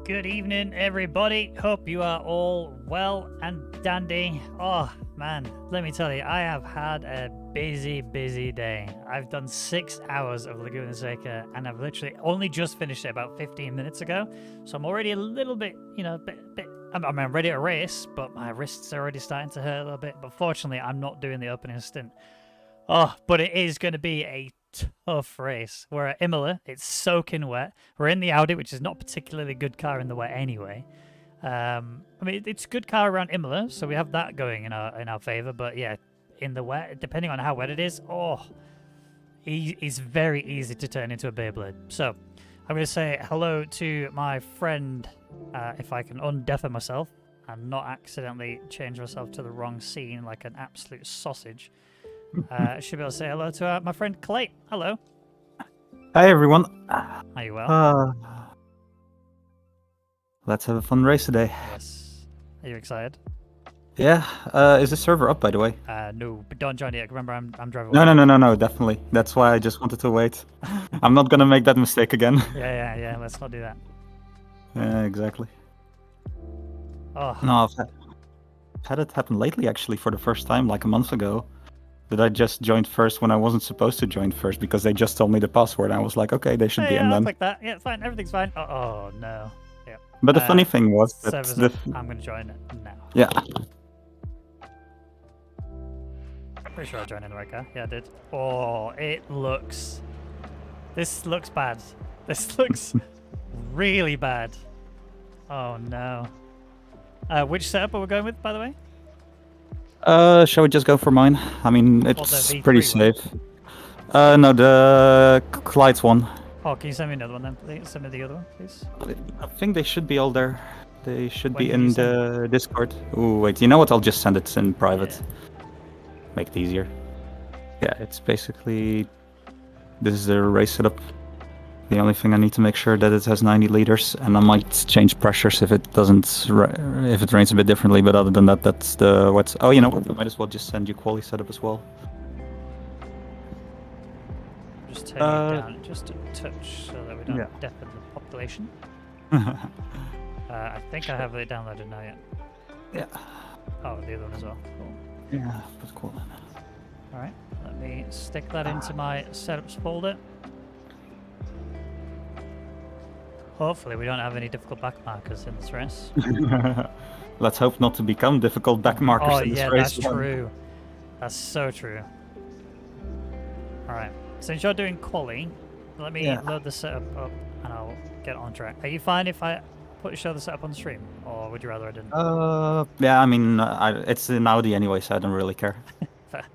Good evening, everybody. Hope you are all well and dandy. Oh, man, let me tell you, I have had a busy day. I've done 6 hours of Laguna Seca, and I've literally only just finished it about 15 minutes ago. So I'm already a little bit, I'm ready to race, but my wrists are already starting to hurt a little bit. But fortunately, I'm not doing the opening stint. Oh, but it is going to be a tough race. We're at Imola. It's soaking wet. We're in the Audi, which is not particularly good car in the wet anyway. It's a good car around Imola, so we have that going in our favor. But yeah, in the wet, depending on how wet it is, it's very easy to turn into a Beyblade. So I'm going to say hello to my friend, if I can undeafen myself and not accidentally change myself to the wrong scene like an absolute sausage. Should be able to say hello to my friend Clay. Hello. Hi everyone. Are you well? Let's have a fun race today. Yes. Are you excited? Yeah. Is the server up, by the way? No, but don't join yet. Remember, I'm driving. No, definitely. That's why I just wanted to wait. I'm not gonna make that mistake again. Yeah. Let's not do that. Yeah, exactly. Oh. No, I've had it happen lately, actually, for the first time, like a month ago. That I just joined first when I wasn't supposed to join first because they just told me the password. And I was like, okay, they should be in then. then. Like that. Yeah, it's fine. Everything's fine. Oh no. Yeah. But the funny thing was that I'm gonna join it now. Yeah. Pretty sure I joined in the right car. Yeah, I did. Oh, this looks bad. This looks really bad. Oh no. Which setup are we going with, by the way? Shall we just go for mine? I mean, it's pretty safe. No, the Clyde's one. Oh, can you send me another one then, please? Send me the other one, please. I think they should be all there. They should be in the Discord. Ooh, wait, you know what? I'll just send it in private. Yeah. Make it easier. Yeah, it's basically... This is the race setup. The only thing I need to make sure that it has 90 liters, and I might change pressures if it doesn't, if it rains a bit differently. But other than that, that's the what's. Oh, you know what? I might as well just send you quali setup as well. Just turn it down just a touch so that we don't deafen the population. I think I have it downloaded now. Yeah. Oh, the other one as well. Cool. Yeah, that's cool. All right, let me stick that into my setups folder. Hopefully we don't have any difficult back markers in this race. Let's hope not to become difficult back markers in this race. Oh yeah, that's true. That's so true. Alright, since you're doing quali, let me load the setup up and I'll get on track. Are you fine if I show the setup on the stream? Or would you rather I didn't? Yeah, I mean, it's an Audi anyway, so I don't really care. Fair.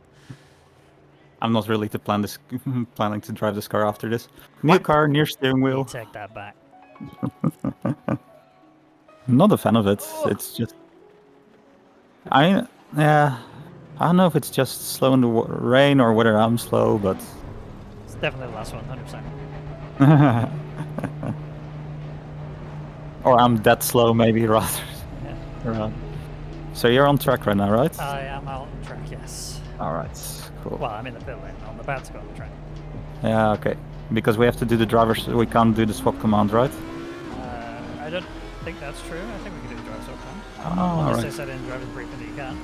I'm not really planning to drive this car after this. New car, near steering wheel. Take that back. I'm not a fan of it. It's just... I don't know if it's just slow in the rain or whether I'm slow, but... It's definitely the last one, 100%. Or I'm that slow, maybe, rather. Yeah. So you're on track right now, right? I am out on track, yes. Alright, cool. Well, I'm in the pit lane. I'm about to go on the track. Yeah, okay. Because we have to do the drivers, we can't do the swap command, right? I don't think that's true. I think we can do the driver swap command. Oh, unless they said in the driver's briefing that you can.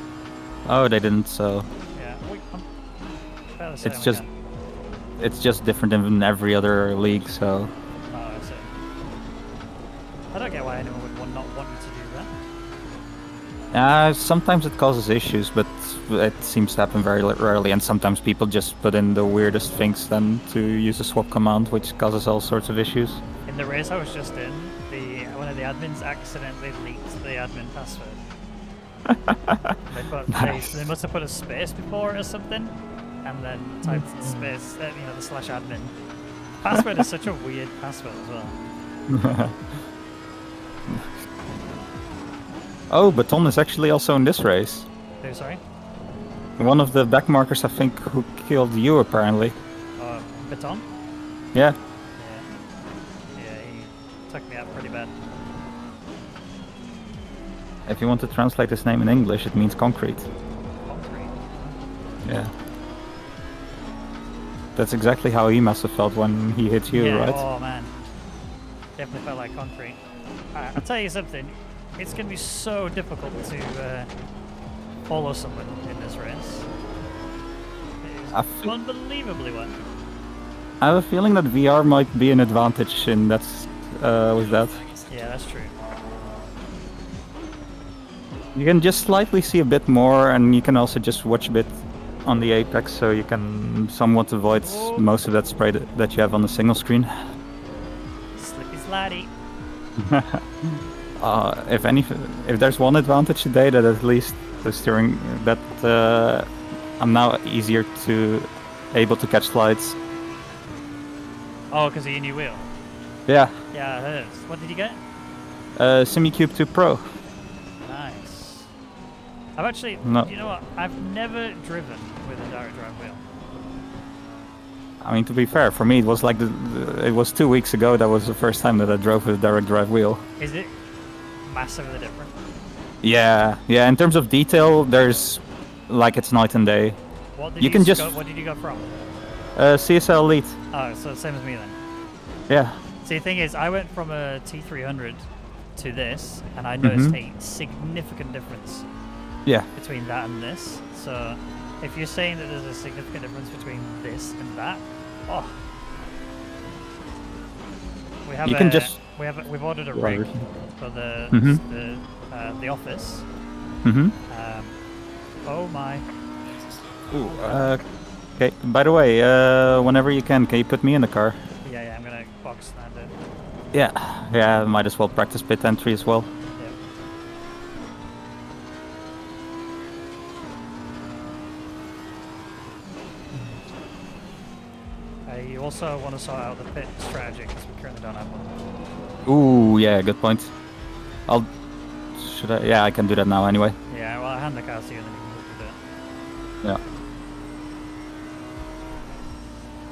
Oh, they didn't, so... Yeah, it's just different in every other league, so... Oh, I see. I don't get why anyone would not want you to do that. Sometimes it causes issues, but it seems to happen very rarely, and sometimes people just put in the weirdest things then to use a swap command, which causes all sorts of issues. In the race I was just in, one of the admins accidentally leaked the admin password. They must have put a space before it or something, and then typed space, the /admin. Password is such a weird password as well. Oh, Baton is actually also in this race. Oh, sorry? One of the backmarkers, I think, who killed you, apparently. Baton? Yeah. Yeah, he took me out pretty bad. If you want to translate his name in English, it means concrete. Concrete? Yeah. That's exactly how he must have felt when he hit you, right? Oh man. Definitely felt like concrete. I'll tell you something. It's going to be so difficult to follow someone in this race. It is unbelievably wet. I have a feeling that VR might be an advantage in that with that. Yeah, that's true. You can just slightly see a bit more, and you can also just watch a bit on the apex, so you can somewhat avoid most of that spray that you have on the single screen. Slippy slidey. If there's one advantage today, that at least the steering that I'm now able to catch slides. Oh, because of your new wheel. Yeah. Yeah, I heard. What did you get? SimiCube 2 Pro. Nice. I've actually, No. you know what? I've never driven with a direct drive wheel. I mean, to be fair, for me it was like it was 2 weeks ago. That was the first time that I drove with a direct drive wheel. Is it massively different? Yeah. In terms of detail, there's like it's night and day. What did You can just What did you go from? CSL Elite. Oh, so same as me then. Yeah. See, the thing is, I went from a T300 to this, and I noticed a significant difference. Yeah. Between that and this. So, if you're saying that there's a significant difference between this and that, oh, we have we've ordered a rig for the office. Oh my. Ooh, okay. By the way, whenever you can you put me in the car? Yeah, I'm gonna box stand it. Yeah. Might as well practice pit entry as well. You also want to sort out the pit strategy because we currently don't have one. Ooh, yeah, good point. Should I? Yeah, I can do that now anyway. Yeah, well, I'll hand the car to you and then you can do it. Yeah.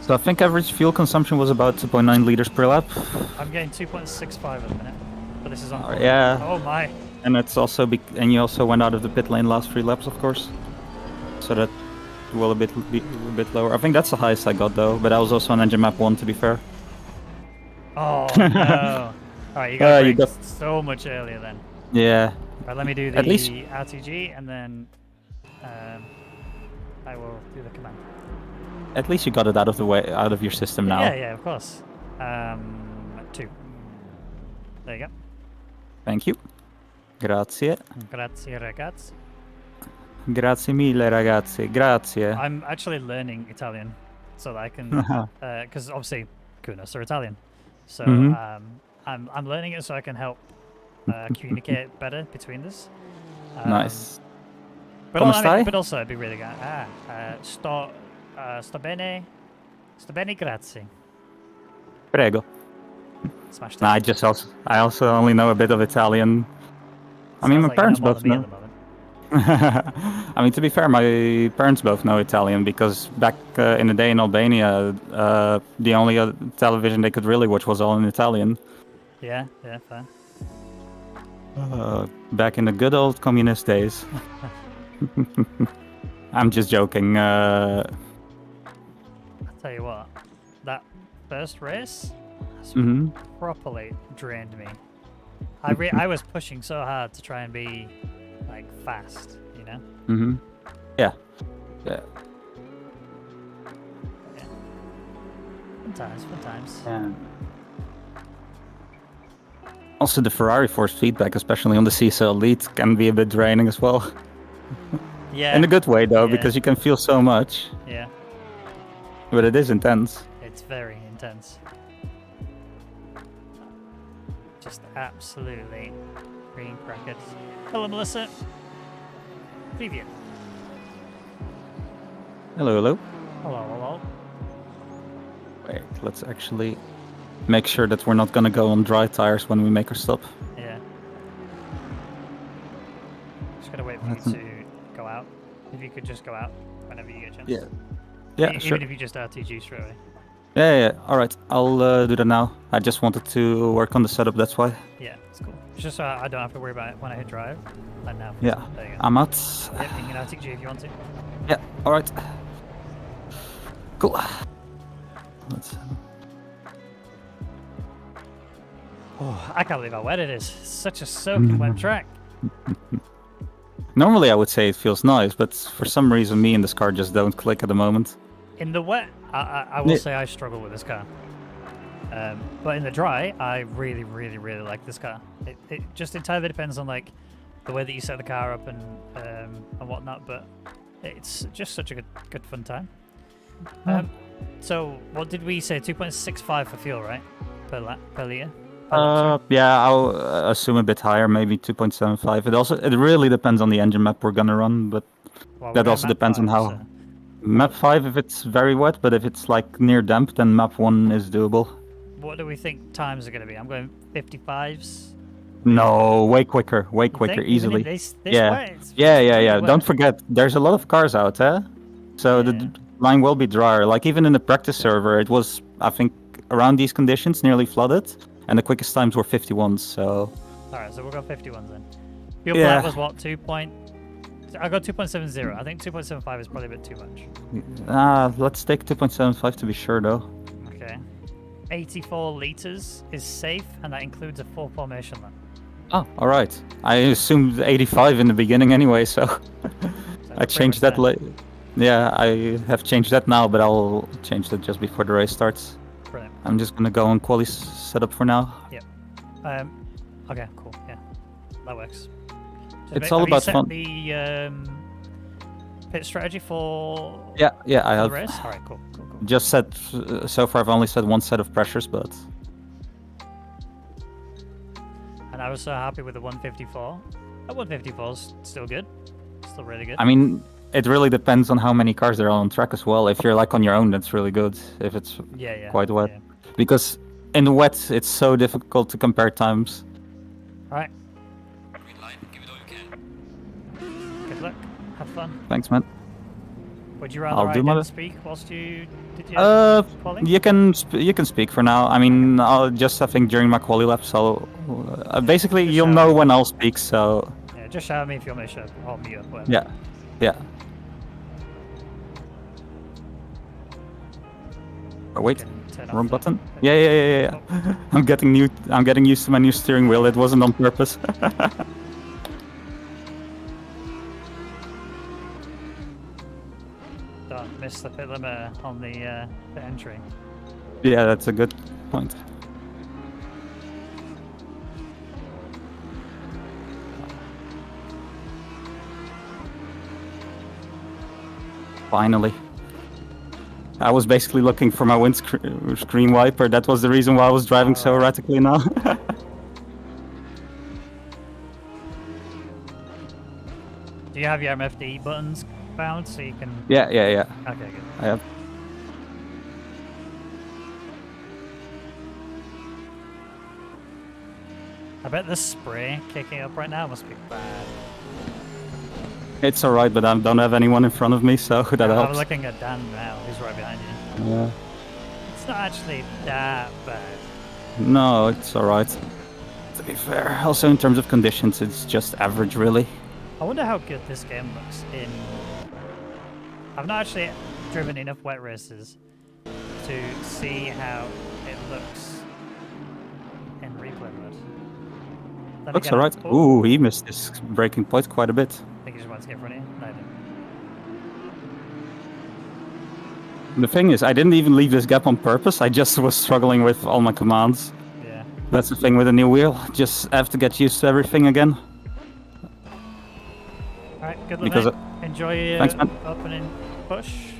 So I think average fuel consumption was about 2.9 liters per lap. I'm getting 2.65 at the minute, but this is on. Yeah. Oh my. And it's also and you also went out of the pit lane last 3 laps, of course. So that will be a bit lower. I think that's the highest I got though, but I was also on engine map 1 to be fair. Oh no! Alright, you got so much earlier then. Yeah. Right, let me do the RTG and then I will do the command. At least you got it out of the way, out of your system now. Yeah, of course. 2. There you go. Thank you. Grazie. Grazie ragazzi. Grazie mille ragazzi. Grazie. I'm actually learning Italian so that I can, because obviously Kunos are Italian. So I'm learning it so I can help communicate better between us. Nice. But also it'd be really good. Sto bene grazie. Prego. Smash that. I also only know a bit of Italian. I mean, my parents both know. I mean, to be fair, my parents both know Italian because back in the day in Albania, the only television they could really watch was all in Italian. Yeah, fair. Back in the good old communist days. I'm just joking. I'll tell you what, that first race has properly drained me. I was pushing so hard to try and be like fast, you know? Yeah. Fun times. Yeah. Also, the Ferrari force feedback, especially on the CSL Elite, can be a bit draining as well. Yeah. In a good way, though, because you can feel so much. Yeah. But it is intense. It's very intense. Just absolutely green crackers. Hello, Melissa. Привет. Hello. Hello. Wait, let's actually make sure that we're not gonna go on dry tires when we make our stop. Yeah. Just gotta wait for you to go out. If you could just go out whenever you get a chance. Yeah, sure. Even if you just RTG straight away. Yeah. Alright, I'll do that now. I just wanted to work on the setup, that's why. Yeah, it's cool. It's just so I don't have to worry about it when I hit drive. And now. Yeah, there you go. I'm out. Yep, you can RTG if you want to. Yeah, alright. Cool. Let's... Oh, I can't believe how wet it is. It's such a soaking wet track. Normally I would say it feels nice, but for some reason me and this car just don't click at the moment. In the wet, I will say I struggle with this car. But in the dry, I really, really, really like this car. It just entirely depends on like the way that you set the car up and whatnot. But it's just such a good fun time. So what did we say? 2.65 for fuel, right? Per liter. Yeah, I'll assume a bit higher, maybe 2.75. It really depends on the engine map we're gonna run, but that also depends on how. So. Map 5 if it's very wet, but if it's like near damp, then map 1 is doable. What do we think times are going to be? I'm going 55s. No, way quicker, easily. Yeah. Don't forget, there's a lot of cars out there, so the line will be drier. Like even in the practice server, it was, I think, around these conditions, nearly flooded, and the quickest times were 51s. So. All right, so we'll go 51s then. Fuel plant was what? I got 2.70. I think 2.75 is probably a bit too much. Let's take 2.75 to be sure, though. Okay. 84 liters is safe, and that includes a full formation lap. Oh, all right. I assumed 85 in the beginning anyway, so I changed that later. Yeah, I have changed that now, but I'll change that just before the race starts. Brilliant. I'm just gonna go on quali setup for now. Yep. Okay, cool. Yeah, that works. It's all about fun. The pit strategy for I have. The race? All right, cool. Just set. So far, I've only set one set of pressures, but. And I was so happy with the 154. That 154 is still good. Still really good. I mean, it really depends on how many cars there are on track as well. If you're like on your own, that's really good. If it's quite wet, because in the wet, it's so difficult to compare times. All right. Good luck. Have fun. Thanks, man. Would you rather I didn't speak whilst you did your quali? You can speak for now. I mean, I think during my quali laps, I'll basically you'll know when I'll speak. So yeah, just shout at me if you want me to hold me up. Whatever. Yeah. Oh, wait, wrong button. Yeah. Oh. I'm getting used to my new steering wheel. It wasn't on purpose. Don't miss the pit limit on the entry. Yeah, that's a good point. Finally. I was basically looking for my windscreen wiper. That was the reason why I was driving so erratically now. Do you have your MFD buttons found so you can... Yeah. Okay, good. I have. I bet the spray kicking up right now must be bad. It's alright, but I don't have anyone in front of me, so that helps. I'm looking at Dan now, who's right behind you. Yeah. It's not actually that bad. No, it's alright. To be fair, also in terms of conditions, it's just average, really. I wonder how good this game looks in... I've not actually driven enough wet races to see how it looks in replay mode. Looks alright. Ooh, he missed his braking point quite a bit. I think he just wants to get in front of you. No, I didn't. The thing is, I didn't even leave this gap on purpose. I just was struggling with all my commands. Yeah. That's the thing with a new wheel. Just have to get used to everything again. Alright, good luck, mate. Enjoy your opening push.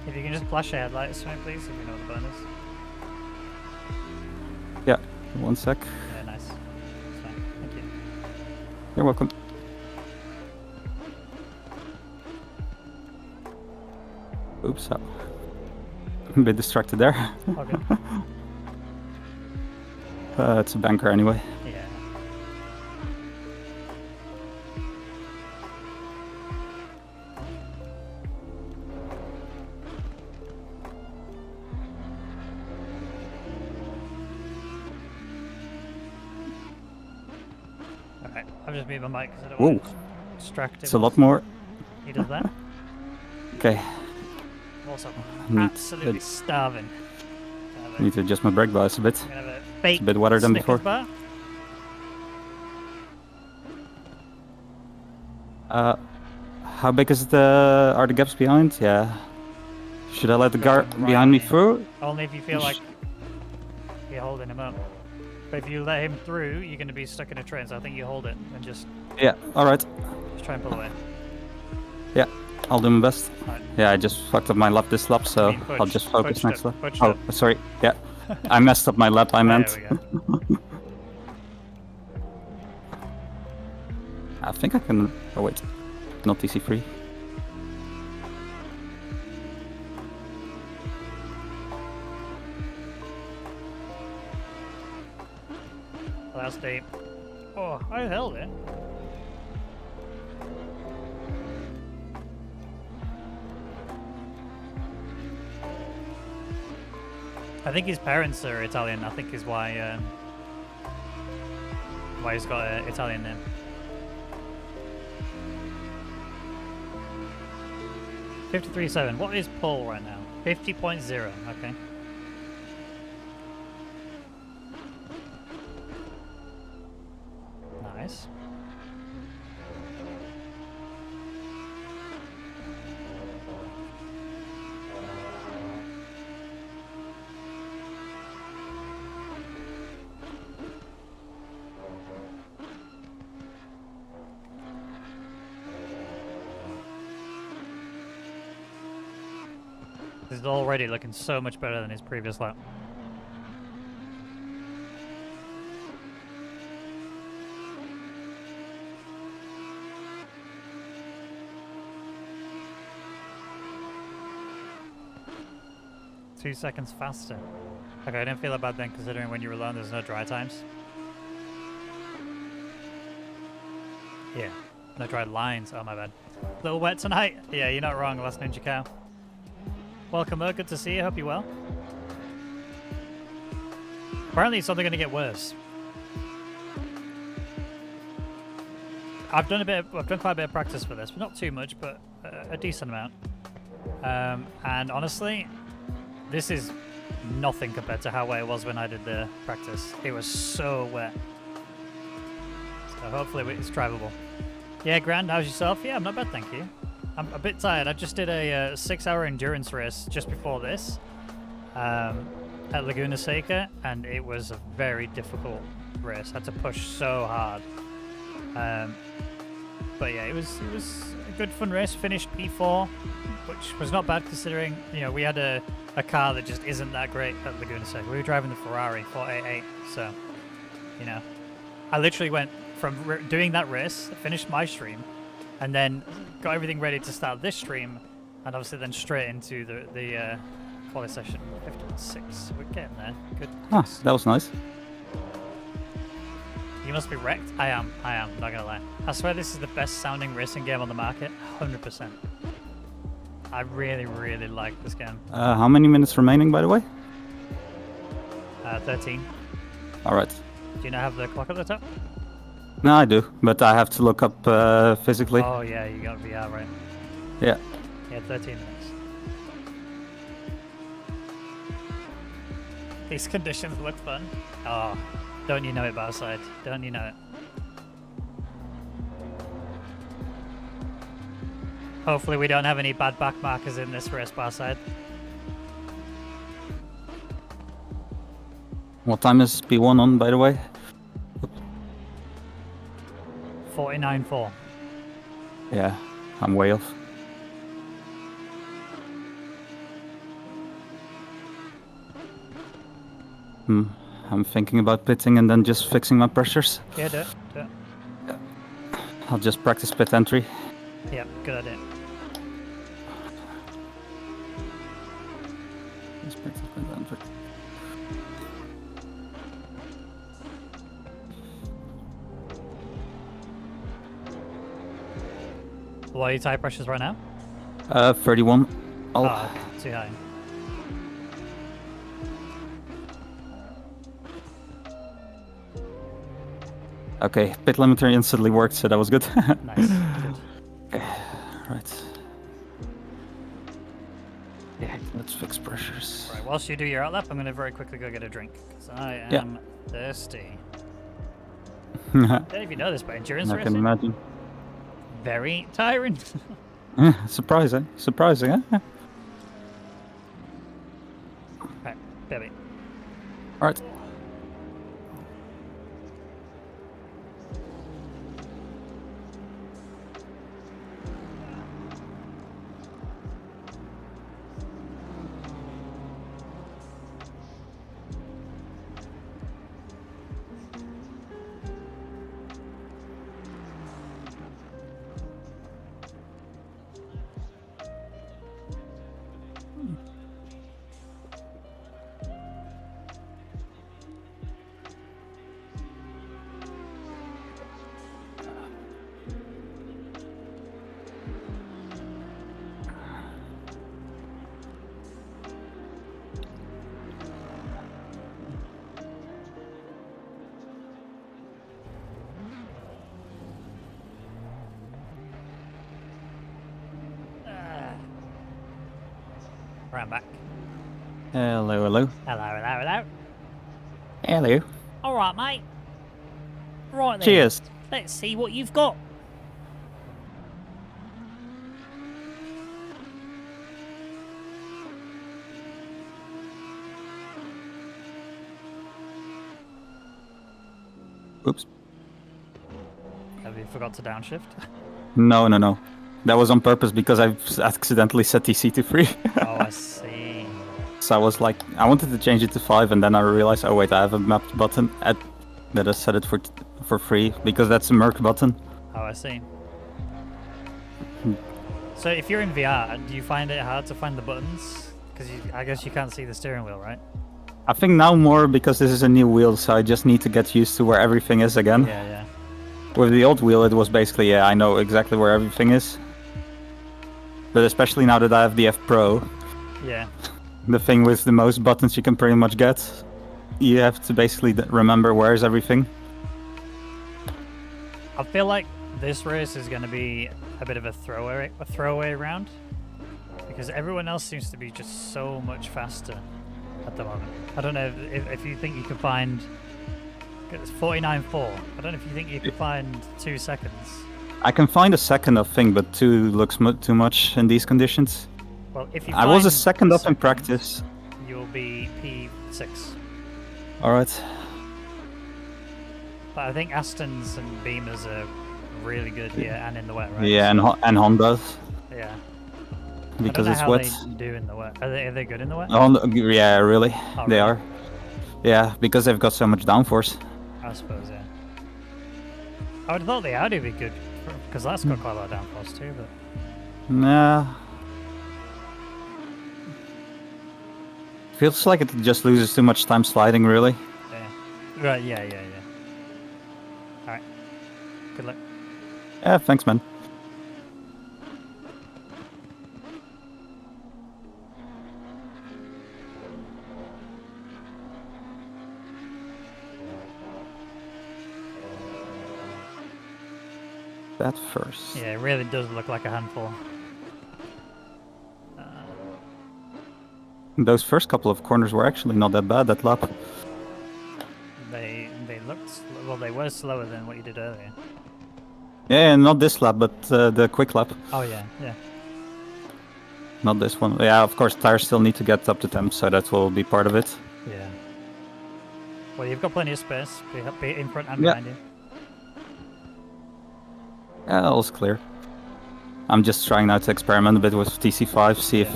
If you can just flash your headlights for me, please, if you know what the bonus. Yeah, 1 sec. Yeah, nice. That's fine. Thank you. You're welcome. Oops, I'm a bit distracted there. Okay. It's a banker anyway. Yeah. Alright, I've just moved my mic because I don't want Distract him. It's a lot more. He does that. Okay. Also, Need- absolutely starving. I need to adjust my brake bias a bit. I'm gonna have a fake It's a bit wetter than Snickers before. bar. How big is are the gaps behind? Yeah. Should I let the guard Right behind me here. through? Only if you feel like you're holding him up. But if you let him through, you're going to be stuck in a train. So I think you hold it and just Yeah. All right. try and pull away. Yeah. I'll do my best. Right. Yeah, I just fucked up my lap this lap, so mean, I'll just focus pushed next it, lap. pushed Oh, it. sorry. Yeah. I messed up my lap, I meant. There we go. I think I can. Oh, wait. Not TC free. Last deep. Oh, I held it. I think his parents are Italian. I think is why he's got an Italian name. $53.7. What is pull right now? 50.0. Okay. Nice. This is already looking so much better than his previous lap. Two seconds faster. Okay, I didn't feel that bad then, considering when you were alone there's no dry times. Yeah, no dry lines. Oh, my bad. Little wet tonight? Yeah, you're not wrong, Last Ninja Cow. Welcome, good to see you. Hope you're well. Apparently, it's only going to get worse. I've done quite a bit of practice for this, but not too much, but a decent amount. And honestly, this is nothing compared to how wet it was when I did the practice. It was so wet. So hopefully it's drivable. Yeah, Grand, how's yourself? Yeah, I'm not bad, thank you. I'm a bit tired. I just did a 6-hour endurance race just before this at Laguna Seca, and it was a very difficult race. I had to push so hard. But yeah, it was a good fun race. Finished P4, which was not bad considering, you know, we had a car that just isn't that great at Laguna Seca. We were driving the Ferrari 488, so, you know, I literally went from doing that race, finished my stream, and then got everything ready to start this stream, and obviously then straight into the quali session. 51.6. We're getting there. Good. Ah, that was nice. You must be wrecked. I am. Not gonna lie. I swear this is the best sounding racing game on the market. 100%. I really, really like this game. How many minutes remaining, by the way? 13. All right. Do you not have the clock at the top? No, I do, but I have to look up physically. Oh yeah, you got VR, right? Yeah. Yeah, 13 minutes. These conditions look fun. Oh, don't you know it, Barside? Don't you know it? Hopefully we don't have any bad back markers in this race, Barside. What time is P1 on, by the way? 49.4. Yeah, I'm way off. I'm thinking about pitting and then just fixing my pressures. Yeah, do it. Do it. I'll just practice pit entry. Yeah, good idea. Just practice pit entry. What are your tire pressures right now? 31. Oh, too high. Okay, pit limiter instantly worked, so that was good. Nice. Good. whilst you do your outlap, I'm going to very quickly go get a drink because I am thirsty. I don't know if you know this, but endurance I racing, can imagine. very tiring. Surprising. Surprising, huh? Right, baby. Alright. Right, back. Hello, hello. Hello, hello, hello. Hello. All right, mate. Right then. Cheers. Let's see what you've got. Oops. Have you forgot to downshift? No, no, no. That was on purpose because I accidentally set TC to 3. Oh, I see. So I was like, I wanted to change it to 5, and then I realized, oh wait, I have a mapped button that I set it for free because that's a Merc button. Oh, I see. So if you're in VR, do you find it hard to find the buttons? Because I guess you can't see the steering wheel, right? I think now more because this is a new wheel, so I just need to get used to where everything is again. Yeah, yeah. With the old wheel, it was basically, yeah, I know exactly where everything is. But especially now that I have the F Pro, Yeah. the thing with the most buttons you can pretty much get, you have to basically remember where is everything. I feel like this race is going to be a bit of a throwaway round because everyone else seems to be just so much faster at the moment. I don't know if you think you can find. It's 49.4. I don't know if you think you can find 2 seconds. I can find a second of thing, but 2 looks too much in these conditions. Well, if you I was a find second up in seconds, practice. you'll be P6. Alright. But I think Astons and Beamers are really good here and in the wet, right? Yeah, and Hondas, Yeah. because I it's don't know wet. how they do in the wet. Are they good in the wet? Honda, yeah, really, Oh, they really? are. Yeah, because they've got so much downforce. I suppose, yeah. I would have thought the Audi would be good because that's got quite a lot of downforce too, but Nah. Feels like it just loses too much time sliding, really. yeah. Right, yeah. Alright. Good luck. Yeah, thanks, man. That first. Yeah, it really does look like a handful. Those first couple of corners were actually not that bad that lap. They looked well. They were slower than what you did earlier. Yeah, not this lap, but the quick lap. Oh yeah. Not this one. Yeah, of course, tires still need to get up to temp, so that will be part of it. Yeah. Well, you've got plenty of space. Be in front and Yeah. behind you. Yeah, all's clear. I'm just trying now to experiment a bit with TC5, see if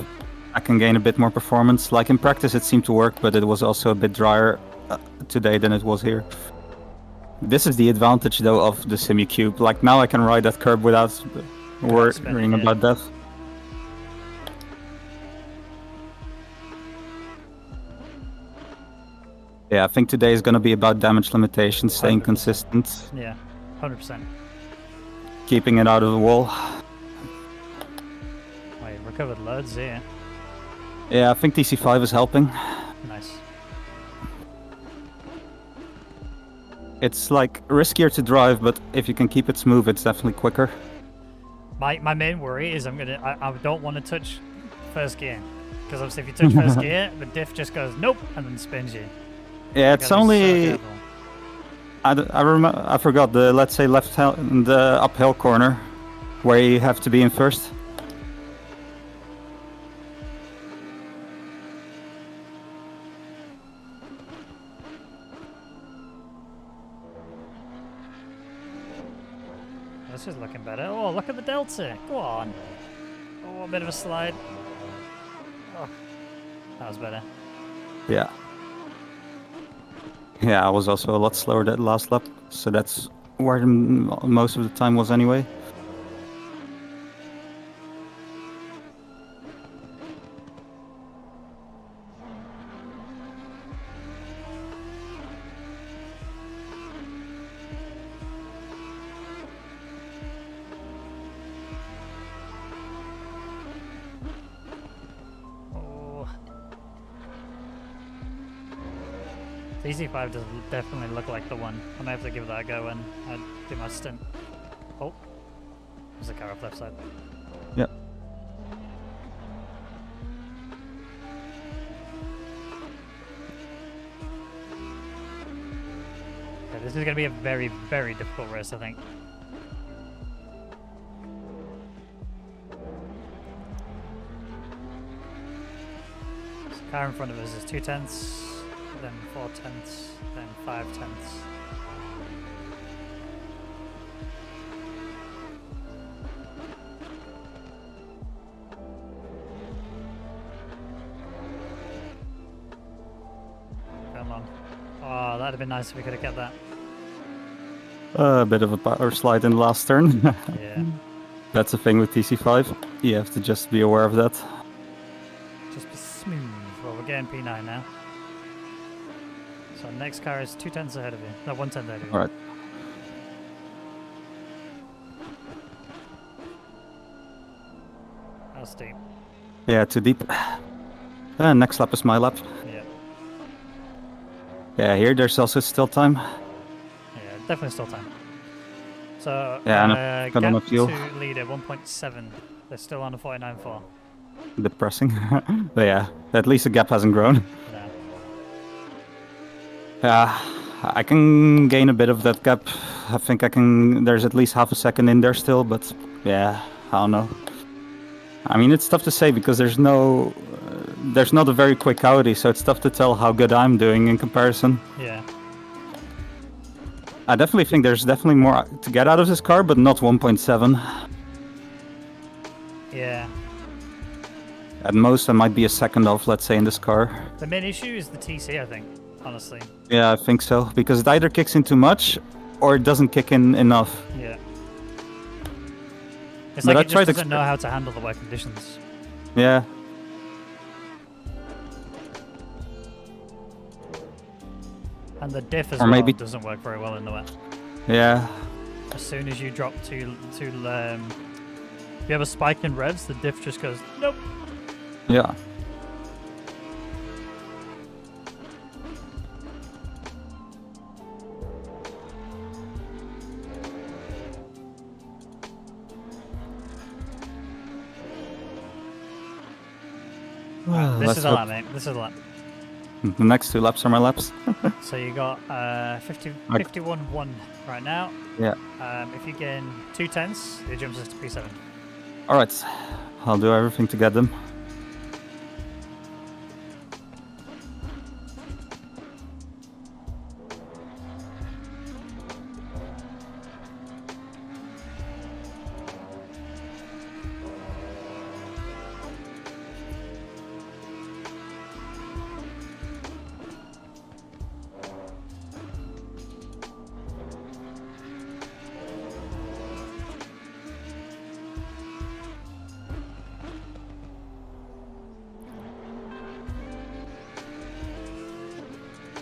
I can gain a bit more performance. Like in practice it seemed to work, but it was also a bit drier today than it was here. This is the advantage though of the Simucube. Like now I can ride that curb without worrying about that. Yeah, I think today is going to be about damage limitations, staying 100%. consistent, Yeah, 100%. keeping it out of the wall. Oh, you've recovered loads here. Yeah, I think TC5 is helping. Nice. It's like riskier to drive, but if you can keep it smooth, it's definitely quicker. My main worry is I don't want to touch first gear Because obviously if you touch first gear, the diff just goes nope and then spins you. Yeah, it's only. I forgot the, let's say, the uphill corner where you have to be in first. This is looking better. Oh, look at the delta. Go on. Oh, a bit of a slide. Oh, that was better. Yeah. Yeah, I was also a lot slower that last lap, so that's where most of the time was anyway. The EC5 does definitely look like the one. I may have to give that a go when I do my stint. Oh, there's a car off left side. Yep. Okay, this is going to be a very, very difficult race, I think. This car in front of us is 2 tenths. Then 4 tenths, then 5 tenths. Come on. Oh, that'd have been nice if we could have kept that. A bit of a power slide in the last turn. Yeah. That's the thing with TC5. You have to just be aware of that. Just be smooth. Well, we're getting P9 now. So next car is 2 tenths ahead of you. No, 1 tenth ahead of you. Alright. How steep? Yeah, too deep. Next lap is my lap. Yeah. Yeah, here there's also still time. Yeah, definitely still time. So, yeah, gap on a fuel. to leader 1.7. They're still on a 49.4. Depressing. But yeah, at least the gap hasn't grown. No. Yeah, I can gain a bit of that gap. I think I can. There's at least half a second in there still, but yeah, I don't know. I mean, it's tough to say because there's not a very quick Audi, so it's tough to tell how good I'm doing in comparison. Yeah. I definitely think there's definitely more to get out of this car, but not 1.7. Yeah. At most, I might be a second off, let's say, in this car. The main issue is the TC, I think, honestly. Yeah, I think so, because it either kicks in too much, or it doesn't kick in enough. Yeah. It's But like I it just tried doesn't know how to handle the wet conditions. Yeah. And the diff as Or well maybe- doesn't work very well in the wet. Yeah. As soon as you drop to if you have a spike in revs, the diff just goes, nope. Yeah. This is a lap, mate. This is a lap. The next 2 laps are my laps. So you got 51.1 right now. Yeah. If you gain 2 tenths, it jumps us to P7. Alright. I'll do everything to get them.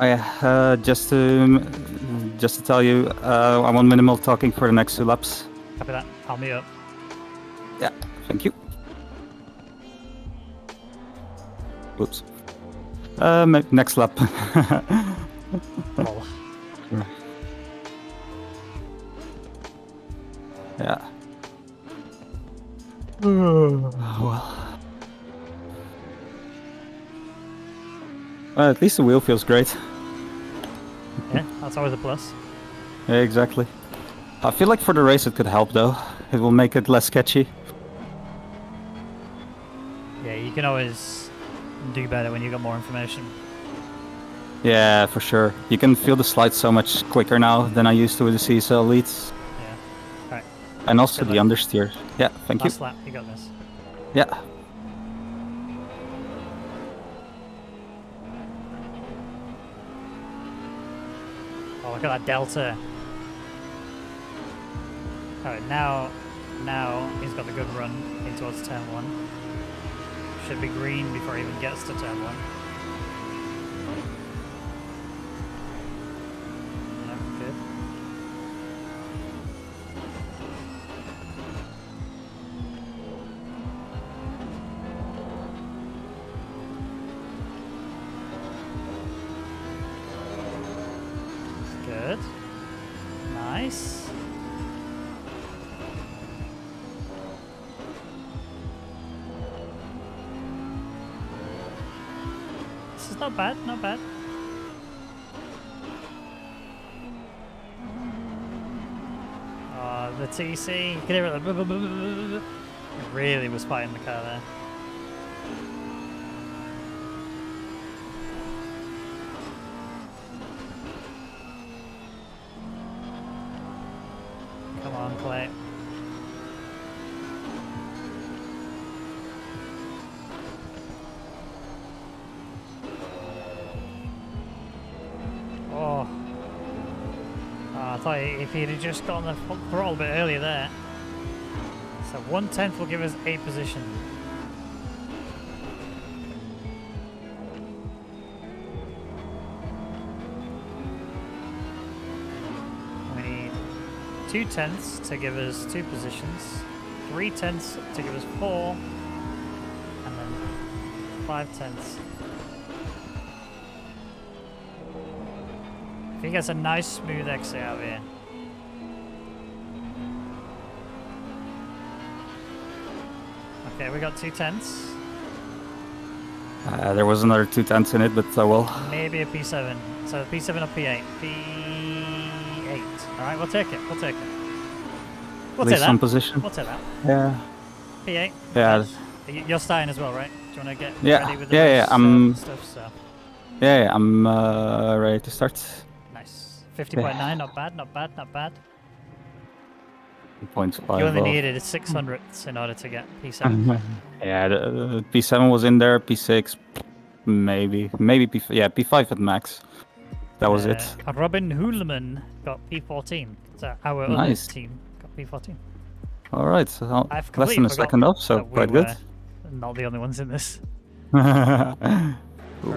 Oh yeah, just to tell you, I want minimal talking for the next 2 laps. Copy that. I'll meet up. Yeah, thank you. Oops. Next lap. Oh. Yeah. Well. Well, at least the wheel feels great. Yeah, that's always a plus. Yeah, exactly. I feel like for the race it could help though. It will make it less sketchy. Yeah, you can always do better when you got more information. Yeah, for sure. You can feel the slide so much quicker now than I used to with the CSL leads. Yeah. Alright. And also Good the luck. understeer. Yeah, thank you. Last lap, you got this. Yeah. Oh, look at that delta. Alright, now he's got a good run in towards turn 1. Should be green before he even gets to turn 1. Yeah, good. Good. Nice. This is not bad, not bad. The TC, you can hear it. It really was fighting the car there. Come on, Clay. Oh. I thought if he'd have just got on the throttle a bit earlier there. So 1/10 will give us a position. We need 2/10 to give us 2 positions, 3/10 to give us 4, and then 5/10. If he gets a nice smooth exit out here. Okay, we got 2/10. There was another 2/10 in it, but well. Maybe a P7. So P7 or P8? P8. Alright, we'll take it. We'll take it. We'll At take least some that. position. We'll take that. Yeah. P8. Yeah. You're starting as well, right? Do you want to get Yeah. ready with the Yeah, race, stuff? So Yeah, I'm ready to start. nice. 50.9. Not bad. Not bad. Not bad. 0.5. You only needed a 600ths in order to get P7. Yeah, the P7 was in there. P6, maybe P5 at max. That was it. Robin Huleman got P14. So our Nice. other team got P14. All right, so I've less completely than a forgotten second off, so that we quite good. were not the only ones in this. Ooh, Where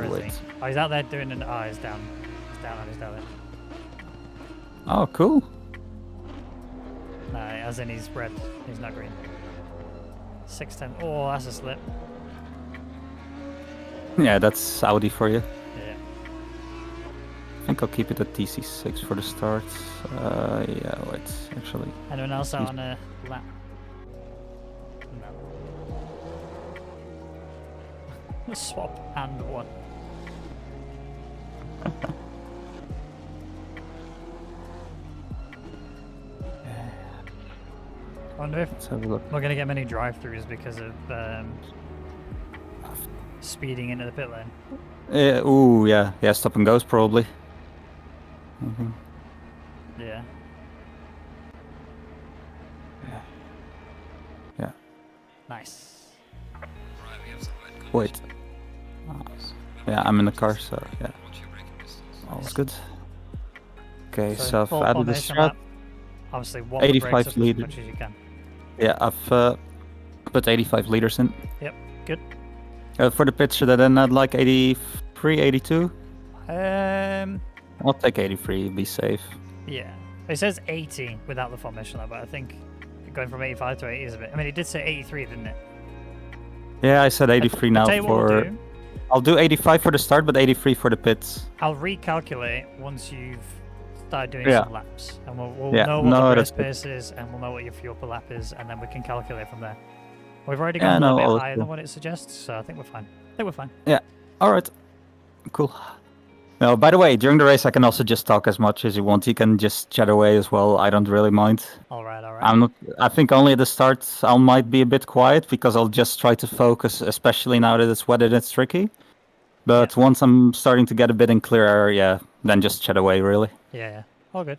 is wait. he? Oh, he's out there doing an. Oh, he's down. He's down. He's down there. Oh, cool. No, as in he's red. He's not green. 610. Oh, that's a slip. Yeah, that's Audi for you. Yeah. I think I'll keep it at TC6 for the start. Yeah, wait, actually. Anyone else out on a lap? No. Swap and 1. I wonder if Let's have a look. we're going to get many drive-throughs because of speeding into the pit lane. Ooh, yeah, stop and goes probably. Mhm. Yeah. Yeah. Nice. Wait. Yeah, I'm in the car, so yeah. All's good. Okay, so I've full added the formation strat. lap. Obviously, walk the 85 brakes up as leaders. much as you can. Yeah, I've put 85 liters in. Yep, good. For the pitch, then I'd like 83, 82. I'll take 83, be safe. Yeah. It says 80 without the formation lap, but I think going from 85 to 80 is a bit. I mean, it did say 83, didn't it? Yeah, I said 83 now tell you what we'll for. do. I'll do 85 for the start, but 83 for the pits. I'll recalculate once you've started doing Yeah. some laps, and we'll Yeah, know what no, the race that's good. pace is, and we'll know what your fuel per lap is, and then we can calculate from there. We've already Yeah, gone a no, little all bit higher cool. than what it suggests, so I think we're fine. All right. Cool. No, by the way, during the race I can also just talk as much as you want. You can just chat away as well. I don't really mind. All right. I'm not. I think only at the start I might be a bit quiet because I'll just try to focus, especially now that it's wet and it's tricky. But once I'm starting to get a bit in clear air, yeah, then just chat away, really. Yeah. All good.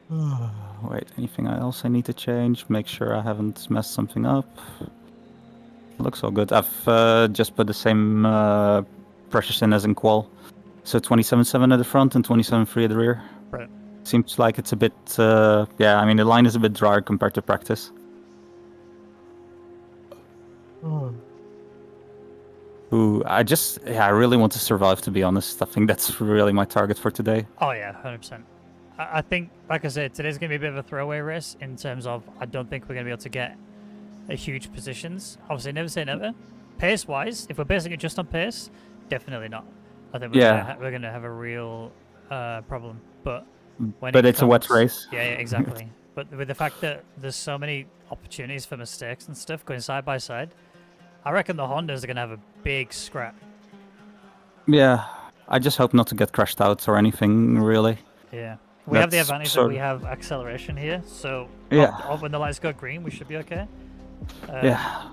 Wait, anything else I need to change? Make sure I haven't messed something up. Looks all good. I've just put the same pressures in as in qual. So 27.7 at the front and 27.3 at the rear. Right. Seems like it's a bit, yeah, I mean, the line is a bit drier compared to practice. Ooh, I really want to survive, to be honest. I think that's really my target for today. Oh, yeah, 100%. I think, like I said, today's going to be a bit of a throwaway race in terms of I don't think we're going to be able to get huge positions. Obviously, never say never. Pace-wise, if we're basing it just on pace, definitely not. I think we're going to have a real problem. But it's a wet race. Yeah, exactly. But with the fact that there's so many opportunities for mistakes and stuff going side by side, I reckon the Hondas are going to have a big scrap. Yeah, I just hope not to get crashed out or anything, really. Yeah. We have the advantage that we have acceleration here, so when the lights go green, we should be okay. Yeah.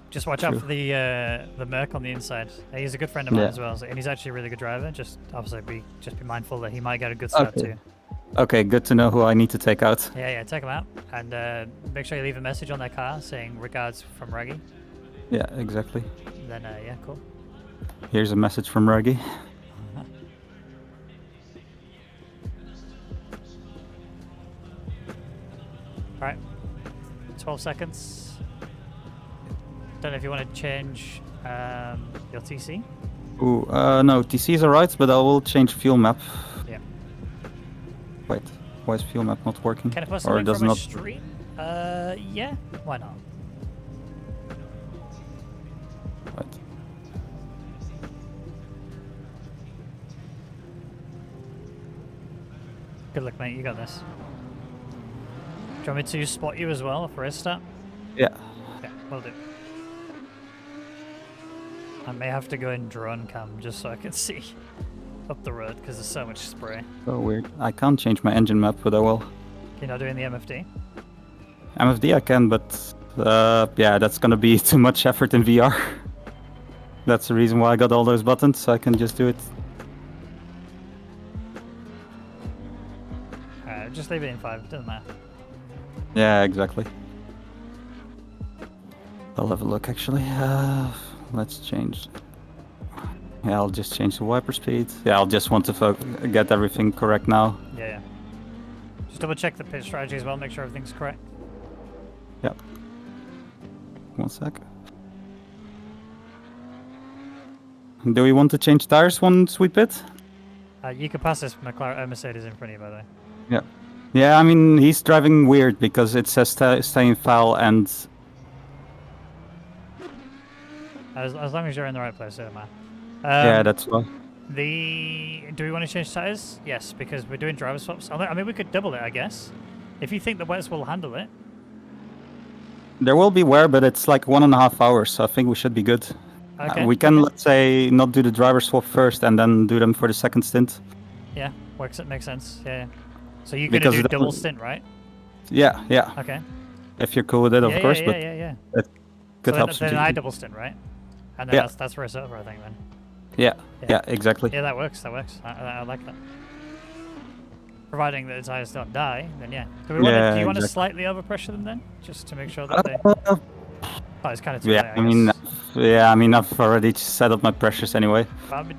Just watch out for the Merc on the inside. He's a good friend of mine as well, and he's actually a really good driver. Just obviously be mindful that he might get a good start too. Okay, good to know who I need to take out. Yeah, take him out, and make sure you leave a message on their car saying regards from Rwaggy. Yeah, exactly. Then yeah, cool. Here's a message from Rwaggy. Alright, 12 seconds. Don't know if you want to change your TC. Ooh, no, TC is alright, but I will change fuel map. Yeah. Wait, why is fuel map not working? Can I post something from a stream? Yeah, why not? Wait. Good luck, mate, you got this. Do you want me to spot you as well for a start? Yeah. Yeah, will do. I may have to go in drone cam just so I can see up the road because there's so much spray. So weird. I can't change my engine map, but I will. You're not doing the MFD? MFD I can, but yeah, that's gonna be too much effort in VR. That's the reason why I got all those buttons, so I can just do it. Alright, just leave it in 5, it doesn't matter. Yeah, exactly. I'll have a look actually. Let's change. Yeah, I'll just change the wiper speed. Yeah, I'll just want to get everything correct now. Yeah. Just double check the pit strategy as well, make sure everything's correct. Yep. 1 sec. Do we want to change tires once we pit? You can pass this Mercedes in front of you, by the way. Yeah. Yeah, I mean, he's driving weird because it says stay in foul and... As long as you're in the right place, man. Yeah, that's why. Do we want to change tires? Yes, because we're doing driver swaps. I mean, we could double it, I guess. If you think the wets will handle it. There will be wear, but it's like 1.5 hours, so I think we should be good. Okay. We can, let's say, not do the driver swap first and then do them for the second stint. Yeah, makes sense. Yeah. So you're gonna do double stint, right? Yeah. Okay. If you're cool with it, of course. Yeah. But it could help. Then I double stint, right? And then that's where it's over, I think, then. Yeah, exactly. Yeah, that works. I like that. Providing that the tires don't die, then yeah. Do you want to slightly overpressure them then, just to make sure that they? Oh, it's kind of too late, I mean, I've already set up my pressures anyway.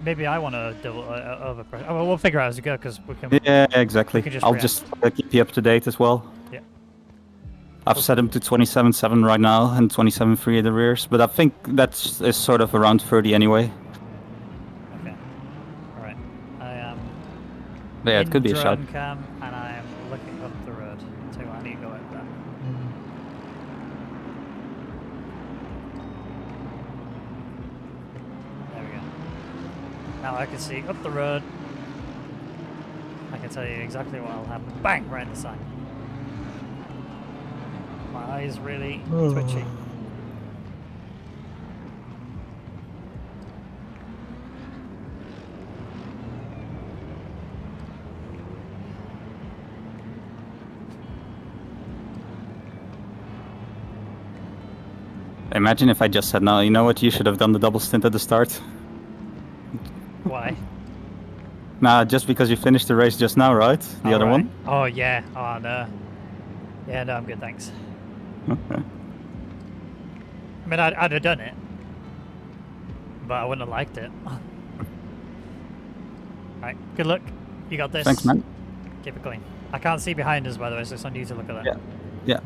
Maybe I want to double overpressure. Oh, well, we'll figure out as we go because we can. Yeah, exactly. I'll just keep you up to date as well. Yeah. I've set them to 27.7 right now and 27.3 at the rears, but I think that's is sort of around 30 anyway. Okay. All right. I am. Yeah, it could be a shot. Cam, and I am looking up the road. So I need to go like that. There we go. Now I can see up the road. I can tell you exactly what will happen. Bang! Right in the sign. My eyes really twitchy. Imagine if I just said, no, you know what, you should have done the double stint at the start. Why? Nah, just because you finished the race just now, right? The other one? Oh, yeah. Oh, no. Yeah, no, I'm good, thanks. Okay. I mean, I'd have done it. But I wouldn't have liked it. Right, good luck. You got this. Thanks, man. Keep it clean. I can't see behind us, by the way, so it's on you to look at that. Yeah. Yeah.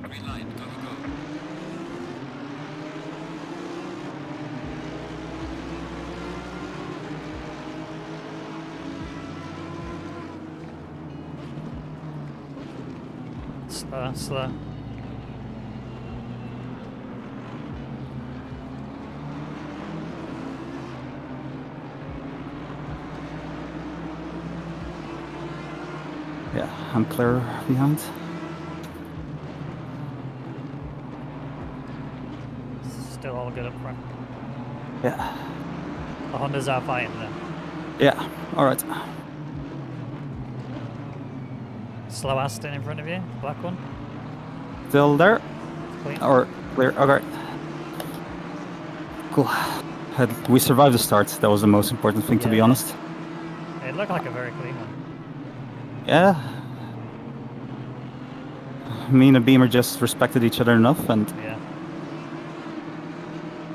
Green light, go, go, go. Slow, slow. Yeah, I'm clear behind. Still all good up front. Yeah. The Hondas are fighting there. Yeah, alright. Slow Aston in front of you, black one. Still there? Clean. Or clear? Okay. Cool. We survived the start. That was the most important thing, to be Yeah. honest. It looked like a very clean one. Yeah. Me and the Beamer just respected each other enough, and Yeah.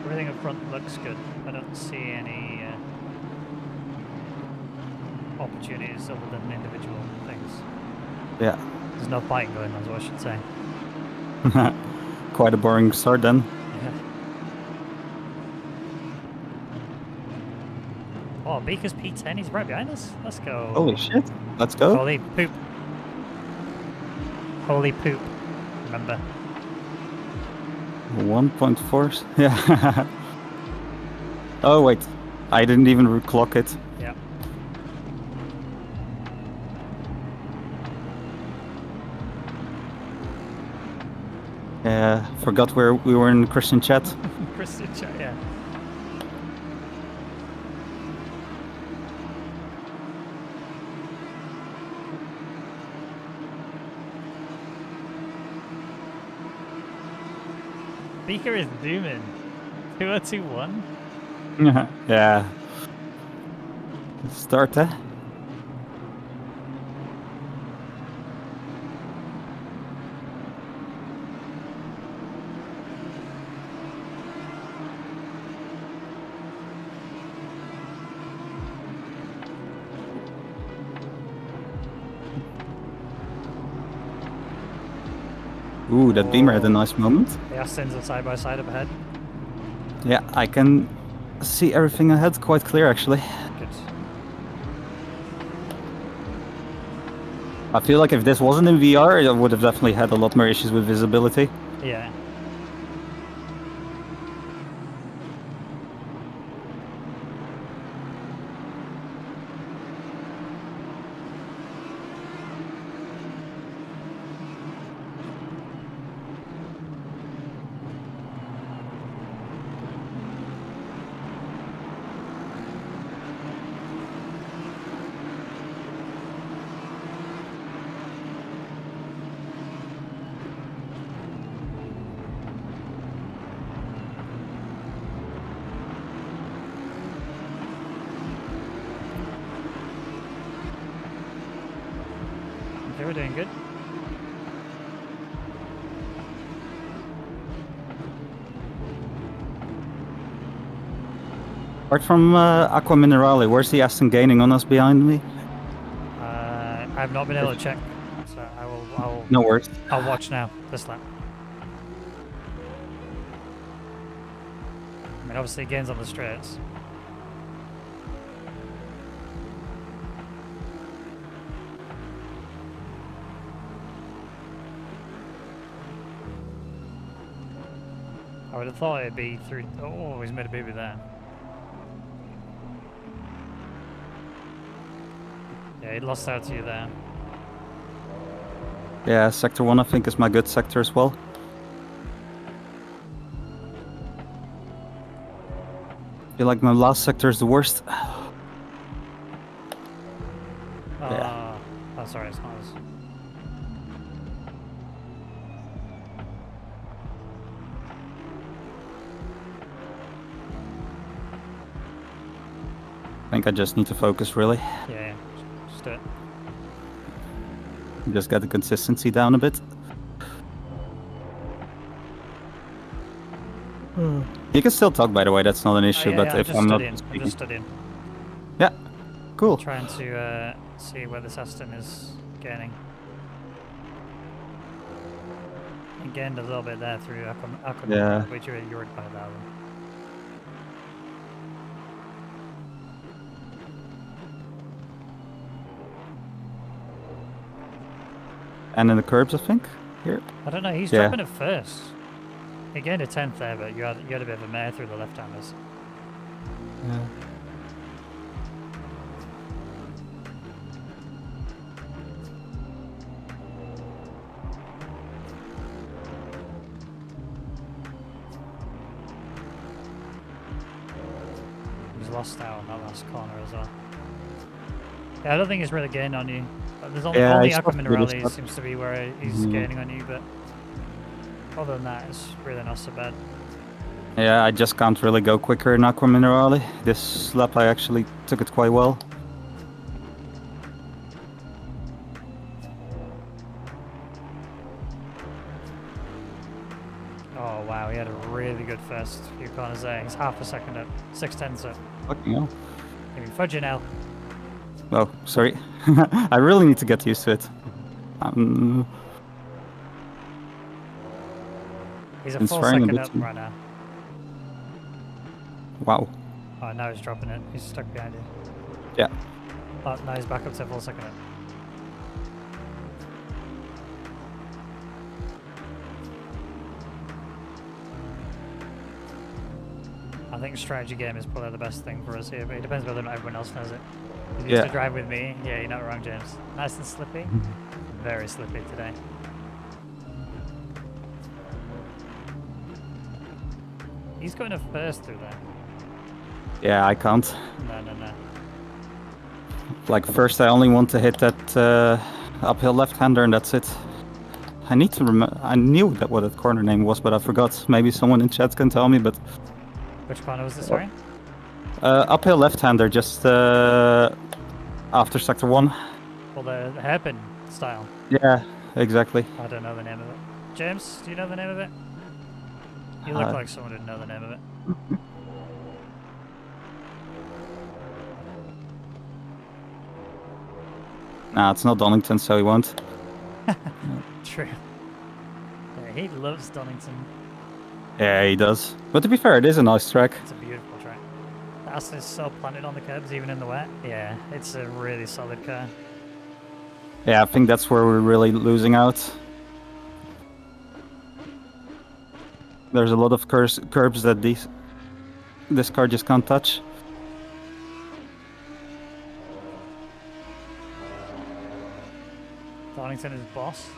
Everything up front looks good. I don't see any opportunities other than individual things. yeah. There's no fighting going on, is what I should say. Quite a boring start then. Yeah. Oh, Beaker's P10, he's right behind us. Let's go. Holy shit. Let's go. Holy poop. Holy poop. Remember. 1.4. Yeah. Oh, wait. I didn't even clock it. Yeah. Yeah, forgot where we were in Christian chat. Christian chat, yeah. Beaker is zooming. 2021? Yeah. Start, eh? Ooh, that Beamer had a nice moment. The Astons are side by side up ahead. Yeah, I can see everything ahead quite clear, actually. Good. I feel like if this wasn't in VR, I would have definitely had a lot more issues with visibility. Yeah. Okay, we're doing good. Apart from Aqua Minerale, where's the Aston gaining on us behind me? I've not been able to check, so I'll No worries. I'll watch now this lap. I mean, obviously gains on the straights. I would have thought it'd be through. Oh, he's made a baby there. Yeah, he lost out to you there. Yeah, Sector 1 I think is my good sector as well. I feel like my last sector is the worst. Ah, sorry, it's not us. I think I just need to focus, really. Yeah, just do it. Just get the consistency down a bit. You can still talk, by the way, that's not an issue, yeah, but yeah, if I'm not speaking... I'm just studying. Yeah, cool. Trying to see where this Aston is gaining. It gained a little bit there through Akon, Yeah. which you were by that one. And in the curbs, I think, here. I don't know, he's Yeah. dropping it first. He gained a 10th there, but you had a bit of a mare through the left-handers. Yeah. He's lost out on that last corner as well. Yeah, I don't think he's really gaining on you. There's only, Yeah, only he's Ackerman not really Rally stuck. seems to be where he's Mhm. gaining on you, but other than that, it's really not so bad. Yeah, I just can't really go quicker in Aqua Minerale. This lap I actually took it quite well. Oh wow, he had a really good first few corners there. He's half a second up, 6/10 up. Fucking hell. I mean, fudge now. Oh, sorry. I really need to get used to it. He's a It's full firing a second bit up too. right now. Wow. Oh, now he's dropping it. He's stuck behind you. Yeah. Oh, now he's back up to full second up. I think strategy game is probably the best thing for us here, but it depends whether or not everyone else knows it. You need Yeah. to drive with me. Yeah, you're not wrong, James. Nice and slippy. Very slippy today. He's going to first through there. Yeah, I can't. No. Like, first I only want to hit that uphill left-hander and that's it. I need to remember. I knew that what that corner name was, but I forgot. Maybe someone in chat can tell me, but... Which corner was this, sorry? Uphill left-hander, just after sector 1. Well, the hairpin style. Yeah, exactly. I don't know the name of it. James, do you know the name of it? You look Uh, like someone who'd know the name of it. Nah, it's not Donington, so he won't. True. Yeah, he loves Donington. Yeah, he does. But to be fair, it is a nice track. It's a beautiful track. The Aston is so planted on the curbs, even in the wet. Yeah, it's a really solid car. Yeah, I think that's where we're really losing out. There's a lot of curbs that this car just can't touch. Donington is boss.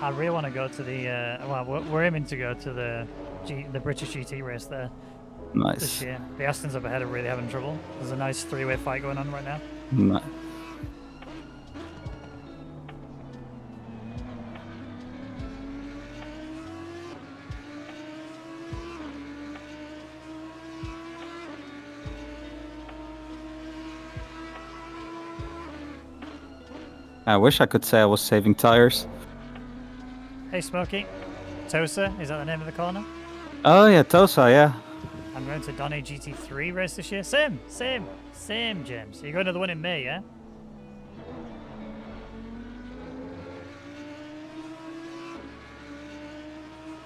I really want to go to the. Well, we're aiming to go to the British GT race there this Nice. year. The Astons up ahead are really having trouble. There's a nice three-way fight going on right now. Ni- I wish I could say I was saving tires. Hey, Smokey. Tosa, is that the name of the corner? Oh yeah, Tosa, yeah. I'm going to Donny GT3 race this year. Same, James. You're going to the one in May, yeah?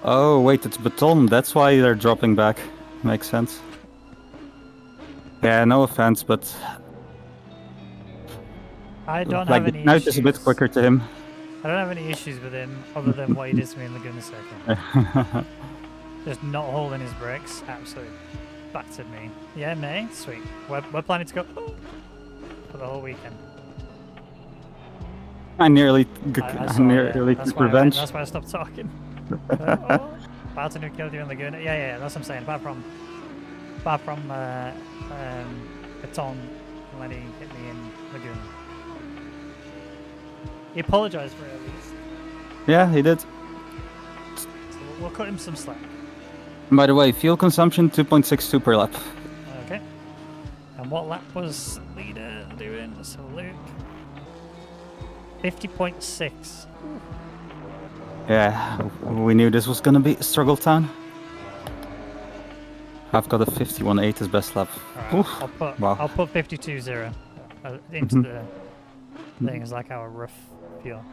Oh wait, it's Baton. That's why they're dropping back. Makes sense. Yeah, no offense, but I don't like have the any night issues. is a bit quicker to him. I don't have any issues with him other than what he did to me in Laguna Seca. Just not holding his brakes. Absolutely battered me. Yeah, May? Sweet. We're planning to go for the whole weekend. I nearly That's took why revenge. That's why I stopped talking. Barton who killed you in Laguna. Yeah, that's what I'm saying. Apart from Baton when he hit me in Laguna. He apologised for it at least. Yeah, he did. So we'll cut him some slack. By the way, fuel consumption 2.62 per lap. Okay. And what lap was leader doing? So Luke. 50.6. Yeah, we knew this was gonna be a struggle town. I've got a 51.8 as best lap. Alright, Oof. Wow. I'll put 52.0 into the thing as like our rough fuel.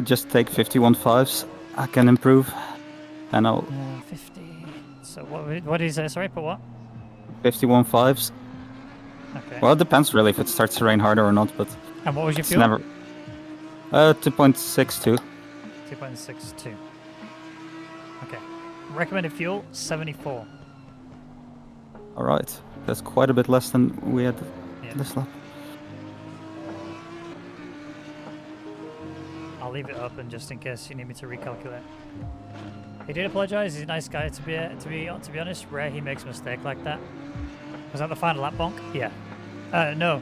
Just take 51.5s. I can improve. And I'll 50. So what did he say? Sorry, put what? 51.5s. Okay. Well, it depends really if it starts to rain harder or not, but And what was your it's fuel? never. 2.62. 2.62. Okay. Recommended fuel 74. All right, that's quite a bit less than we had Yeah. this lap. I'll leave it open just in case you need me to recalculate. He did apologise. He's a nice guy. To be honest, rare he makes a mistake like that. Was that the final lap bonk? Yeah. No.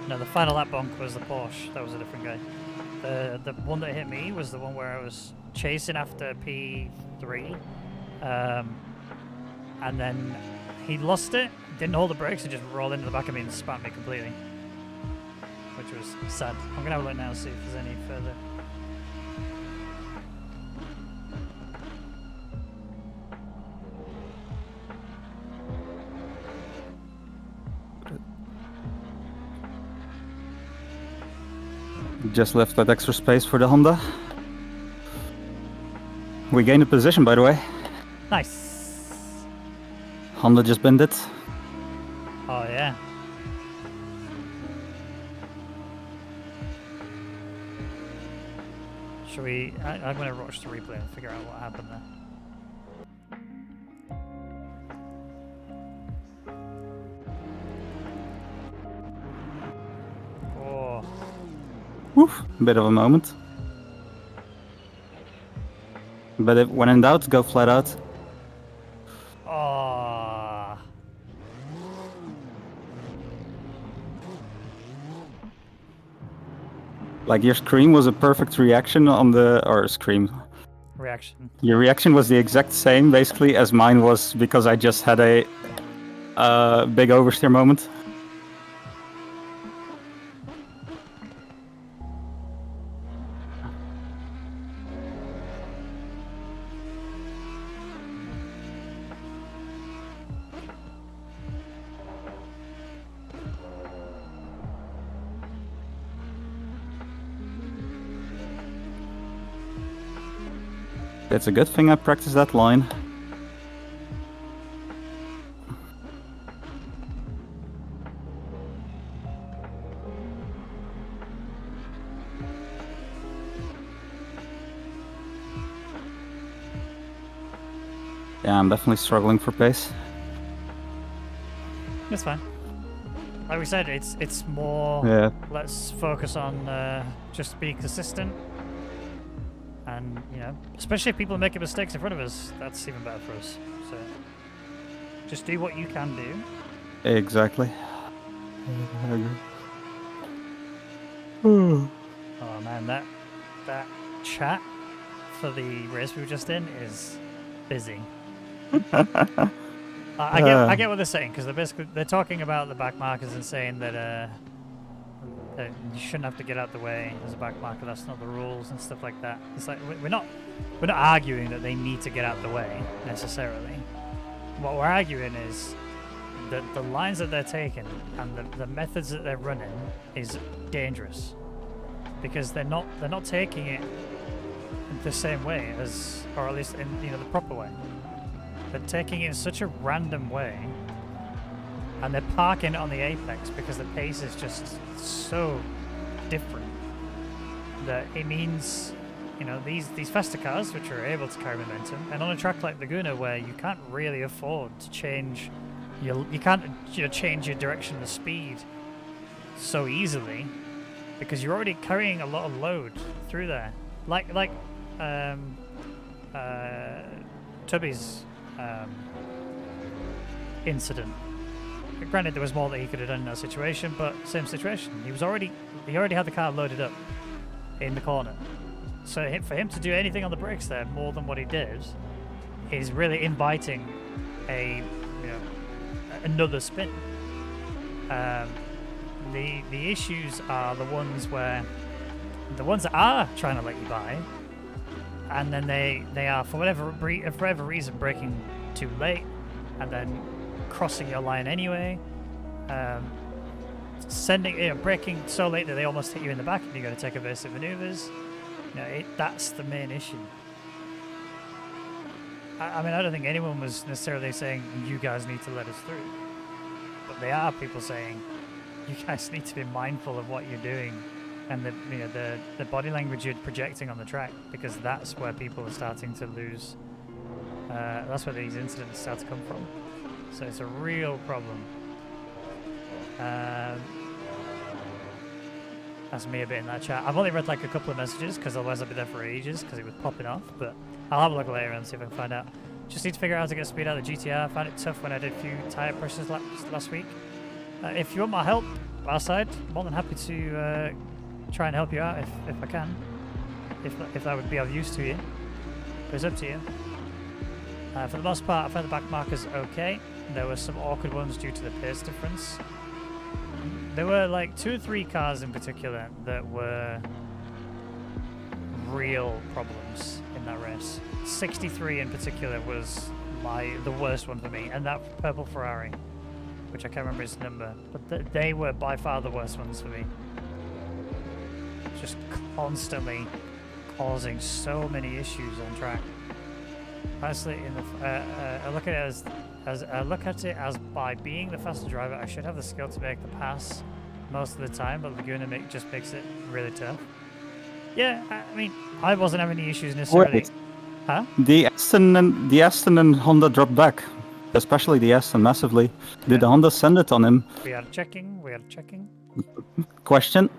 No, the final lap bonk was the Porsche. That was a different guy. The one that hit me was the one where I was chasing after P3, and then he lost it, didn't hold the brakes, and just rolled into the back of me and spat me completely, which was sad. I'm gonna have a look now and see if there's any further. Just left that extra space for the Honda. We gained a position, by the way. Nice. Honda just binned it. Oh yeah. Should we? I'm gonna watch the replay and figure out what happened there. Oh, Woof, bit of a moment. But if, when in doubt, go flat out. oh. Like your scream was a perfect reaction on the, or scream. Reaction. Your reaction was the exact same, basically, as mine was because I just had a big oversteer moment. It's a good thing I practiced that line. Yeah, I'm definitely struggling for pace. That's fine. Like we said, it's more. Yeah. Let's focus on just being consistent, and especially if people are making mistakes in front of us, that's even better for us. So just do what you can do. Exactly. Oh man, that chat for the race we were just in is busy. I get what they're saying, because they're talking about the back markers and saying that you shouldn't have to get out the way as a back marker. That's not the rules and stuff like that. It's like we're not arguing that they need to get out the way necessarily. What we're arguing is that the lines that they're taking and the methods that they're running is dangerous, because they're not taking it the same way as, or at least in the proper way. They're taking it in such a random way, and they're parking on the apex because the pace is just so different that it means these faster cars, which are able to carry momentum, and on a track like Laguna where you can't really afford to change you can't change your direction of speed so easily, because you're already carrying a lot of load through there, like Tubby's incident. Granted, there was more that he could have done in that situation, but same situation. He already had the car loaded up, in the corner. So for him to do anything on the brakes there more than what he did is really inviting another spin. The issues are the ones that are trying to let you by, and then they are for whatever reason braking too late, and then crossing your line anyway, braking so late that they almost hit you in the back, and you're going to take evasive maneuvers. That's the main issue. I mean, I don't think anyone was necessarily saying you guys need to let us through, but there are people saying you guys need to be mindful of what you're doing and the body language you're projecting on the track, because that's where people are starting to lose. That's where these incidents start to come from. So it's a real problem. That's me a bit in that chat. I've only read like a couple of messages because otherwise I'd be there for ages because it was popping off, but I'll have a look later and see if I can find out. Just need to figure out how to get speed out of the GTR. I found it tough when I did a few tyre pressures last week. If you want my help, our side, more than happy to try and help you out if I can. If that would be of use to you. But it's up to you. For the most part, I found the back markers okay. There were some awkward ones due to the pace difference. There were like 2 or 3 cars in particular that were real problems in that race. 63 in particular was the worst one for me, and that purple Ferrari, which I can't remember his number, but they were by far the worst ones for me. Just constantly causing so many issues on track. Honestly, I look at it as by being the faster driver, I should have the skill to make the pass most of the time, but Laguna just makes it really tough. Yeah, I mean, I wasn't having any issues necessarily. Wait. Huh? The Aston and Honda dropped back, especially the Aston massively. Did the Honda send it on him? We are checking. Question.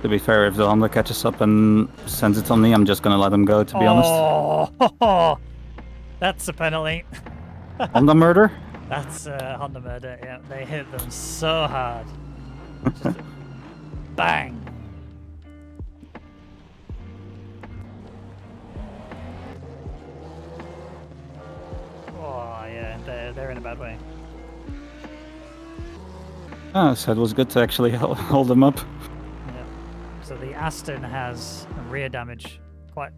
To be fair, if the Honda catches up and sends it on me, I'm just gonna let him go, to be honest. Oh, that's a penalty. Honda murder? That's Honda murder, yeah. They hit them so hard. Just bang. Oh, yeah, they're in a bad way. Ah, so it was good to actually hold them up. So the Aston has rear damage, quite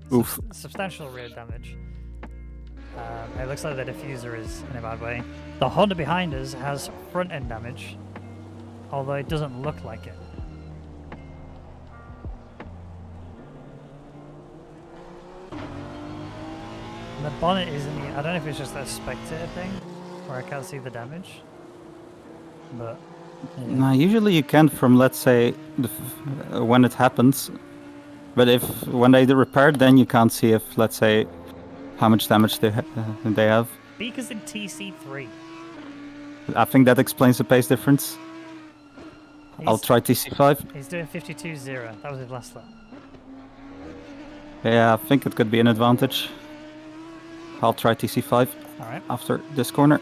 substantial rear damage. It looks like the diffuser is in a bad way. The Honda behind us has front end damage, although it doesn't look like it. And the bonnet isn't. I don't know if it's just a spectator thing, where I can't see the damage, but. Yeah. No, usually you can from, let's say, when it happens. But when they repair it, then you can't see if, let's say, how much damage they have. Beaker's in TC3. I think that explains the pace difference. I'll try TC5. He's doing 52.0. That was his last lap. Yeah, I think it could be an advantage. I'll try TC5 after this corner.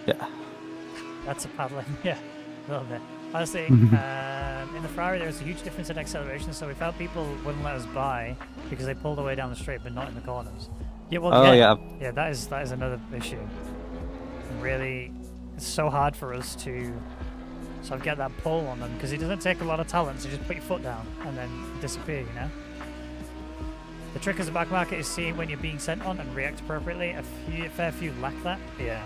Yeah. That's a paddling, yeah, a little bit. Honestly, in the Ferrari there was a huge difference in acceleration, so we felt people wouldn't let us by because they pulled away down the straight, but not in the corners. Yeah, well, yeah, that is another issue. And really, it's so hard for us to sort of get that pull on them because it doesn't take a lot of talent to just put your foot down and then disappear, you know. The trick as a back market is seeing when you're being sent on and react appropriately. A fair few lack that. Yeah.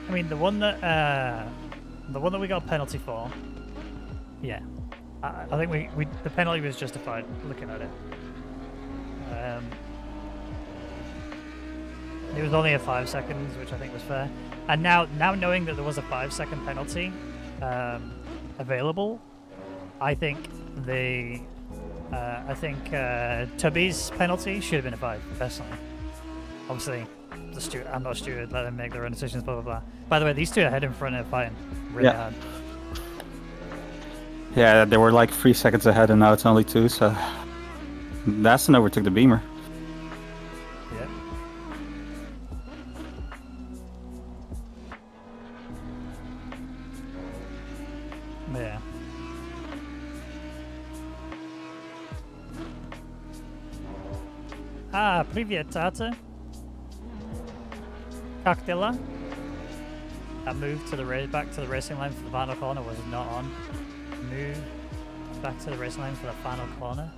I mean, the one that we got a penalty for, yeah, I think the penalty was justified. Looking at it, it was only a 5 seconds, which I think was fair. And now knowing that there was a 5-second penalty available, I think Tubby's penalty should have been a 5, personally. Obviously. I'm not a steward, let them make their own decisions, blah blah blah. By the way, these two are head in front and fighting really hard. Yeah, they were like 3 seconds ahead, and now it's only 2. So Aston overtook the Beamer. Yeah. Yeah. Ah, привет, Tata. Как дела? That move to the back to the racing line for the final corner was not on. Move back to the racing line for the final corner.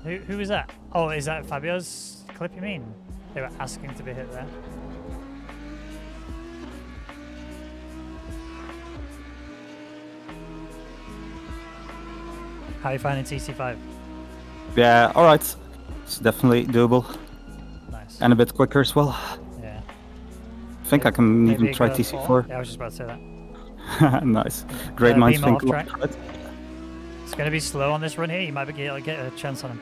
Who was that? Oh, is that Fabio's clip you mean? They were asking to be hit there. How are you finding TC5? Yeah, alright. It's definitely doable. Nice. And a bit quicker as well. Yeah. I think I can Maybe even try go TC4. Yeah, I was just about to say that. Nice. Great minds Beamer think off track. alike. It's going to be slow on this run here. You might be able to get a chance on him.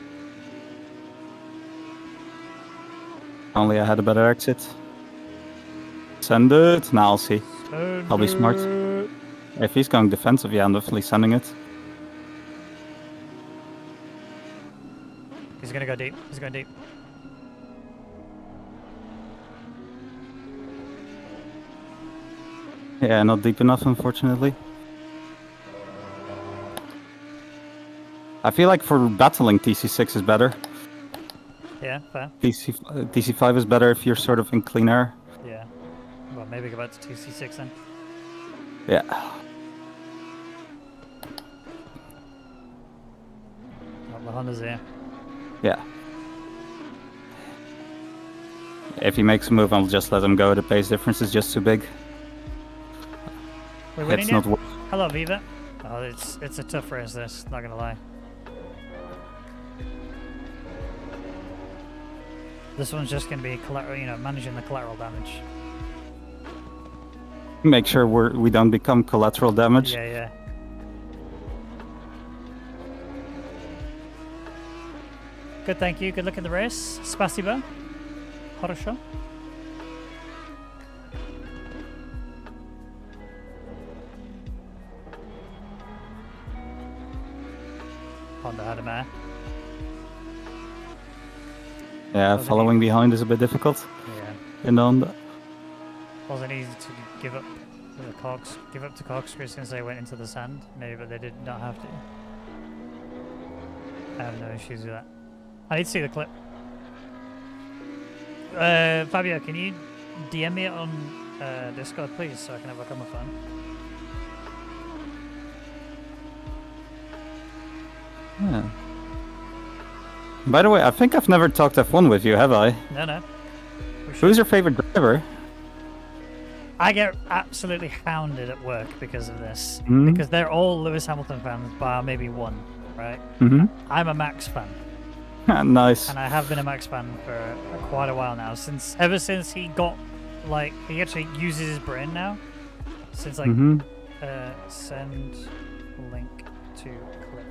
Only I had a better exit. Send it. Now I'll see. I'll be smart. If he's going defensive, yeah, I'm definitely sending it. He's going to go deep. He's going deep. Yeah, not deep enough, unfortunately. I feel like for battling, TC6 is better. Yeah, fair. TC5 is better if you're sort of in clean air. Yeah. Well, maybe go back to TC6 then. Yeah. Oh, the Honda's here. Yeah. If he makes a move, I'll just let him go. The pace difference is just too big. We're winning It's yet? not worth. Hello, Viva. Oh, it's a tough race, this. Not gonna lie. This one's just gonna be managing the collateral damage. Make sure we don't become collateral damage. Yeah, yeah. Good, thank you. Good luck in the race. Spasiba. Хорошо. Honda had a mare. Yeah, Wasn't following behind is a bit difficult. Yeah. In the Honda. Wasn't easy to give up to the cogs. Give up to corkscrew since they went into the sand. Maybe, but they did not have to. I have no issues with that. I need to see the clip. Fabio, can you DM me it on Discord, please, so I can have a look on my phone? Yeah. By the way, I think I've never talked F1 with you, have I? No. Who's your favorite driver? I get absolutely hounded at work because of this. Mm. Because they're all Lewis Hamilton fans, bar maybe one, right? Mm-hmm. I'm a Max fan. Nice. And I have been a Max fan for quite a while now. Ever since he got, he actually uses his brain now. Since, send link to clip.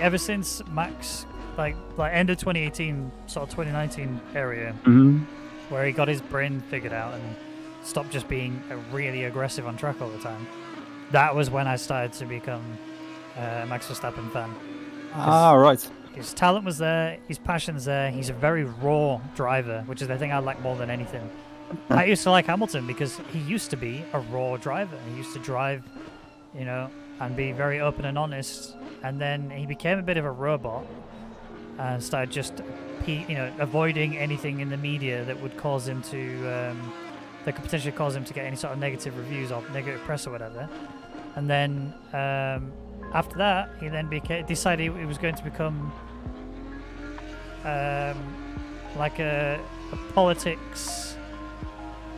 Ever since Max, like end of 2018, sort of 2019 area, where he got his brain figured out and stopped just being really aggressive on track all the time. That was when I started to become a Max Verstappen fan. Right. His talent was there, his passion's there. He's a very raw driver, which is the thing I like more than anything. I used to like Hamilton because he used to be a raw driver. He used to drive, and be very open and honest. And then he became a bit of a robot and started just, avoiding anything in the media that would cause him to, that could potentially cause him to get any sort of negative reviews or negative press or whatever. And then after that, he then decided he was going to become like a politics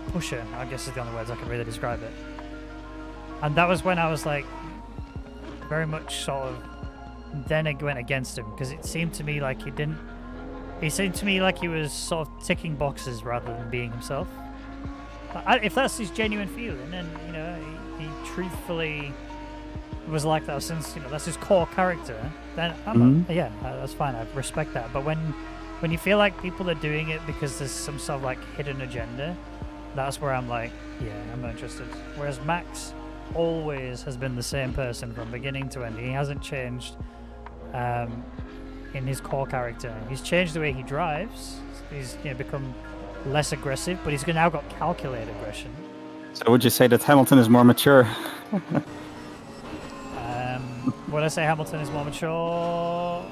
pusher, I guess is the only words I can really describe it. And that was when I was like, very much sort of, then it went against him because it seemed to me like he seemed to me like he was sort of ticking boxes rather than being himself. If that's his genuine feeling, and he truthfully was like that since that's his core character, then that's fine. I respect that. But when you feel like people are doing it because there's some sort of hidden agenda, That's where I'm like, yeah, I'm not interested. Whereas Max always has been the same person from beginning to end. He hasn't changed in his core character. He's changed the way he drives. He's become less aggressive, but he's now got calculated aggression. So would you say that Hamilton is more mature? Would I say Hamilton is more mature?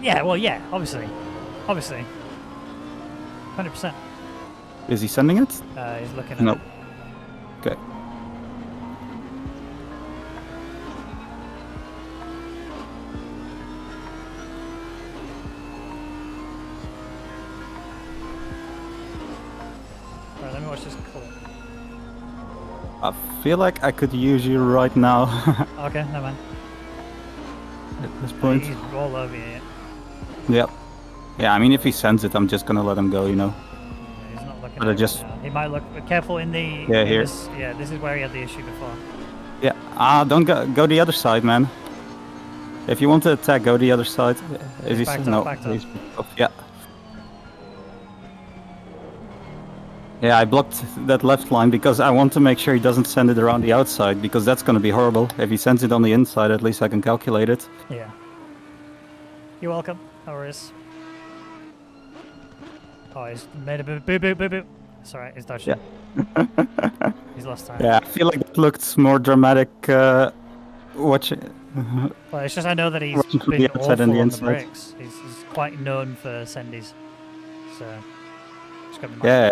Yeah, well, yeah, obviously. 100%. Is he sending it? He's looking at No. it. Okay. Alright, let me watch this clip. I feel like I could use you right now Okay, never mind. at this point. He's all over you. Yep. Yeah, I mean, if he sends it, I'm just gonna let him go, you know. Yeah, he's not looking But I at it just- now. He might look careful in the... Yeah, in here. This, yeah, this is where he had the issue before. Yeah. Don't go the other side, man. If you want to attack, go the other side. Is he? Backed No. up, backed up. He's backed off. Yeah. Yeah, I blocked that left line because I want to make sure he doesn't send it around the outside, because that's going to be horrible. If he sends it on the inside, at least I can calculate it. Yeah. You're welcome. No worries. Oh, he's made a boo. It's alright, he's dodged. Yeah. He's lost time. Yeah, I feel like it looked more dramatic. Watching. Well, it's just I know that he's Watching from been the awful outside on and the the inside. brakes. He's quite known for sendies. So, just got to be mindful. Yeah,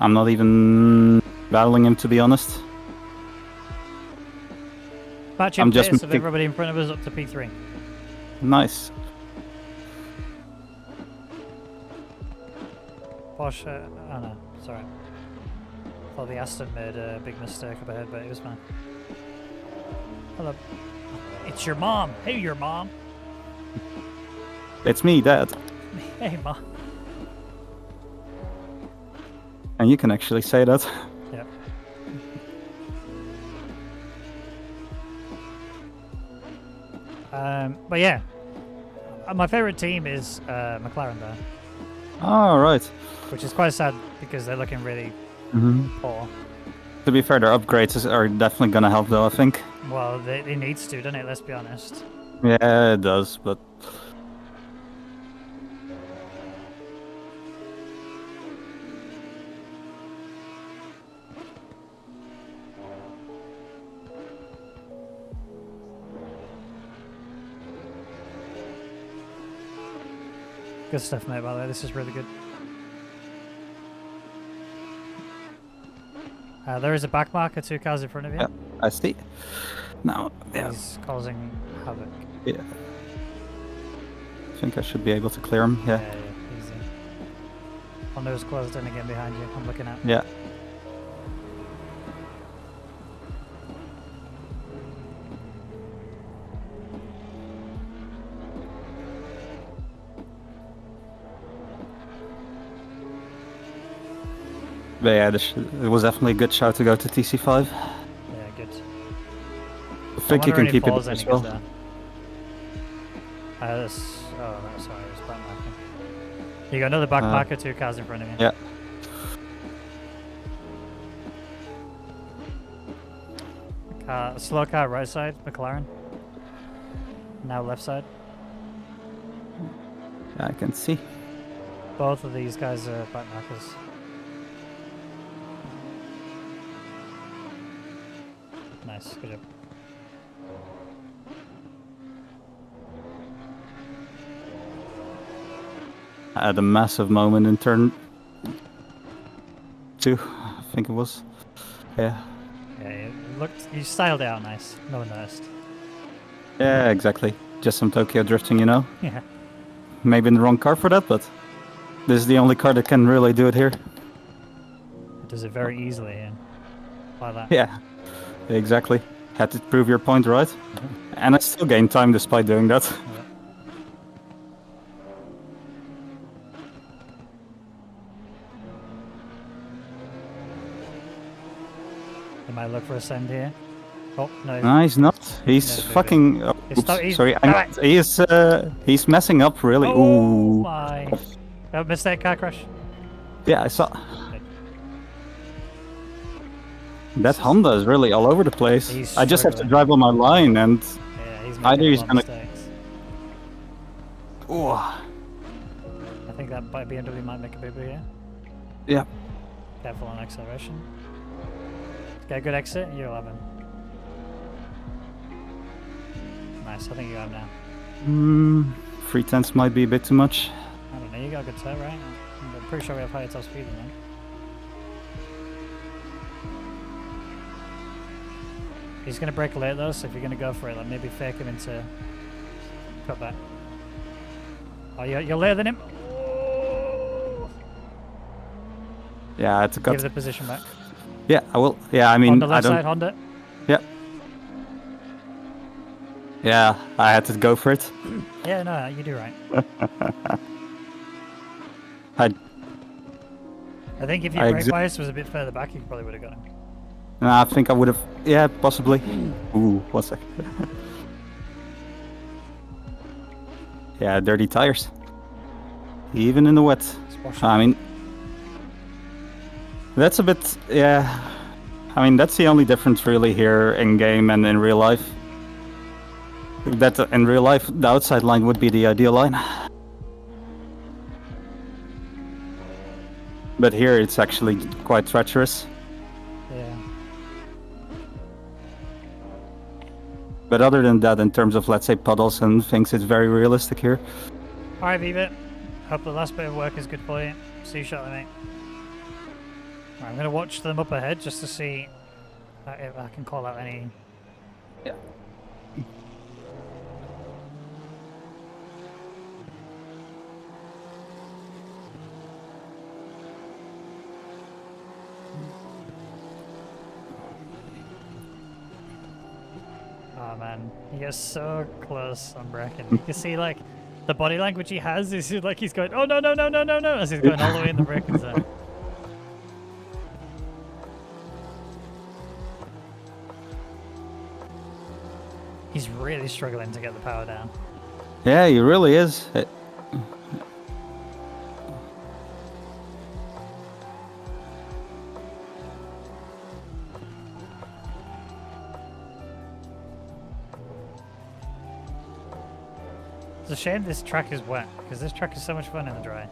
I'm not even battling him, to be honest. Matching I'm just pace of making- everybody in front of us up to P3. Nice. Porsche, oh no, sorry. Thought the Aston made a big mistake up ahead, but it was fine. Hello. It's your mom. Hey, your mom. It's me, Dad. Hey, mom. And you can actually say that. Yep. But yeah, my favorite team is McLaren though, Oh, right. which is quite sad because they're looking really poor. To be fair, their upgrades are definitely going to help, though, I think. Well, it needs to, doesn't it? Let's be honest. Yeah, it does, but... Good stuff, mate. By the way, this is really good. There is a back marker, 2 cars in front of you. Yeah, I see. Now, yeah, He's causing havoc. yeah. I think I should be able to clear him, yeah. Easy. Honda's closed in again behind you. I'm looking at. Yeah. But yeah, it was definitely a good shout to go to TC5. Yeah, good. I think you can keep it pause as endings well. there. Oh, no, sorry, it's back marker. You got another back marker, 2 cars in front of you. Yeah. Slow car right side, McLaren. Now left side. Yeah, I can see. Both of these guys are back markers. Nice, good job. I had a massive moment in turn 2, I think it was. Yeah. Yeah, it looked. You styled it out nice. No one noticed. Yeah, exactly. Just some Tokyo drifting, you know? Yeah. Maybe in the wrong car for that, but this is the only car that can really do it here. It does it very easily, yeah. Like that. Yeah, exactly. Had to prove your point, right? And I still gained time despite doing that. Yeah. He might look for a send here. Oh, no. No, he's not. He's No, baby. fucking... Oh, He's oops, sto- he's- sorry. Alright. He's messing up, really. Oh Ooh. my. Oh, missed that car crash. Yeah, I saw. That Honda is really all over the place. He's I just have to struggling. drive on my line, and Yeah, he's either making a he's lot of gonna. mistakes. Oh, I think that BMW might make a boo-boo here. yeah. Careful on acceleration. Get a good exit, you're 11. Nice, I think you have now. 3/10 might be a bit too much. I don't know, you got a good set, right? I'm pretty sure we have higher top speed than that. He's gonna brake late though, so if you're gonna go for it, like maybe fake him into cutback. Oh, you're later than him. Yeah, I had to cut. Give the position back. Yeah, I will. Yeah, I mean, On the I left don't. side, Honda. Yeah. Yeah, I had to go for it. Yeah, no, you do right. I think if your I brake exi- bias was a bit further back, you probably would have got him. I think I would have. Yeah, possibly. Ooh, 1 sec. Yeah, dirty tires. Even in the wet. I mean, that's a bit. Yeah. I mean, that's the only difference really here in game and in real life. That in real life, the outside line would be the ideal line. But here it's actually quite treacherous. Yeah. But other than that, in terms of, let's say, puddles and things, it's very realistic here. Alright, Viva. Hope the last bit of work is good for you. See you shortly, mate. Right, I'm going to watch them up ahead just to see if I can call out any... Yeah. Oh man, he gets so close on braking. You can see like the body language he has is like he's going, oh no no no no no no, as he's going all the way in the braking zone. He's really struggling to get the power down. Yeah, he really is. It's a shame this track is wet, because this track is so much fun in the dry.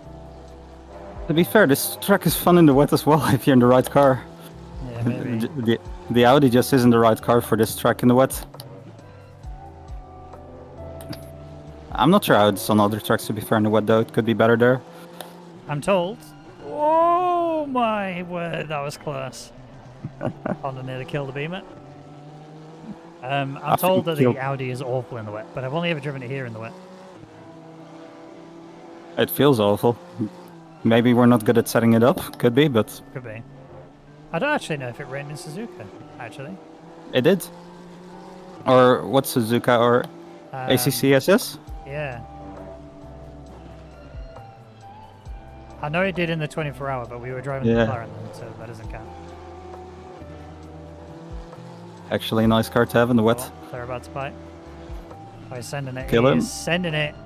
To be fair, this track is fun in the wet as well if you're in the right car. Yeah, maybe. The Audi just isn't the right car for this track in the wet. I'm not sure how it's on other tracks, to be fair, in the wet though. It could be better there. I'm told. Oh my word, that was close. Honda nearly killed the Beamer. I'm told that the Audi is awful in the wet, but I've only ever driven it here in the wet. It feels awful. Maybe we're not good at setting it up. Could be, but... Could be. I don't actually know if it rained in Suzuka, actually. It did. Or what's Suzuka or ACCSS? Yeah. I know it did in the 24-hour, but we were driving the McLaren then, so that doesn't count. Actually a nice car to have in the wet. Oh, they're about to fight. Oh, he's sending it. Kill him. He's sending it.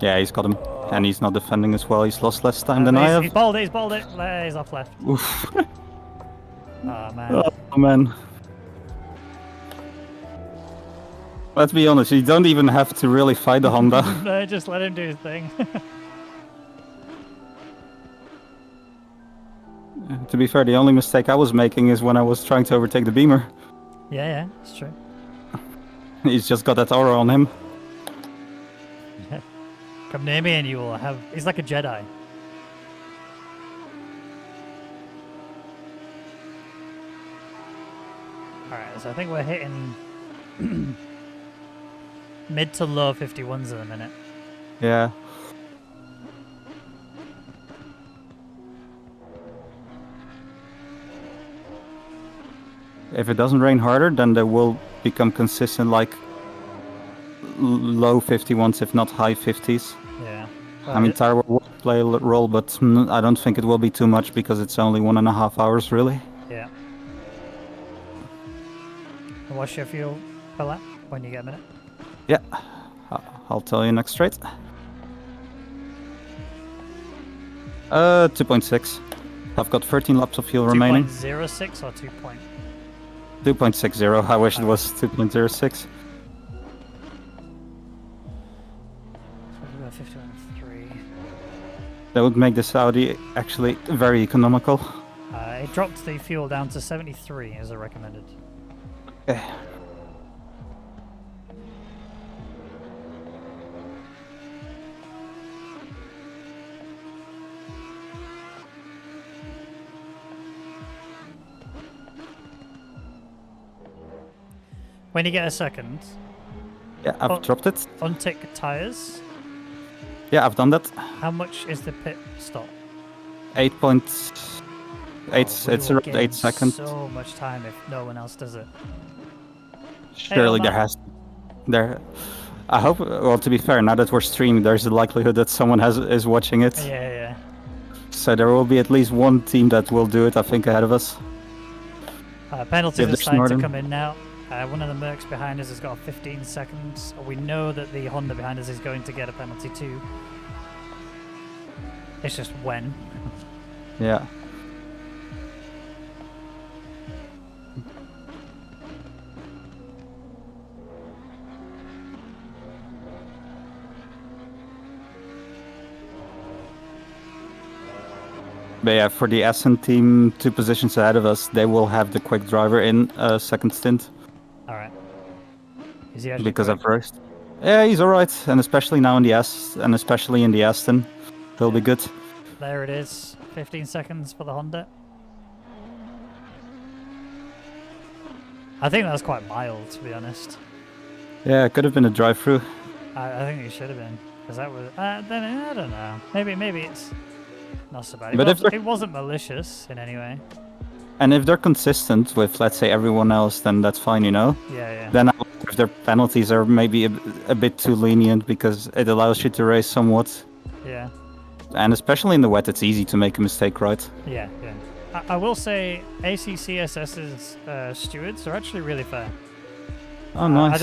Yeah, he's got him. And he's not defending as well. He's lost less time than I have. He's balled it, he's balled it. He's off left. Oof. Oh, man. Oh, man. Let's be honest, you don't even have to really fight the Honda. No, just let him do his thing. To be fair, the only mistake I was making is when I was trying to overtake the Beamer. Yeah, it's true. He's just got that aura on him. Come near me and you will have... He's like a Jedi. Alright, so I think we're hitting mid to low 51s in a minute. Yeah. If it doesn't rain harder, then they will become consistent like low 51s, if not high 50s. Yeah. I mean, tire will play a role, but I don't think it will be too much because it's only 1.5 hours, really. Yeah. And what's your fuel per lap when you get a minute? Yeah, I'll tell you next straight. 2.6. I've got 13 laps of fuel remaining. 2.06 or 2. 2.60. I wish it was 2.06. We've got 51.3. That would make the Saudi actually very economical. It dropped the fuel down to 73 as I recommended. Eh. When you get a second, Yeah, I've dropped it. untick tires. Yeah, I've done that. How much is the pit stop? 8.8. We It's will around gain 8 seconds. So much time if no one else does it. Surely Omar. there has. There. I hope. Well, to be fair, now that we're streaming, there's a likelihood that someone is watching it. Yeah. So there will be at least one team that will do it. I think ahead of us. Penalties Yeah, are they're starting to snorting. come in now. One of the Mercs behind us has got 15 seconds. We know that the Honda behind us is going to get a penalty too. It's just when. Yeah. But yeah, for the Essen team, 2 positions ahead of us, they will have the quick driver in second stint All right. Is he actually because quick? I've raced. Yeah, he's alright, and especially now in the and especially in the Aston, he'll be good. There it is. 15 seconds for the Honda. I think that was quite mild, to be honest. Yeah, it could have been a drive-through. I think it should have been, because that was. Then I don't know. Maybe it's not so bad. But if It wasn't malicious in any way. And if they're consistent with, let's say, everyone else, then that's fine, you know? Yeah. Then I wonder if their penalties are maybe a bit too lenient because it allows you to race somewhat. Yeah. And especially in the wet, it's easy to make a mistake, right? Yeah. I will say ACCSS's stewards are actually really fair. Oh, nice. I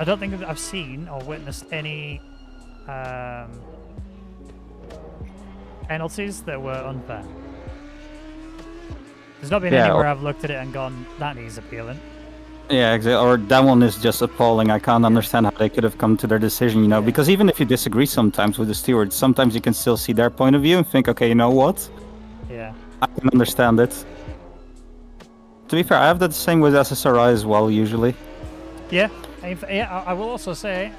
don't think I've seen or witnessed any penalties that were unfair. There's not been Yeah, anywhere or- I've looked at it and gone, that needs appealing. Yeah, exactly. Or that one is just appalling. I can't understand how they could have come to their decision, you know? Yeah. Because even if you disagree sometimes with the stewards, sometimes you can still see their point of view and think, okay, you know what? Yeah. I can understand it. To be fair, I have that same with SSRI as well, usually. Yeah. I will also say,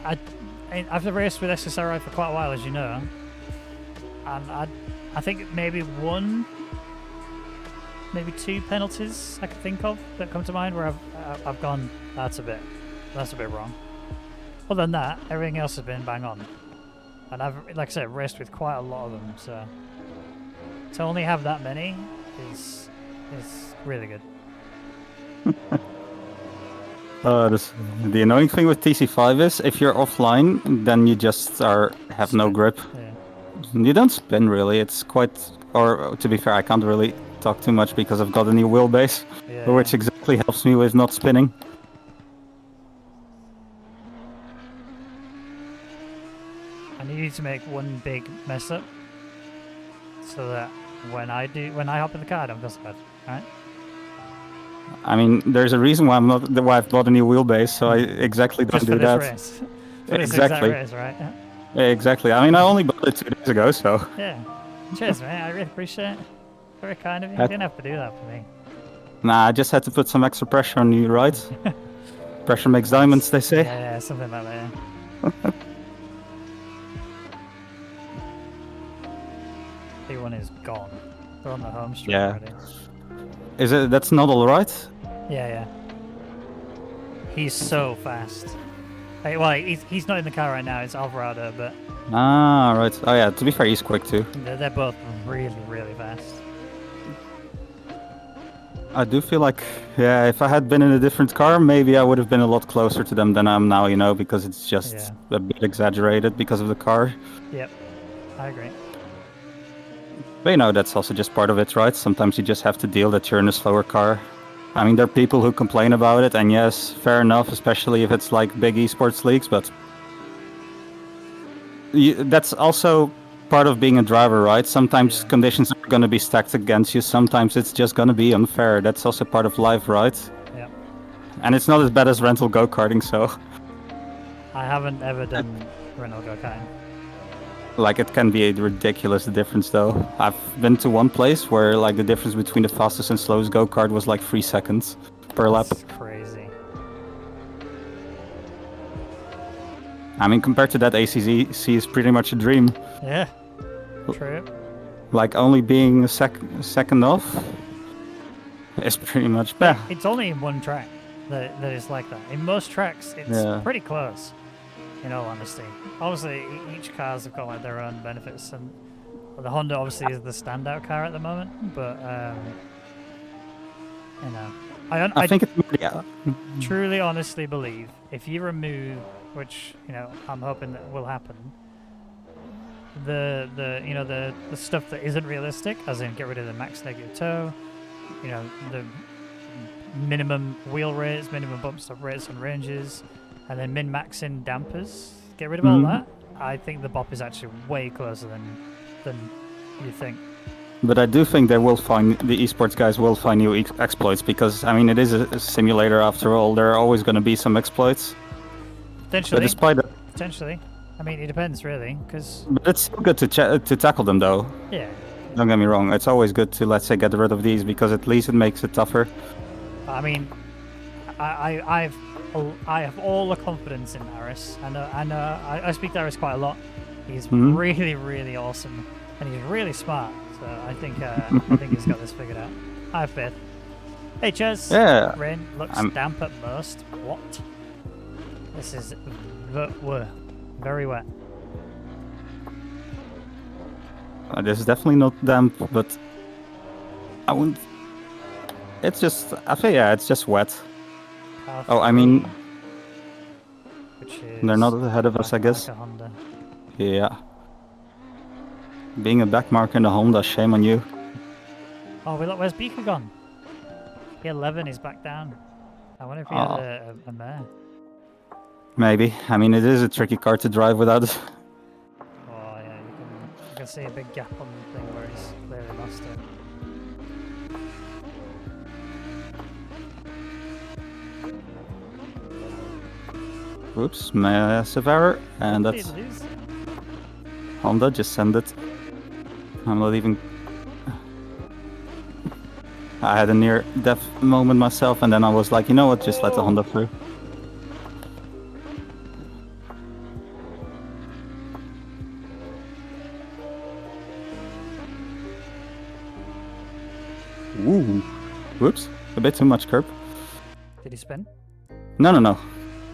I've raced with SSRI for quite a while, as you know. And I think maybe maybe 2 penalties I can think of that come to mind where I've gone, that's a bit wrong. Other than that, everything else has been bang on. And I've, like I said, raced with quite a lot of them, so to only have that many is really good. The annoying thing with TC5 is if you're offline, then you just have no grip. Yeah. You don't spin really. It's quite, or to be fair, I can't really talk too much because I've got a new wheelbase, Yeah. which exactly helps me with not spinning. And you need to make one big mess up so that when I hop in the car, I don't feel so bad. Alright? I mean, there's a reason why why I've bought a new wheelbase, so I exactly don't Just do for this that. race. For this exact Exactly. race, right? Yeah. Yeah, exactly. I mean, I only bought it 2 days ago, so. Yeah. Cheers, mate. I really appreciate it. Very kind of you. You That- didn't have to do that for me. Nah, I just had to put some extra pressure on you, right? Pressure makes diamonds, they say. Yeah, something like that. Yeah. P1 is gone. They're on the home straight Yeah. already. Is it? That's not all right. Yeah. He's so fast. Hey, well, he's not in the car right now. It's Alvarado, but Ah, right. Oh yeah. To be fair, he's quick too. they're both really, really fast. I do feel like, yeah, if I had been in a different car, maybe I would have been a lot closer to them than I am now, you know, because it's just a bit exaggerated because of the car. Yep, I agree. But you know, that's also just part of it, right? Sometimes you just have to deal that you're in a slower car. I mean, there are people who complain about it, and yes, fair enough, especially if it's like big esports leagues, but that's also part of being a driver, right? Sometimes Yeah. conditions are going to be stacked against you. Sometimes it's just going to be unfair. That's also part of life, right? Yeah. And it's not as bad as rental go-karting, so I haven't ever done rental go-karting. like it can be a ridiculous difference though. I've been to one place where like the difference between the fastest and slowest go-kart was like 3 seconds per lap. That's crazy. I mean, compared to that, ACCSS is pretty much a dream. Yeah. True. Like only being a second off is pretty much bad. It's only in one track that is like that. In most tracks, it's Yeah. pretty close. In all honesty, obviously each cars have got like their own benefits, and the Honda obviously is the standout car at the moment. But you know, I think it's yeah. truly, honestly believe if you remove, which you know I'm hoping that will happen, the stuff that isn't realistic, as in get rid of the max negative toe, you know, the minimum wheel rates, minimum bump stop rates on ranges, and then min-maxing dampers. Get rid of all that. I think the bop is actually way closer than you think. But I do think they will find, the esports guys will find new exploits, because I mean it is a simulator after all. There are always going to be some exploits. Potentially. But despite that, Potentially. I mean, it depends really, because but it's still good to tackle them though. yeah. Don't get me wrong. It's always good to, let's say, get rid of these, because at least it makes it tougher. I mean, I have all the confidence in Aris. I speak to Aris quite a lot. He's really, really awesome, and he's really smart. So I think he's got this figured out. I have faith. Hey, Chaz. Yeah. Rain looks damp at most. What? This is very wet. This is definitely not damp, but I wouldn't. It's just, I think, yeah, it's just wet. Oh, I mean, which is they're not ahead of us, I guess. like a Honda. Yeah. Being a backmarker in the Honda, shame on you. Oh, where's Beaker gone? P11 is back down. I wonder if he had a mare. Maybe. I mean, it is a tricky car to drive without. Oh yeah, you can see a big gap on the thing where he's clearly lost it. Whoops, massive error, and What did that's he lose? Honda. Just send it. I'm not even. I had a near-death moment myself, and then I was like, you know what? Just let the Honda through. Ooh, whoops! A bit too much curb. Did he spin? No.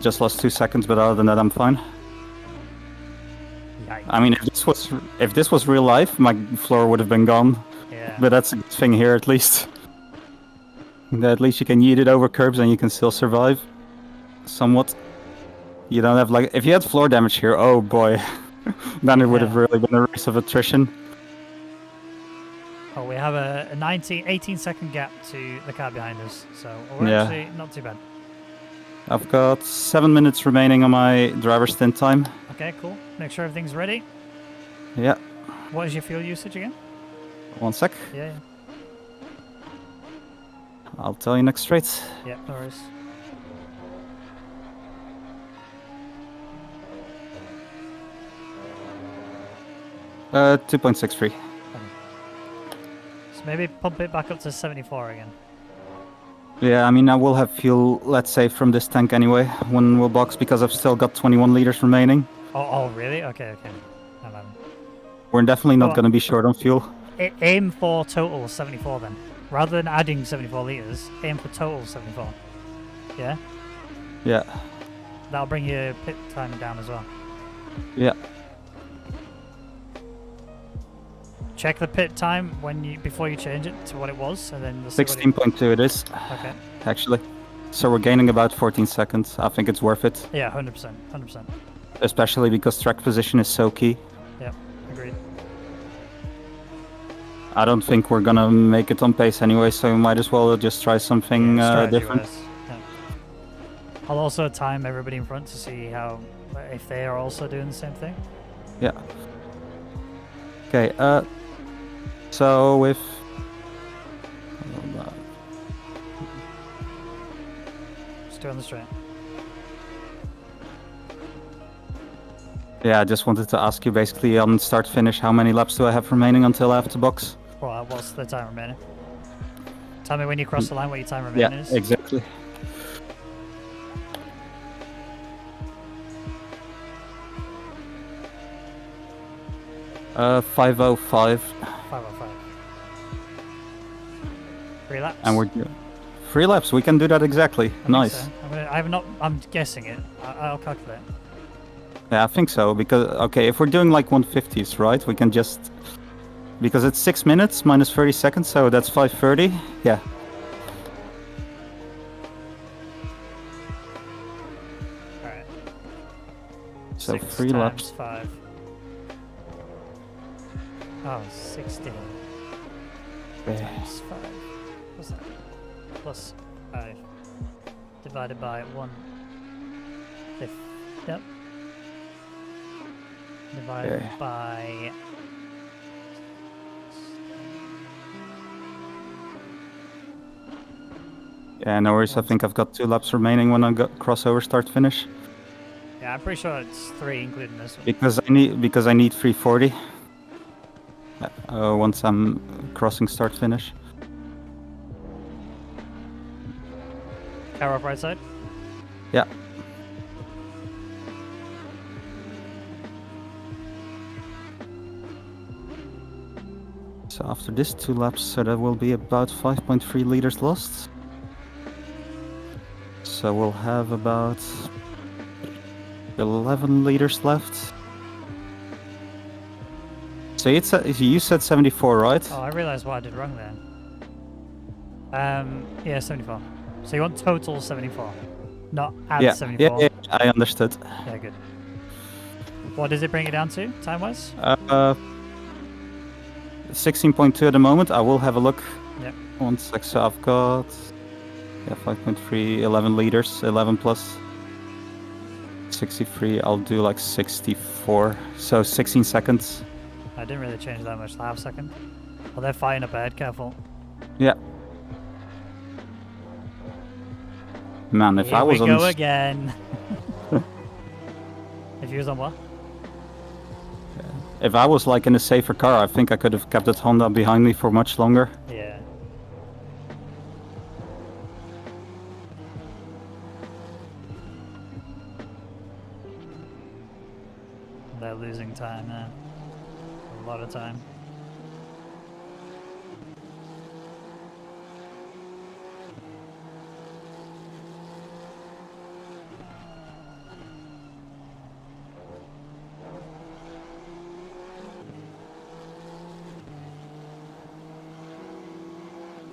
Just lost 2 seconds, but other than that, I'm fine. Yikes. I mean, if this was real life, my floor would have been gone. Yeah. But that's a good thing here, at least. At least you can yeet it over curbs and you can still survive. Somewhat. You don't have like, if you had floor damage here, oh boy, then it would have really been a race of attrition. Oh, we have a 18-second gap to the car behind us, so we're Yeah. actually not too bad. I've got 7 minutes remaining on my driver stint time. Okay, cool. Make sure everything's ready. Yeah, What is your fuel usage again? 1 sec. Yeah. I'll tell you next straight. Yeah, no worries. Uh, 2.63. So maybe pump it back up to 74 again. Yeah, I mean, I will have fuel, let's say, from this tank anyway, when we'll box, because I've still got 21 liters remaining. Oh, really? Okay. We're definitely Go not on. going to be short on fuel. Aim for total 74 then. Rather than adding 74 litres, aim for total 74. Yeah? Yeah. That'll bring your pit time down as well. Yeah. Check the pit time before you change it to what it was, and then we'll see what it- 16.2 it is, Okay. actually. So we're gaining about 14 seconds. I think it's worth it. Yeah, 100%. 100%. Especially because track position is so key. Yep, agreed. I don't think we're gonna make it on pace anyway, so we might as well just try something Strategy different. wise, yeah. I'll also time everybody in front to see if they are also doing the same thing. Yeah. Okay, so if... Just do it on the straight. Yeah, I just wanted to ask you basically on start finish, how many laps do I have remaining until I have to box? Well, what's the time remaining? Tell me when you cross the line what your time remaining is. Yeah, exactly. Uh, 5:05. 5:05. 3 laps? And we're 3 laps. We can do that exactly. I think Nice. so. I'm guessing it. I'll calculate. Yeah, I think so. Because okay, if we're doing like 150s, right? We can just because it's 6 minutes minus 30 seconds, so that's 5:30. Yeah. Alright. So 6 3 laps. times 5. Oh, 16 times 5. What's that? Plus 5 divided by 1/5. Yep. Divided Yeah. by... Yeah, no worries. I think I've got 2 laps remaining when I got crossover start finish. Yeah, I'm pretty sure it's 3 including this one. Because I need 340. Once I'm crossing start finish. Car off right side? Yeah. So after this 2 laps, so that will be about 5.3 liters lost. So we'll have about 11 liters left. So you said 74, right? Oh, I realised what I did wrong there. Yeah, 74. So you want total 74, not add Yeah, 74? yeah, I understood. Yeah, good. What does it bring it down to, time-wise? 16.2 at the moment. I will have a look. Yep. 1 sec. So I've got 5.3, 11 liters, 11 plus 63. I'll do like 64. So 16 seconds. I didn't really change that much, half second. Oh, they're fighting up ahead, careful. Yeah. Man, if Here I was we on go again. If you was on what? if I was like in a safer car, I think I could have kept that Honda behind me for much longer. Yeah. They're losing time now. A lot of time.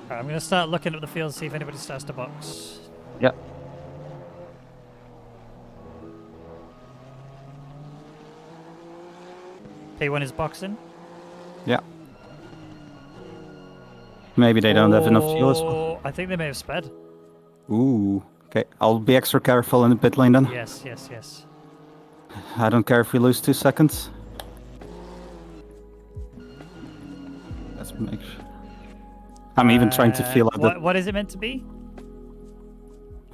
Alright, I'm going to start looking at the field, see if anybody starts to box. Yeah. P1 is boxing. Yeah. Maybe they don't have enough fuel as well. Oh, I think they may have sped. Ooh. Okay, I'll be extra careful in the pit lane then. Yes, yes, yes. I don't care if we lose 2 seconds. Let's make sure. I'm even trying to feel out what is it meant to be?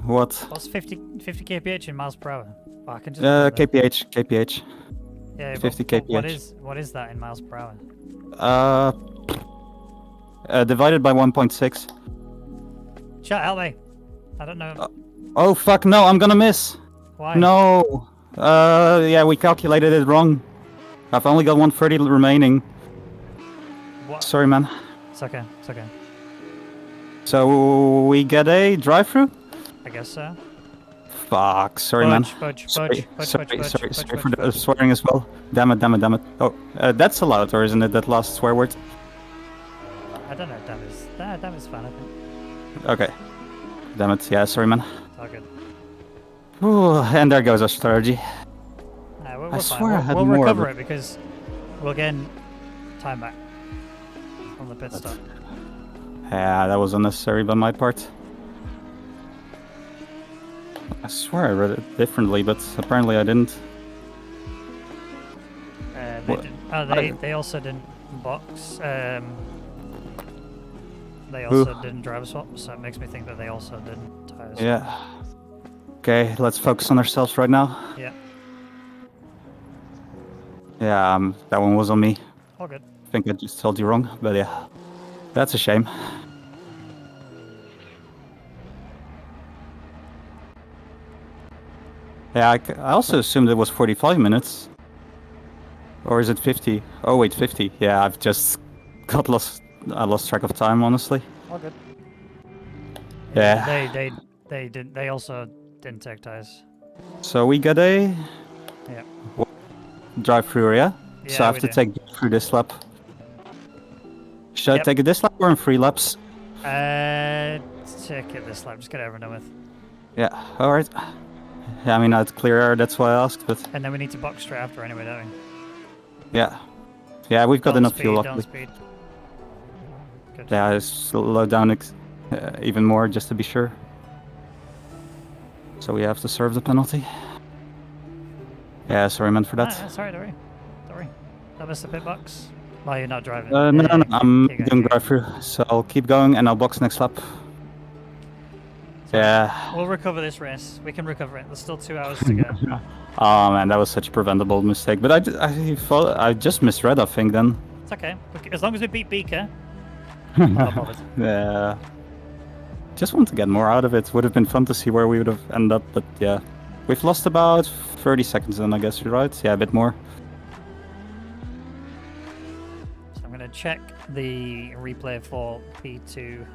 what? What's 50 kph in miles per hour? Oh, I can just kph. yeah, 50 but kph. What is that in miles per hour? Divided by 1.6. Chat, help me. I don't know. Oh fuck! No, I'm gonna miss. Why? No. Yeah, we calculated it wrong. I've only got 130 remaining. What? Sorry, man. It's okay. It's okay. So we get a drive-through? I guess so. Fuck, sorry, man. Fudge, Sorry for the swearing as well. Damn it. Oh, that's allowed, or isn't it that last swear word? I don't know if that is fine, I think. Okay. Damn it, yeah, sorry, man. It's all good. Ooh, and there goes our strategy. We're I fine. swear I had we'll more, recover but- it because we'll gain time back on the pit stop. Yeah, that was unnecessary by my part. I swear I read it differently, but apparently I didn't. They What? didn't. Oh, they also didn't box. They Who? also didn't driver swap, so it makes me think that they also didn't tires. Yeah. Okay, let's focus on ourselves right now. Yeah. Yeah, that one was on me. All good. I think I just told you wrong, but yeah. That's a shame. Yeah, I also assumed it was 45 minutes. Or is it 50? Oh wait, 50. Yeah, I've just got lost. I lost track of time, honestly. All good. Yeah. They didn't. They also didn't take tires. So we get a Yeah. drive through, yeah? Yeah, So I have we to do. take through this lap. Should Yep. I take it this lap or in 3 laps? Take it this lap. Just get it over and done with. Yeah, alright. Yeah, I mean, I had clear air, that's why I asked, but And then we need to box straight after anyway, don't we? yeah. Yeah, we've got Don't enough speed, fuel, don't luckily. speed. Good. Yeah, I slow down even more just to be sure. So we have to serve the penalty. Yeah, sorry man for that. Sorry, don't worry. Don't worry. I missed the pit box. Well, you're not driving. No, I'm keep going, doing keep drive through, so I'll keep going and I'll box next lap. Yeah. We'll recover this race. We can recover it. There's still 2 hours to go. Oh man, that was such a preventable mistake. But I just misread, I think, then. It's okay. As long as we beat Beaker, I'm not bothered. Yeah. Just want to get more out of it. Would have been fun to see where we would have ended up, but yeah. We've lost about 30 seconds then, I guess you're right. Yeah, a bit more. So I'm going to check the replay for P2.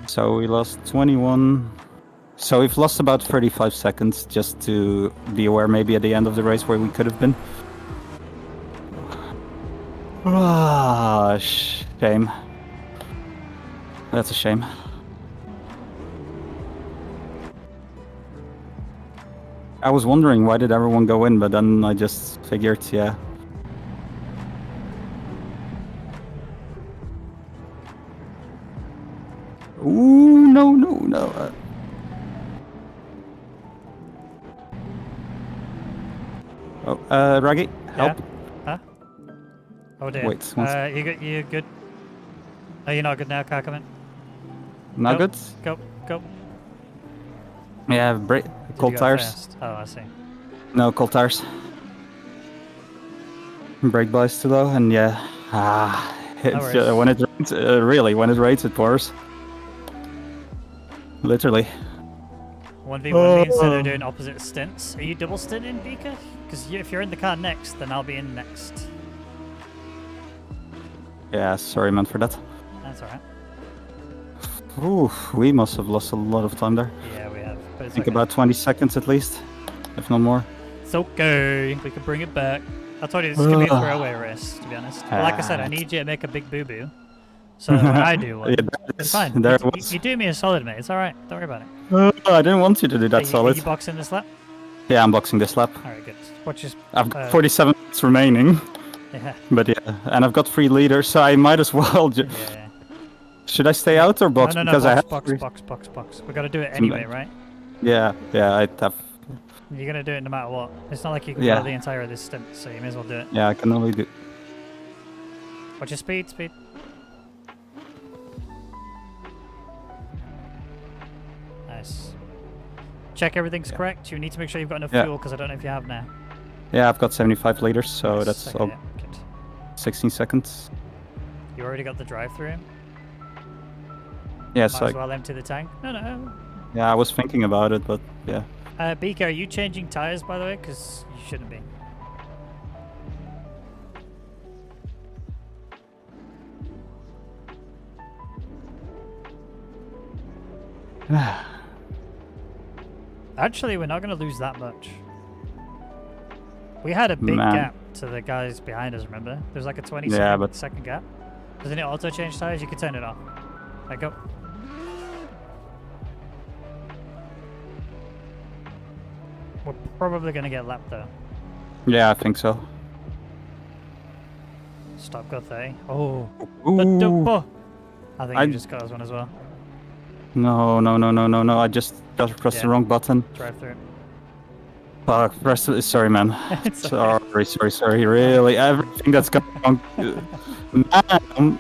So we lost 21. So we've lost about 35 seconds, just to be aware maybe at the end of the race where we could have been. Ah, shame. That's a shame. I was wondering why did everyone go in, but then I just figured, yeah. Ooh, no. Rwaggy, help. Yeah? Huh? Oh dear. Wait, one You good? Oh, you're not good now, can't come in. Not Go. good? Go. Yeah, Did cold you go tires. fast? Oh, I see. No, cold tires. Brake bias too low, and yeah. It's, worries. when it rains, really, when it rains, it pours. Literally. 1v1 means that they're doing opposite stints. Are you double stinting, Beaker? Because if you're in the car next, then I'll be in next. Yeah, sorry man for that. That's alright. Ooh, we must have lost a lot of time there. Yeah, we have. But I it's think okay. about 20 seconds at least, if not more. It's okay. We can bring it back. I told you this is going to be a throwaway race, to be honest. But like I said, I need you to make a big boo-boo. So when I do one, Yeah, it's fine. there it You was. do me a solid, mate. It's alright. Don't worry about it. I didn't want you to do that Are solid. you boxing this lap? Yeah, I'm boxing this lap. Alright, good. Watch this. I've got 47 minutes remaining. Yeah. But yeah, and I've got 3 leaders, so I might as well. Yeah. Should I stay out or box? No, Because I have box. We got to do it anyway, right? Yeah, I have. You're going to do it no matter what. It's not like you can Yeah. go the entire of this stint, so you may as well do it. Yeah, I can only do. Watch your speed. Nice. Check everything's correct. You need to make sure you've got enough Yeah. fuel, because I don't know if you have now. Yeah, I've got 75 liters, so Nice, that's okay, all yeah, good. 16 seconds. You already got the drive-through in? Yeah, Might so as well empty the tank. No. yeah, I was thinking about it, but yeah. Beaker, are you changing tires, by the way? Because you shouldn't be. Actually, we're not going to lose that much. We had a big Man. gap to the guys behind us, remember? There's like a 20 Yeah, but- second gap. Doesn't it auto change tires? You can turn it off. Right, go. We're probably going to get lapped though. Yeah, I think so. Stop, go 30. Oh, Ooh. I think you just got us one as well. No. I just pressed the Yeah. wrong button. Drive through. Fuck, sorry, man. It's okay. Sorry. Really, everything that's going on. Man,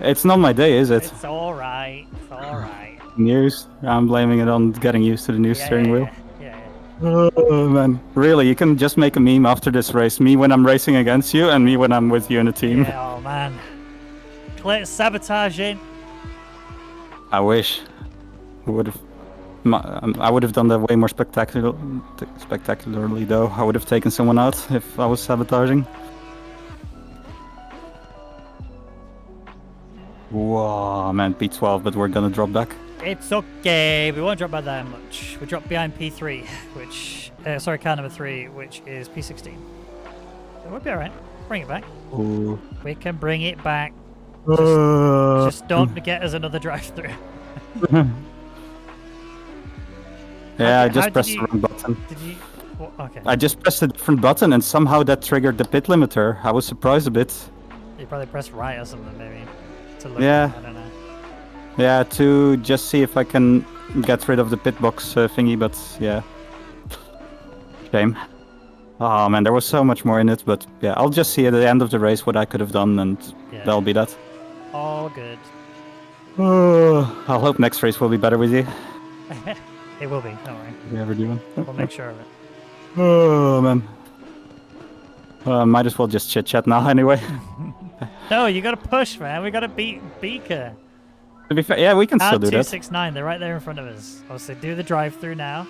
it's not my day, is it? It's all right. It's all right. News. I'm blaming it on getting used to the new steering wheel. Yeah. Oh man, really? You can just make a meme after this race. Me when I'm racing against you, and me when I'm with you in a team. Yeah, oh man. Clit sabotaging. I wish. I would have done that way more spectacularly though. I would have taken someone out if I was sabotaging. Whoa, man, P12, but we're gonna drop back. It's okay. We won't drop by that much. We drop behind P3, which car number 3, which is P16. So we'll be alright. Bring it back. Ooh. We can bring it back. Just don't get us another drive-through. Yeah, I just pressed the wrong button. Did you? Well, okay. I just pressed a different button and somehow that triggered the pit limiter. I was surprised a bit. You probably pressed right or something, maybe. To look Yeah. I don't know. Yeah, to just see if I can get rid of the pit box thingy, but yeah. Shame. Oh man, there was so much more in it, but yeah, I'll just see at the end of the race what I could have done, and that'll be that. All good. I'll hope next race will be better with you. It will be, don't worry. If we ever do one. We'll make sure of it. Oh man. Might as well just chit chat now anyway. No, you gotta push, man. We gotta beat Beaker. To be fair, yeah, we can still do that. 269, they're right there in front of us. Obviously, do the drive-through now.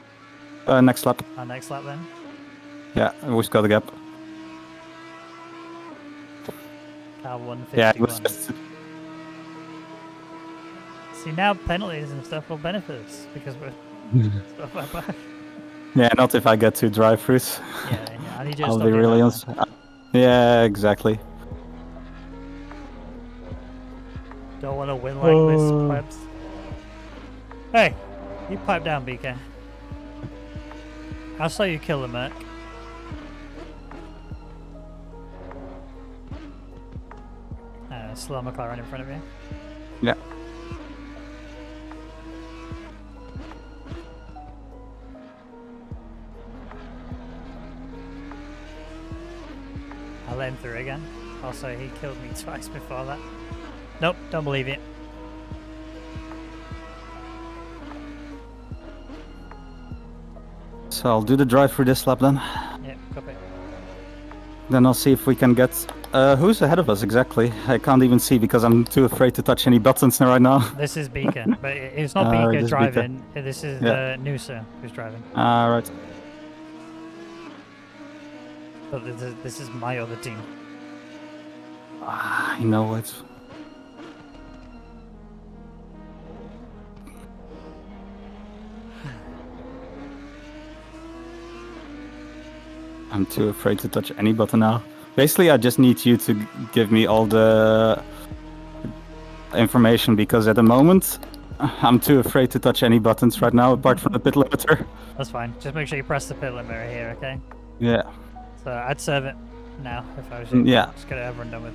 Next lap. Our next lap then. Yeah, we've got the gap. Car 151. Yeah, it was just... See, now penalties and stuff will benefit us because we're stuff like that. Yeah, not if I get two drive-throughs. Yeah, I need you to I'll stop be doing really that, on. Yeah, exactly. Don't want to win like this, plebs. Hey, you pipe down, BK. I saw you kill the Merc. Slow McLaren in front of you. Yeah. I let him through again. Also, he killed me twice before that. Nope, don't believe it. So I'll do the drive through this lap then. Yep, copy. Then I'll see if we can get... who's ahead of us exactly? I can't even see because I'm too afraid to touch any buttons right now. This is Beaker, but it's not Beaker driving. This is Noosa who's driving. Right. But this is my other team. I know it. I'm too afraid to touch any button now. Basically, I just need you to give me all the information because at the moment, I'm too afraid to touch any buttons right now apart from the pit limiter. That's fine. Just make sure you press the pit limiter here, okay? Yeah. So I'd serve it now if I was you. Yeah. Just get it over and done with.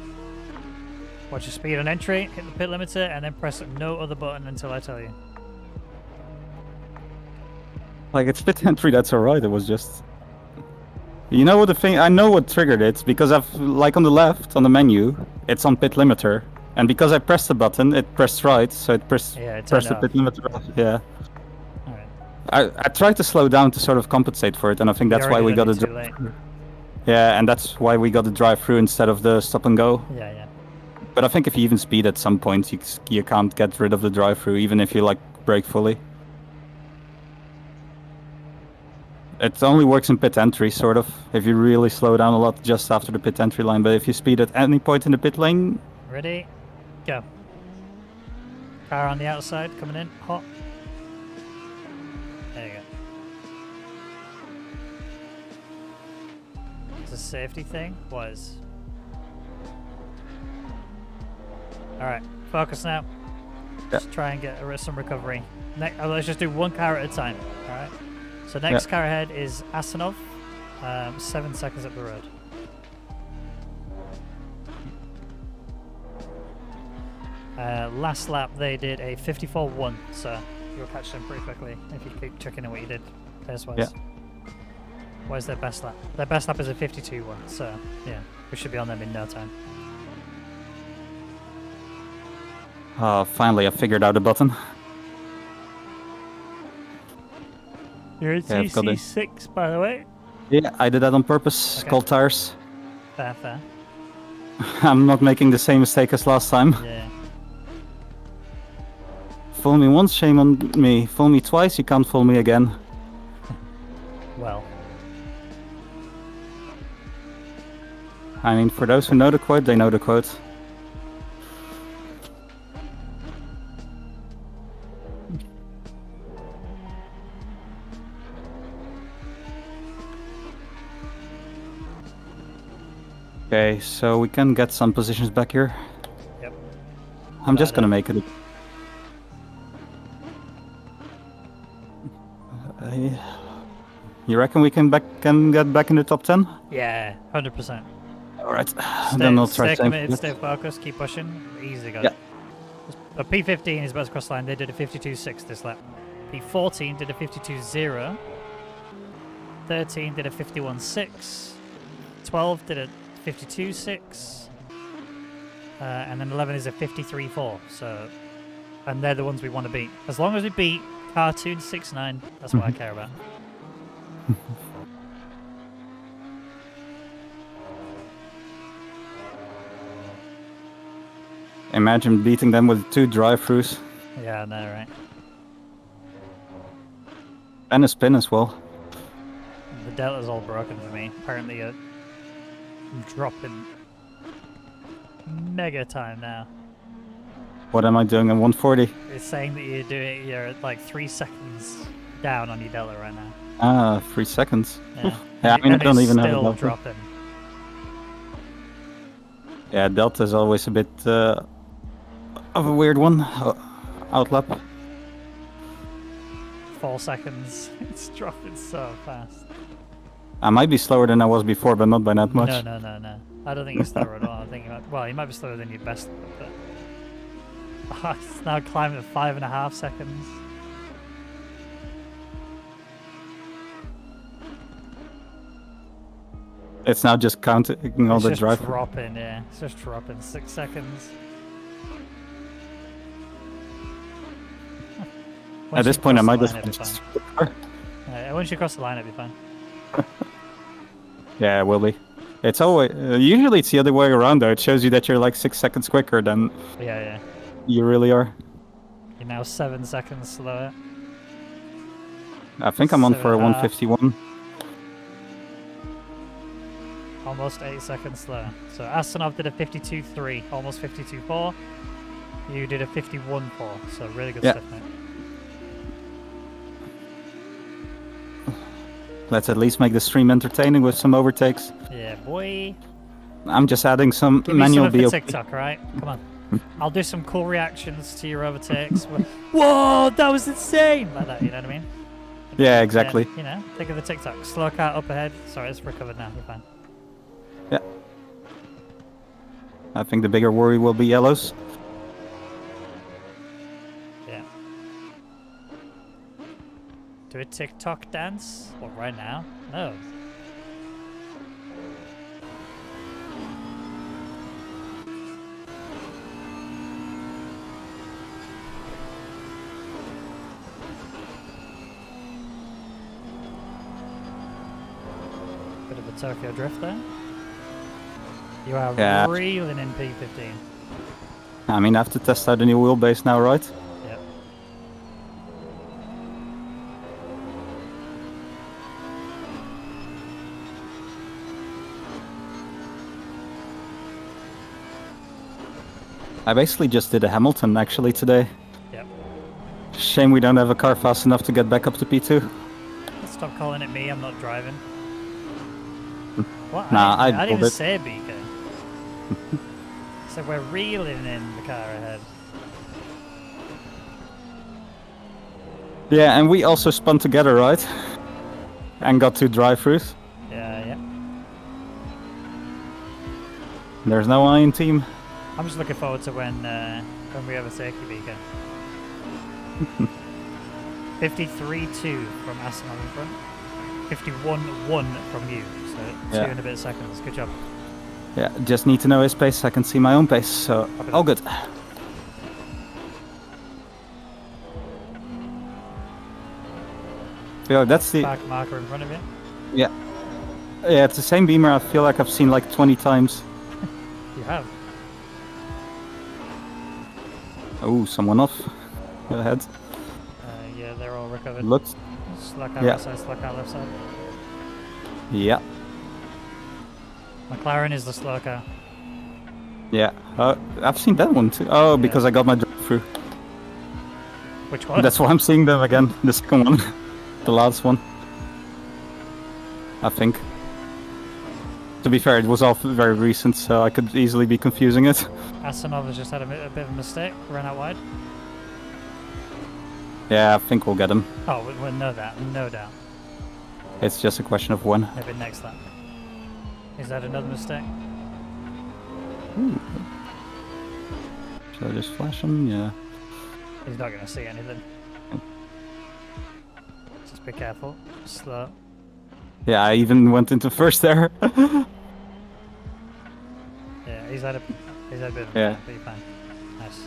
Watch your speed on entry, hit the pit limiter, and then press no other button until I tell you. Like, it's pit entry, that's alright. It was just... You know what the thing... I know what triggered it, because I've... Like, on the left, on the menu, it's on pit limiter. And because I pressed the button, it pressed right, so it pressed the pit limiter off. Yeah. Alright. I tried to slow down to sort of compensate for it, and I think that's why we got a... Yeah, and that's why we got the drive-through instead of the stop and go. Yeah, yeah. But I think if you even speed at some point, you can't get rid of the drive-through, even if you, like, brake fully. It only works in pit entry, sort of, if you really slow down a lot just after the pit entry line, but if you speed at any point in the pit lane... Ready? Go. Car on the outside, coming in, hot. There you go. It's a safety thing? Was. Alright, focus now. Just try and get some recovery. Let's just do one car at a time, alright? So next car ahead is Asenov, 7 seconds up the road. Last lap they did a 54.1, so you'll catch them pretty quickly if you keep checking in what you did pace-wise. Yeah. Where's their best lap? Their best lap is a 52 one, so yeah, we should be on them in no time. Finally I figured out a button. You're in Yeah, I've got it. CC6, by the way. Yeah, I did that on purpose. Okay. Cold tires. Fair, fair. I'm not making the same mistake as last time. Yeah. Fool me once, shame on me. Fool me twice, you can't fool me again. Well. I mean, for those who know the quote, they know the quote. Okay, so we can get some positions back here. Yep. I'm just gonna make it. You reckon we can get back in the top 10? Yeah, 100%. All right. Stay, Then I'll try stay to. committed, stay focused, keep pushing. Easy, guys. Yeah. A P15 is best across the line. They did a 52.6 this lap. P14 did a 52.0. 13 did a 51.6. 12 did a 52.6. And then 11 is a 53.4. So, and they're the ones we want to beat. As long as we beat Cartoon 6.9, that's what I care about. Imagine beating them with 2 drive-throughs Yeah, I know, right? and a spin as well. The delta's all broken for me. Apparently, I'm dropping mega time now. What am I doing in 140? It's saying that you're at like 3 seconds down on your delta right now. 3 seconds. Yeah, Yeah, I mean, I and don't it's even have a still delta. dropping. Yeah, delta is always a bit of a weird one. Outlap. 4 seconds. It's dropping so fast. I might be slower than I was before, but not by that much. No. I don't think you're slower at all. I think you might be slower than your best, but it's now climbing at 5.5 seconds. It's now just counting all It's the just drive. dropping, yeah. It's just dropping 6 seconds. At this point, I might just. Once you cross the line, it'll be fine. Yeah, it will be. It's always usually it's the other way around though. It shows you that you're like 6 seconds quicker than Yeah. you really are. You're now 7 seconds slower. I think I'm on for a 7.5. 151. Almost 8 seconds slower. So Astonov did a 52.3, almost 52.4. You did a 51.4, so really good Yeah. stuff, mate. Let's at least make the stream entertaining with some overtakes. Yeah, boy. I'm just adding some Give me manual some of the BOP. TikTok, right? Come on. I'll do some cool reactions to your overtakes. Whoa, that was insane! Like that, you know what I mean? Yeah, exactly. You know, think of the TikTok. Slow car up ahead. Sorry, it's recovered now. You're fine. Yeah. I think the bigger worry will be yellows. Yeah. Do a TikTok dance? What, right now? No. Bit of a Tokyo drift there. You are Yeah. reeling in P15. I mean, I have to test out the new wheelbase now, right? Yep. I basically just did a Hamilton actually today. Yep. Shame we don't have a car fast enough to get back up to P2. Stop calling it me, I'm not driving. What? Nah, I I didn't pulled even it. say BK. So we're reeling in the car ahead. Yeah, and we also spun together, right? And got 2 drive-throughs. Yeah. There's no I in team. I'm just looking forward to when we overtake you, BK. 53.2 from Aston in front. 51.1 from you. So 2 Yeah. and a bit seconds. Good job. Yeah, just need to know his pace. I can see my own pace, so all good. Yeah, that's the Back marker in front of you. yeah, it's the same beamer. I feel like I've seen like 20 times. You have. Oh, someone off. Go ahead. Yeah, they're all recovered. Looks. Slack out Yeah. right side, slack out left side. Yeah, McLaren is the slow car. yeah. I've seen that one too. Oh, because I got my drive through. Which one? That's why I'm seeing them again. The second one, the last one. I think. To be fair, it was all very recent, so I could easily be confusing it. Asanov has just had a bit of a mistake. Ran out wide. Yeah, I think we'll get him. Oh, well, no doubt. No doubt. It's just a question of when. Maybe next lap. Is that another mistake? Should I just flash him? Yeah. He's not going to see anything. Just be careful. Slow. Yeah, I even went into first there. Yeah, he's had a bit of a Yeah. but you're fine. Nice.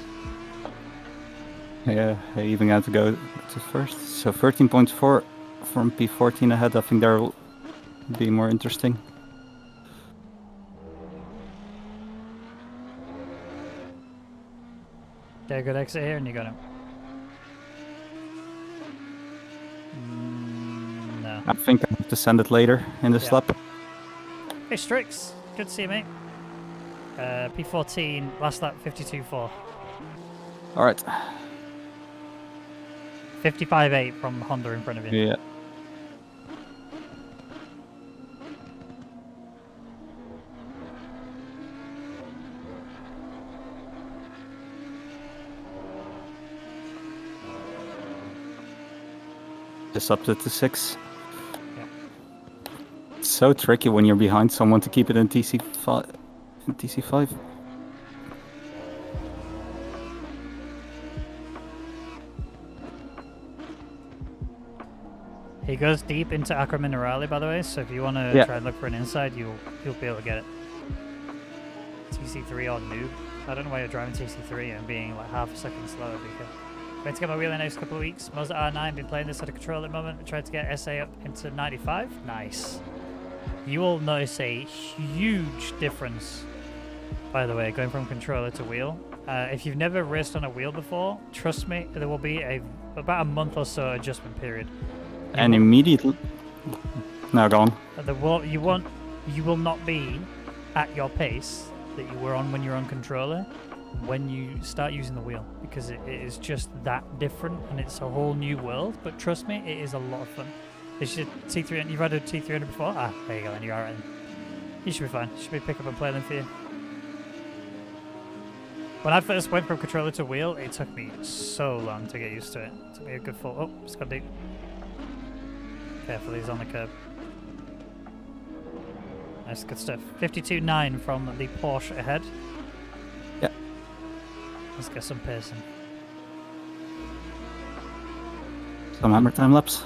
Yeah, I even had to go to first. So 13.4 from P14 ahead. I think that'll be more interesting. Get a good exit here and you got him. No. I think I have to send it later in this Yeah. lap. Hey Strix, good to see you mate. P14, last lap 52.4. Alright. 55.8 from Honda in front of you. Yeah. Just upped it to 6. Yeah. It's so tricky when you're behind someone to keep it in TC5. In TC5. He goes deep into Acqua Minerale, by the way, so if you want to Yeah. try and look for an inside, you'll be able to get it. TC3 or noob. I don't know why you're driving TC3 and being like half a second slower. Because going to get my wheel in the next couple of weeks. Moza R9, been playing this out of control at the moment. Tried to get SA up into 95. Nice. You will notice a huge difference, by the way, going from controller to wheel. If you've never raced on a wheel before, trust me, there will be about a month or so adjustment period. And immediately. No, go on. You will not be at your pace that you were on when you're on controller when you start using the wheel, because it is just that different and it's a whole new world. But trust me, it is a lot of fun. It's your T300. You've had a T300 before? Ah, there you go. And you're alright. You should be fine. Should be pick up and play them for you. When I first went from controller to wheel, it took me so long to get used to it. It took me a good full. Oh, it's got deep. Careful, he's on the curb. Nice, good stuff. 52.9 from the Porsche ahead. Yeah. Let's get some pacing. Some hammer time lapse.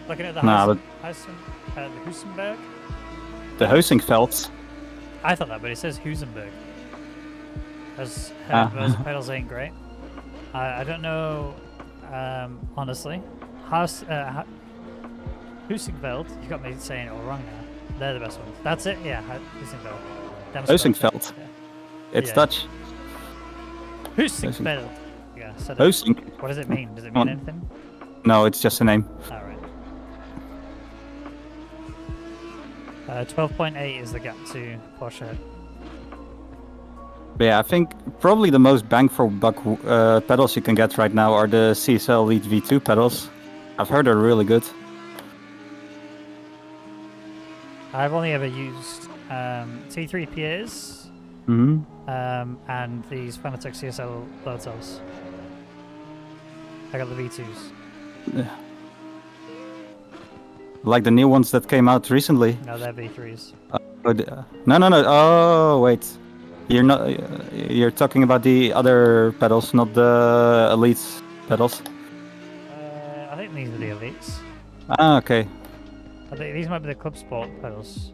Looking at the Nah, the Husenberg. The Housingveld. I thought that, but it says Husenberg. Those pedals ain't great. I don't know, honestly. Husenveld, you got me saying it all wrong now. They're the best ones. That's it, yeah. Husenveld. Housingveld. It's Yeah. Dutch. Husenveld. Yeah. So Housing. what does it mean? Does it mean anything? No, it's just a name. All right. 12.8 is the gap to Porsche. But yeah, I think probably the most bang for buck pedals you can get right now are the CSL Elite V2 pedals. I've heard they're really good. I've only ever used T3 PAs and these Fanatec CSL load cells. I got the V2s. Like the new ones that came out recently. No, they're V3s. No. Oh, wait. You're not. You're talking about the other pedals, not the Elite pedals. I think these are the elites. Ah, okay. These might be the club sport pedals.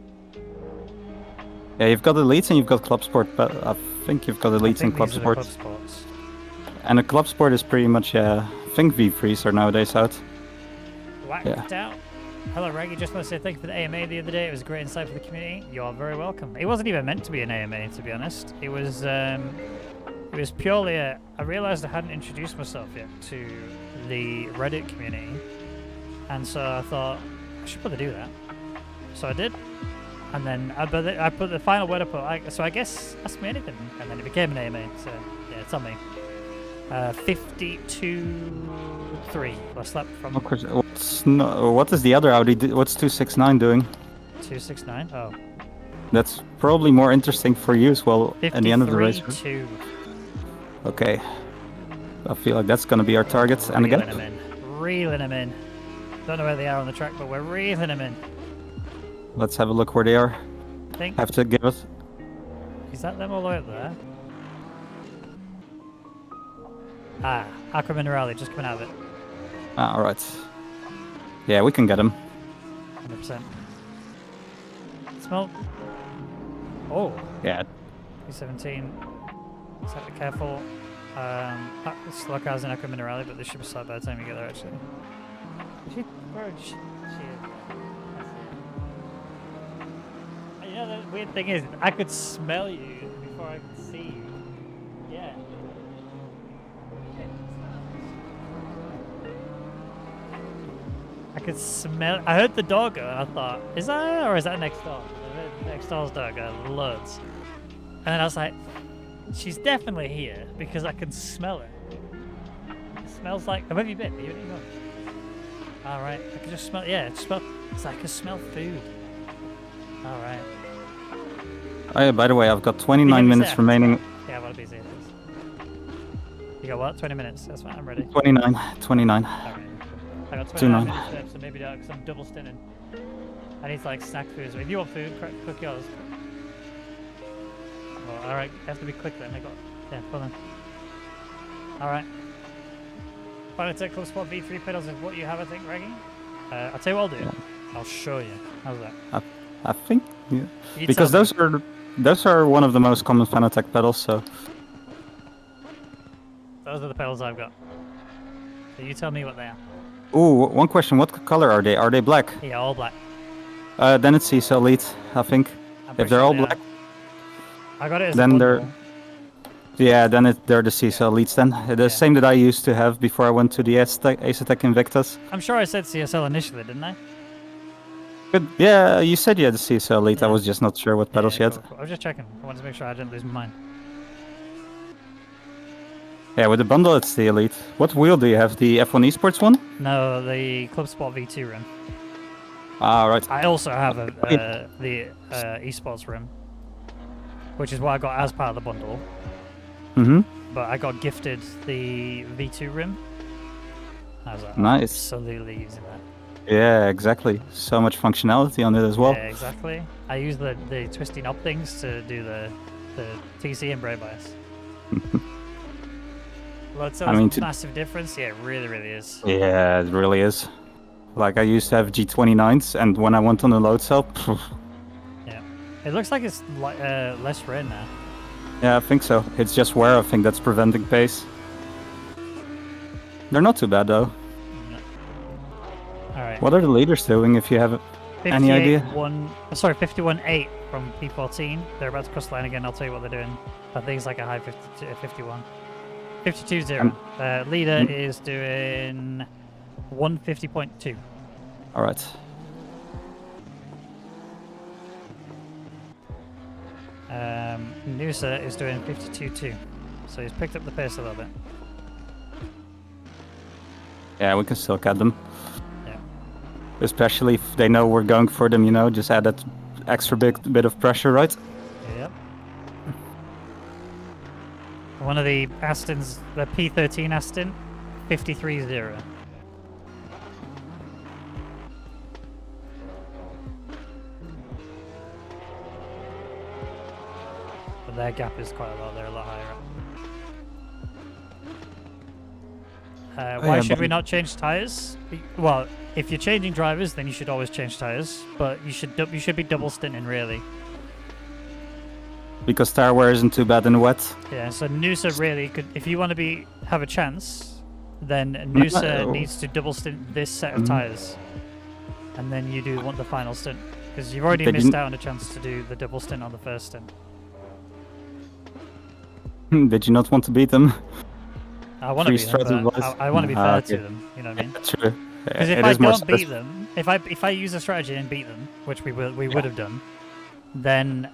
Yeah, you've got elites and you've got club sport, but I think you've got elites and club these are the sport. club sports. And the club sport is pretty much, I think V3s are nowadays out. Whacked out. Hello, Rwaggy. Just want to say thank you for the AMA the other day. It was a great insight for the community. You are very welcome. It wasn't even meant to be an AMA, to be honest. It was purely I realised I hadn't introduced myself yet to the Reddit community, and so I thought I should probably do that. So I did, and then I put the final word up. So I guess ask me anything, and then it became an AMA. So yeah, it's on me. 52-3 last lap from. Of course. What is the other Audi? What's 269 doing? 269. Oh. That's probably more interesting for you as well at the end of the race. 53-2. Okay. I feel like that's gonna be our target. And again. Reeling them in. Don't know where they are on the track, but we're reeling them in. Let's have a look where they are. I think. Have to give us. Is that them all the way up there? Ah, Aqua Minerale just coming out of it. Ah, alright. Yeah, we can get him. 100%. Smell. Oh. Yeah. 317. So be careful. Slow cars in Aqua Minerale, but they should be slowed by the time you get there, actually. You know, the weird thing is, I could smell you before I could see you. Yeah. I could smell. I heard the dog go, and I thought, is that her or is that next door? I heard next door's dog go loads. And then I was like, she's definitely here because I can smell her. It smells like. Where have you been? Are you in England? All right. I can just smell. Yeah, it's like I can smell food. All right. Oh yeah, by the way, I've got 29 minutes remaining. Yeah, what a busy it is. You got what? 20 minutes. That's fine. I'm ready. 29. All right. I got 29 minutes left, so maybe because I'm double stinting. I need to like snack food. So if you want food, cook yours. Oh, all right, it has to be quick then. Yeah, well then. All right. Final Tech Club Sport V3 pedals is what you have, I think, Rwaggy. I'll tell you what I'll do. Yeah. I'll show you. How's that? I think, yeah. Because those are one of the most common Fanatec pedals, so. Those are the pedals I've got. So you tell me what they are. Ooh, one question. What color are they? Are they black? Yeah, all black. Then it's CSL Elite, I think. If they're all black. I got it as then a they're. Yeah, then they're the CSL Elites then. The same that I used to have before I went to the Assetto Invictus. I'm sure I said CSL initially, didn't I? Good. Yeah, you said you had the CSL Elite. Yeah. I was just not sure what pedals you had. Cool. I was just checking. I wanted to make sure I didn't lose my mind. Yeah, with the bundle it's the Elite. What wheel do you have? The F1 Esports one? No, the Club Sport V2 rim. Ah, right. I also have the Esports rim, which is what I got as part of the bundle. Mm-hmm. But I got gifted the V2 rim. I was like, nice. Absolutely using that. Yeah, exactly. So much functionality on it as well. Yeah, exactly. I use the twisty knob things to do the TC and brake bias. Well, it's a massive difference. Yeah, it really, really is. Yeah, it really is. Like, I used to have G29s, and when I went on the load cell... Yeah. It looks like it's less rare now. Yeah, I think so. It's just wear, I think, that's preventing pace. They're not too bad, though. No. Alright. What are the leaders doing, if you have any idea? 51.8 from P14. They're about to cross the line again. I'll tell you what they're doing. I think it's like a high 51. 52.0. Leader is doing 150.2. All right. Noosa is doing 52.2. So he's picked up the pace a little bit. Yeah, we can still cut them. Yeah. Especially if they know we're going for them, you know, just add that extra bit of pressure, right? Yep. One of the Astons, the P13 Aston, 53.0. But their gap is quite a lot, they're a lot higher up. Why should we not change tires? Well, if you're changing drivers, then you should always change tires. But you should be double stinting really. Because tire wear isn't too bad in the wet. Yeah. So Noosa really could, if you want to have a chance, then Noosa needs to double stint this set of tires, and then you want the final stint because you've already missed out on a chance to do the double stint on the first stint. Did you not want to beat them? I want to beat them, but I want to be fair to them. You know what I mean? True. Because if I don't beat them, if I use a strategy and beat them, which we would have done, then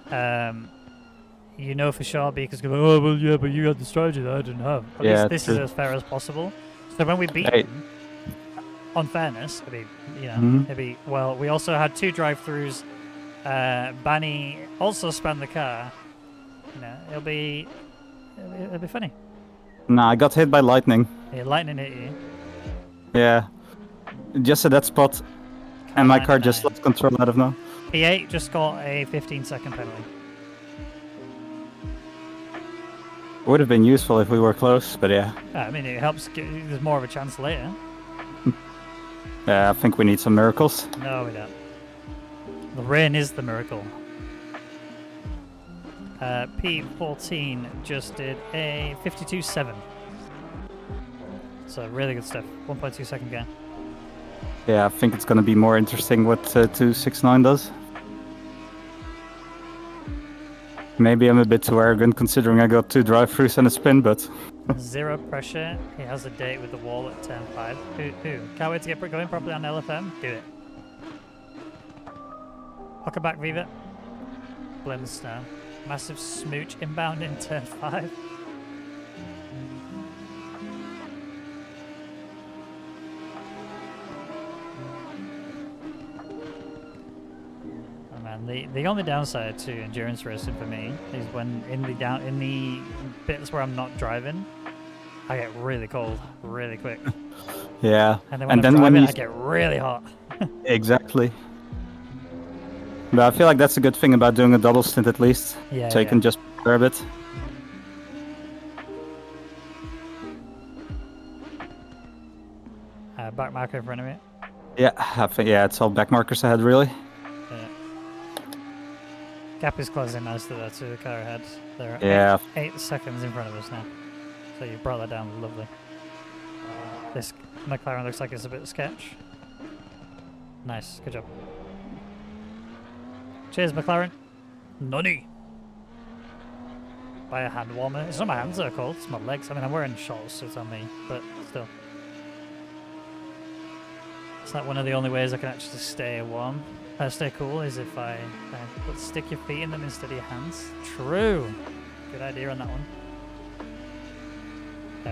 you know for sure because oh well yeah, but you had the strategy that I didn't have. At least this is as fair as possible. So when we beat them, on fairness, it'd be well. We also had 2 drive-throughs. Banny also spun the car. You know, it'll be funny. Nah, I got hit by lightning. Yeah, lightning hit you. Yeah, just at that spot, and my car just lost control out of nowhere. P8 just got a 15-second penalty. Would have been useful if we were close, but yeah. I mean, it helps. There's more of a chance later. Yeah, I think we need some miracles. No, we don't. The rain is the miracle. P14 just did a 52.7. So really good stuff. 1.2 second gain. Yeah, I think it's going to be more interesting what 269 does. Maybe I'm a bit too arrogant considering I got 2 drive-throughs and a spin, but... Zero pressure. He has a date with the wall at 10.5. Who? Can't wait to get going properly on LFM? Do it. Hocker back, Viva. Blend snow. Massive smooch inbound in turn 5. Oh man, the only downside to endurance racing for me is when in the bits where I'm not driving, I get really cold really quick. Yeah. And then when I'm driving, I get really hot. Exactly. But I feel like that's a good thing about doing a double stint at least. Yeah. So you can just prepare a bit. Back marker in front of me. Yeah, I think, yeah, it's all back markers ahead really. Yeah. Gap is closing nicely there to the car ahead. They're Yeah. 8 seconds in front of us now. So you brought that down lovely. This McLaren looks like it's a bit sketch. Nice, good job. Cheers, McLaren. Nunny. Buy a hand warmer. It's not my hands that are cold, it's my legs. I mean, I'm wearing shorts, so it's on me, but still. It's like one of the only ways I can actually stay warm. Stay cool is if I stick your feet in them instead of your hands. True. Good idea on that one.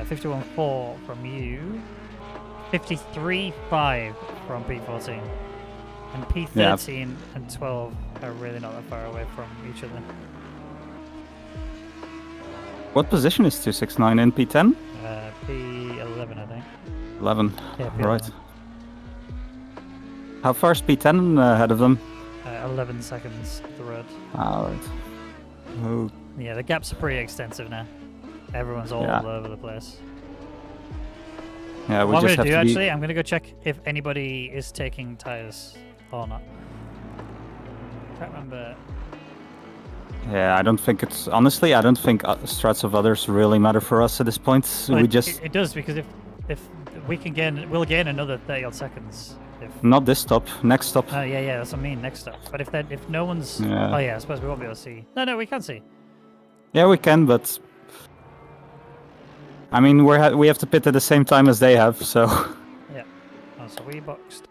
51.4 from you. 53.5 from P14. And P13 and 12 are really not that far away from each other. What position is 269 in P10? P11, I think. 11. Yeah, P11. Right. How far is P10 ahead of them? 11 seconds up the road. Alright. Oh. Yeah, the gaps are pretty extensive now. Everyone's all over the place. Yeah, we what I'm just going to do, have to actually, I'm going to go check if anybody is taking tyres or not. Can't remember. Yeah, I don't think it's... Honestly, I don't think strats of others really matter for us at this point. Well, we just... It does, because if we can gain... We'll gain another 30 odd seconds. Not this stop. Next stop. Yeah, that's what I mean, next stop. But if no one's... Yeah. Oh yeah, I suppose we won't be able to see. No, we can see. Yeah, we can, but... I mean, we have to pit at the same time as they have, so... Yeah. Oh, so we boxed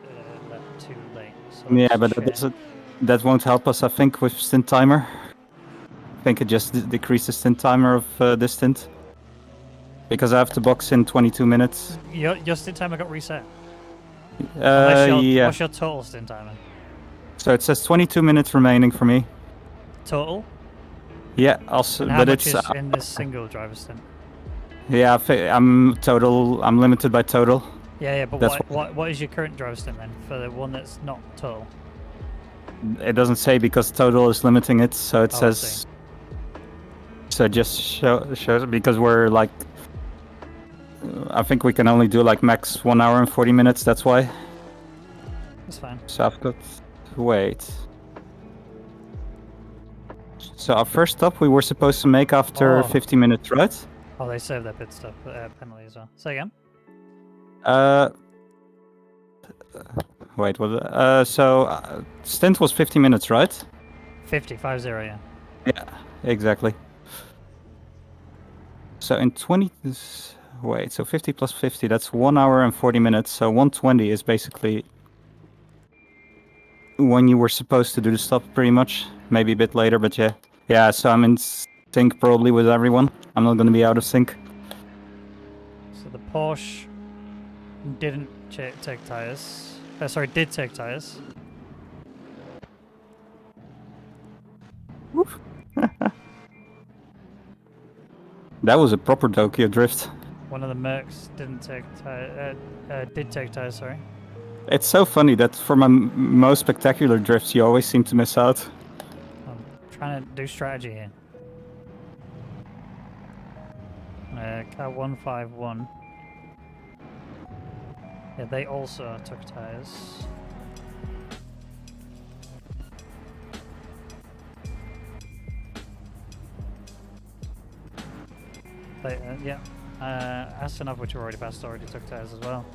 left too late. So yeah, but that won't help us, I think, with stint timer. I think it just decreases stint timer of this stint. Because I have to box in 22 minutes. Your stint timer got reset? Yeah. What's your total stint timer? So it says 22 minutes remaining for me. Total? Yeah, also, and how but much it's is in this single driver stint? Yeah, I'm limited by total. Yeah, but what is your current driver stint then for the one that's not total? It doesn't say because total is limiting it, so it says. So it just shows because we're like I think we can only do like max 1 hour and 40 minutes. That's why. That's fine. So I've got to wait. So our first stop we were supposed to make after 50 minutes, right? Oh, they saved their pit stop penalty as well. Say again. Wait, what? Stint was 50 minutes, right? 50, yeah. Yeah, exactly. So in 20, wait, so 50 plus 50, that's 1 hour and 40 minutes. So 120 is basically when you were supposed to do the stop, pretty much. Maybe a bit later, but yeah. Yeah, so I'm in sync probably with everyone. I'm not going to be out of sync. So the Porsche didn't take tires. Sorry, did take tires. That was a proper Tokyo drift. One of the Mercs didn't take did take tires, sorry. It's so funny that for my most spectacular drifts, you always seem to miss out. I'm trying to do strategy here. Car 151. Yeah, they also took tires. Yeah. Aston, which we already passed, already took tires as well.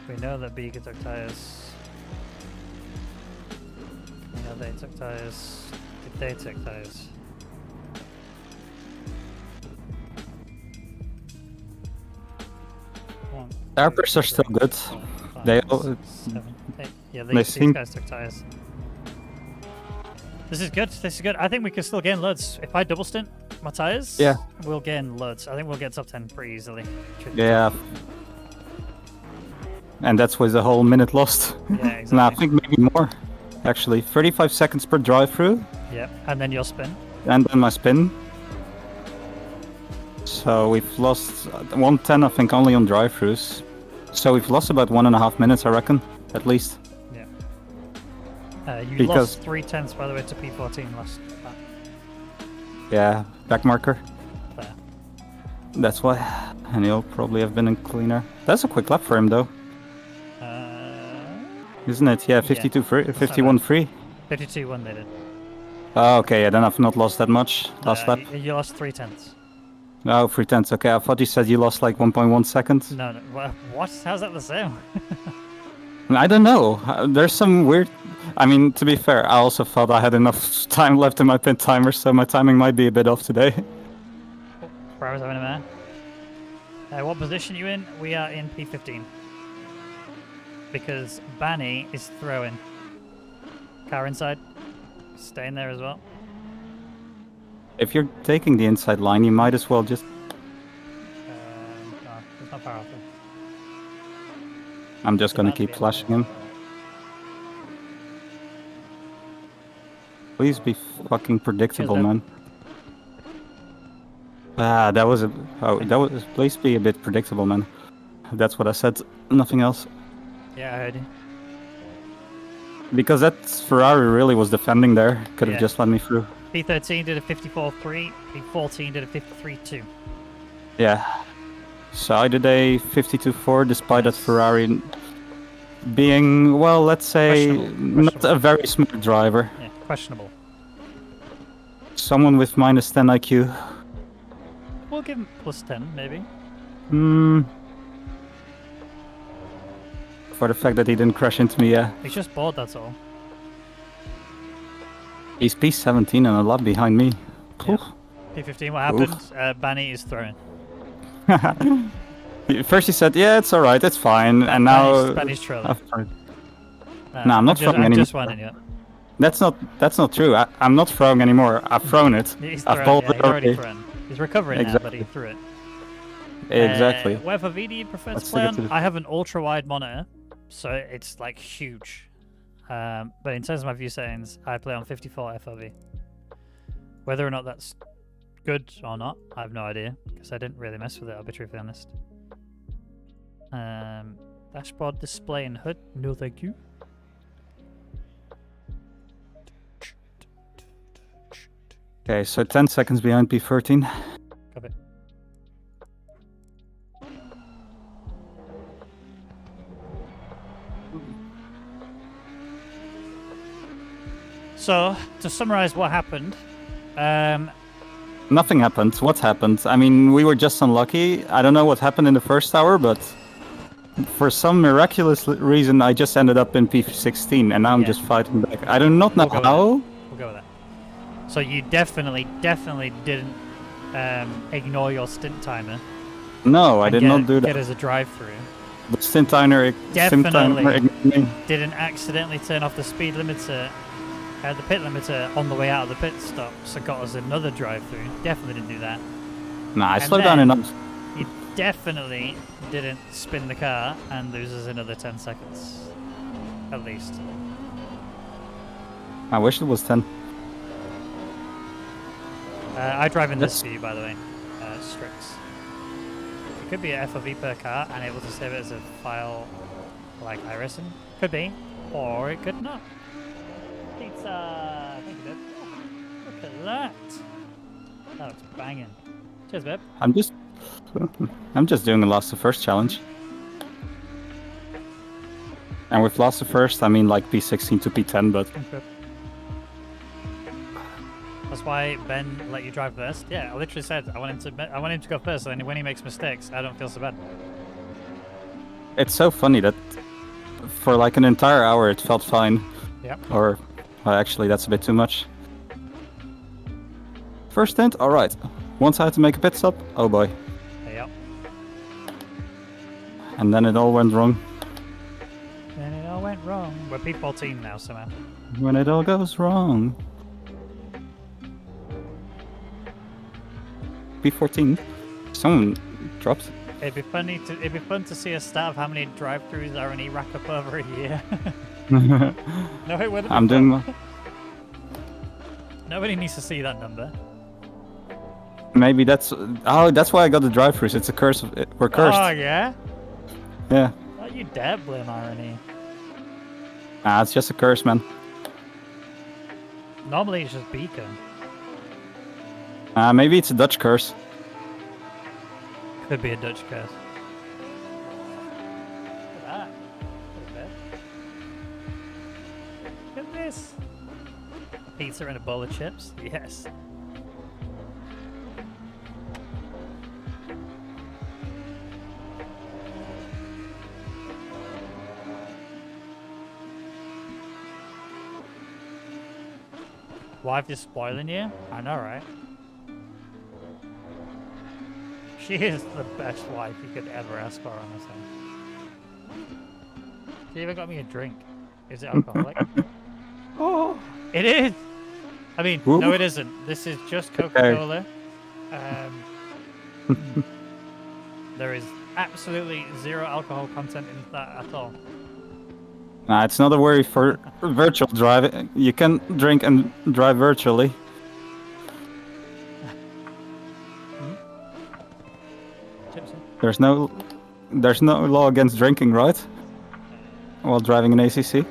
We know that Bega took tires. We know they took tires. Did they take tires? Airports are still good. They all, 7, 8. Yeah, these guys took tires. This is good. This is good. I think we can still gain loads. If I double stint my tires, yeah, we'll gain loads. I think we'll get top 10 pretty easily. Yeah. And that's with the whole minute lost. Yeah, exactly. No, I think maybe more. Actually, 35 seconds per drive-through. Yeah, and then your spin. And then my spin. So we've lost 110, I think, only on drive-throughs. So we've lost about 1.5 minutes, I reckon, at least. Yeah. You lost 3/10, by the way, to P14 last lap. Yeah, back marker. There. That's why. And he'll probably have been in cleaner. That's a quick lap for him, though. Isn't it? Yeah, 52 free, 51 free. 52-1 they did. Oh, okay, yeah, then I've not lost that much last lap. You lost 3/10. Oh, 3/10. Okay, I thought you said you lost like 1.1 seconds. No. What? How's that the same? I don't know. There's some weird... I mean, to be fair, I also thought I had enough time left in my pit timer, so my timing might be a bit off today. Where I was having a man. What position are you in? We are in P15. Because Banny is throwing. Car inside. Staying there as well. If you're taking the inside line, you might as well just... No, it's not far off. I'm just gonna keep flashing him. Please be fucking predictable, man. Ah, that was a... Oh, that was... Please be a bit predictable, man. That's what I said. Nothing else. Yeah, I heard you. Because that Ferrari really was defending there. Could have just let me through. P13 did a 54.3, P14 did a 53.2. Yeah. So I did a 52.4 despite that Ferrari being, well, let's say, not a very smart driver. Yeah, questionable. Someone with minus 10 IQ. We'll give him plus 10, maybe. For the fact that he didn't crash into me, yeah. He's just bored, that's all. He's P17 and a lot behind me. Yeah. P15, what happened? Banny is throwing. First he said, yeah, it's alright, it's fine, and now... Banny's trolling. No, I'm not throwing anymore. I'm just winding you up. That's not true. I'm not throwing anymore. I've thrown it. He's I've pulled it already thrown. He's recovering now, but he threw it. Exactly. Whatever V do you prefer to play on? I have an ultra-wide monitor, so it's like huge. But in terms of my view settings, I play on 54 FOV. Whether or not that's good or not, I have no idea, because I didn't really mess with it, I'll be truthfully honest. Dashboard display and HUD, no thank you. Okay, so 10 seconds behind P13. Copy. So, to summarize what happened, Nothing happened. What happened? I mean, we were just unlucky. I don't know what happened in the first hour, but for some miraculous reason, I just ended up in P16, and now I'm Yeah. just fighting back. I do not know We'll go with how. we'll go with that. So you definitely didn't ignore your stint timer. No, I did not do Get that. as a drive-through. The stint timer Definitely ignored me. didn't accidentally turn off the speed limiter, the pit limiter on the way out of the pit stop, so got us another drive-through. Definitely didn't do that. Nah, I And slowed down then- enough. You definitely didn't spin the car and lose us another 10 seconds, at least. I wish it was 10. I drive in this That's- view, by the way, Strix. It could be a FOV per car and able to save it as a file like iRacing. Could be, or it could not. Pizza! Thank you, babe. Oh, look at that! That looks banging. Cheers, babe. I'm just doing a lost to first challenge. And with lost to first, I mean like P16 to P10, but Okay. That's why Ben let you drive first. Yeah, I literally said I want him to go first, so then when he makes mistakes, I don't feel so bad. it's so funny that for like an entire hour it felt fine. Yep. Or, well, actually, that's a bit too much. First stint, alright. Once I had to make a pit stop, oh boy. Yep. And then it all went wrong. Then it all went wrong. We're P14 now, somehow. When it all goes wrong. P14? Someone dropped. It'd be fun to see a stat of how many drive-throughs R&E rack up over a year. No, it wouldn't. I'm doing my... Nobody needs to see that number. Maybe that's... Oh, that's why I got the drive-throughs. It's a curse. We're cursed. Oh yeah. Yeah. Oh, you dare blame R&E. Ah, it's just a curse, man. Normally it's just Beacon. Maybe it's a Dutch curse. Could be a Dutch curse. Look at that. Look at this. Pizza and a bowl of chips? Yes. Wife is spoiling you? I know, right? She is the best wife you could ever ask for, honestly. She even got me a drink. Is it alcoholic? Oh. It is! I mean, Ooh. no it isn't. This is just Coca-Cola. There is absolutely zero alcohol content in that at all. Nah, it's not a worry for virtual driving. You can drink and drive virtually. Tipsy. There's no law against drinking, right? While driving an ACC.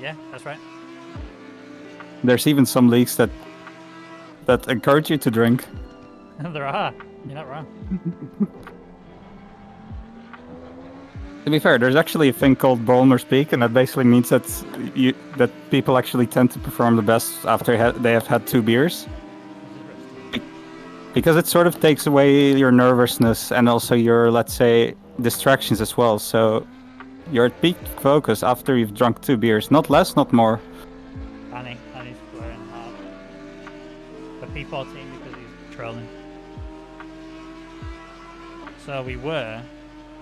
Yeah, that's right. There's even some leagues that encourage you to drink. There are. You're not wrong. To be fair, there's actually a thing called Ballmer's Peak, and that basically means that people actually tend to perform the best after they have had 2 beers. Because it sort of takes away your nervousness and also your, let's say, distractions as well. So you're at peak focus after you've drunk 2 beers. Not less, not more. Annie's blaring hard. But P14 because he's trolling. So we were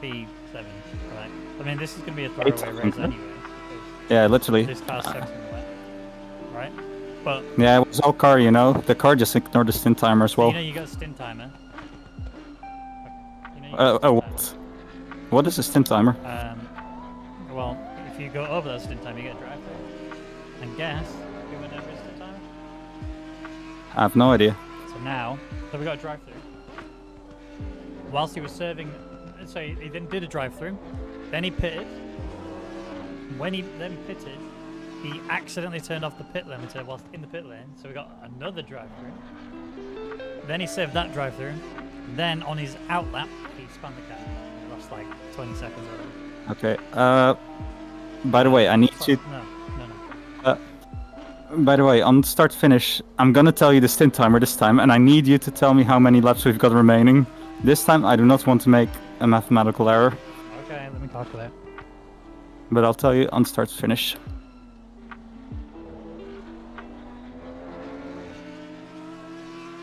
P7, right? I mean, this is going to be a throwaway race anyway. Yeah, literally. This car's second left, right? But Yeah, it was all car, you know. The car just ignored the stint timer as well. you know you got a stint timer. You know you got a stint What? What is a stint timer? timer. Well, if you go over that stint timer, you get a drive through. And guess who went over his stint timer? I have no idea. So we got a drive through. Whilst he was serving, so he then did a drive through, then he pitted. When he then pitted, he accidentally turned off the pit limiter whilst in the pit lane, so we got another drive through. Then he saved that drive through. Then on his out lap, he spun the car. Lost like 20 seconds already. Okay. By the way, I need you. No. By the way, on start finish, I'm gonna tell you the stint timer this time, and I need you to tell me how many laps we've got remaining. This time, I do not want to make a mathematical error, Okay, let me calculate. but I'll tell you on start finish.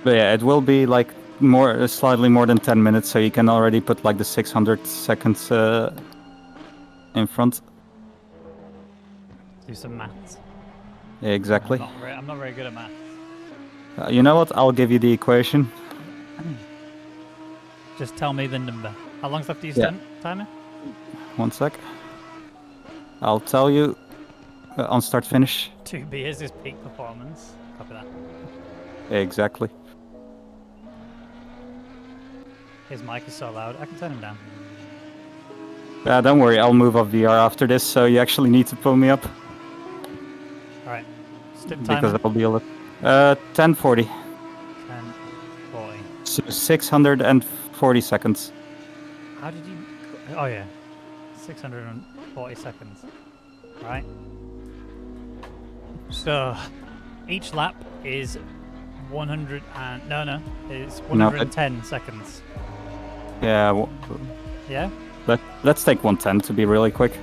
But yeah, it will be like slightly more than 10 minutes, so you can already put like the 600 seconds in front. Do some maths. Yeah, exactly. I'm not very good at maths. You know what? I'll give you the equation. Just tell me the number. How long's left to your Yeah. stint timer? 1 sec. I'll tell you on start finish. 2 beers is peak performance. Copy that. Yeah, exactly. His mic is so loud, I can turn him down. Yeah, don't worry. I'll move off VR after this, so you actually need to pull me up Alright. Stint because timer. I'll be able to. 1040. 10:40. So 640 seconds. How did you... Oh yeah. 640 seconds. Right. So, each lap is 100 and... No. It's 110 seconds. Yeah. Yeah? Let's take 110 to be really quick.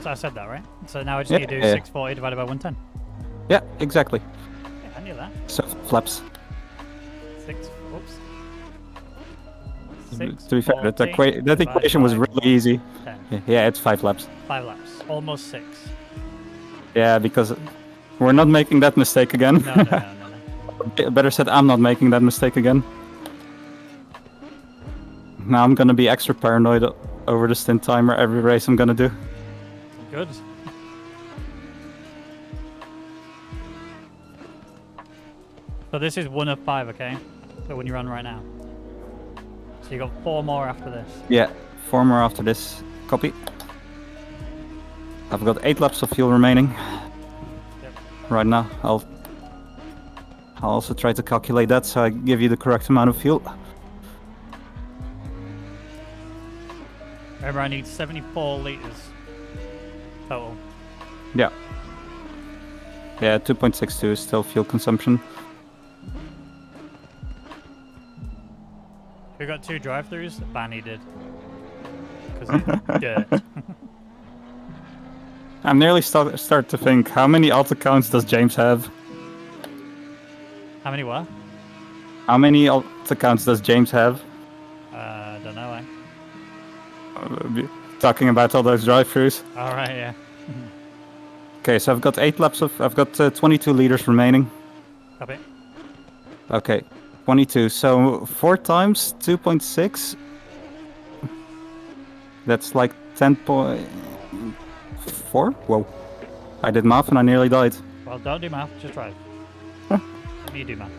So I said that, right? So now I just Yeah, need to do yeah. 640 divided by 110. Yeah, exactly. Yeah, I knew that. So flaps. Oops. To be fair, that 640 equation was divided really easy. by 10. Yeah, it's 5 laps. 5 laps. Almost 6. Yeah, because we're not making that mistake again. No. Better said, I'm not making that mistake again. Now I'm gonna be extra paranoid over the stint timer every race I'm gonna do. Good. So this is 1 of 5, okay? So when you run right now. So you got 4 more after this. Yeah, 4 more after this. Copy. I've got 8 laps of fuel remaining. Yep. Right now, I'll also try to calculate that so I give you the correct amount of fuel. Remember, I need 74 litres total. Yeah. Yeah, 2.62 is still fuel consumption. We got 2 drive-thrus. Banny did. Because of dirt. I'm nearly start to think, how many auto counts does James have? How many what? How many auto counts does James have? Don't know, Talking about all those drive-thrus. Alright, yeah. Okay, so I've got 8 laps of... I've got 22 liters remaining. Copy. Okay, 22. So 4 times 2.6. That's like 10.4? Whoa. I did math and I nearly died. Well, don't do math, just drive. Let me do math.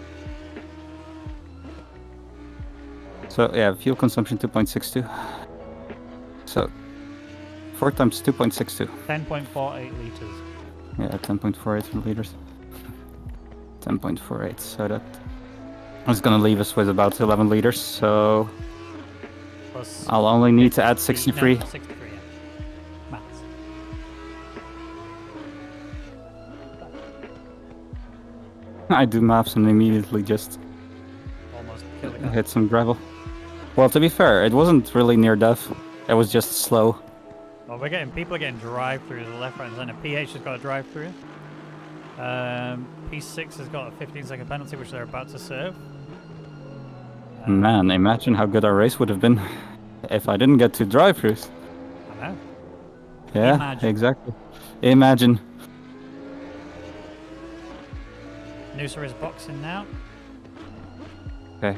So yeah, fuel consumption 2.62. So 4 times 2.62. 10.48 litres. Yeah, 10.48 liters. 10.48. So that is gonna leave us with about 11 liters. So Plus I'll only need to add 63. No, 63, yeah. Maths. I do maths and immediately just Almost killed the guy. hit some gravel. Well, to be fair, it wasn't really near death. It was just slow. Well, people are getting drive-through to the left, right, and center. PH has got a drive-through. P6 has got a 15-second penalty, which they're about to serve. Man, imagine how good our race would have been if I didn't get to drive-throughs. I know. Yeah, Imagine. exactly. Imagine. Noosa is boxing now. Okay,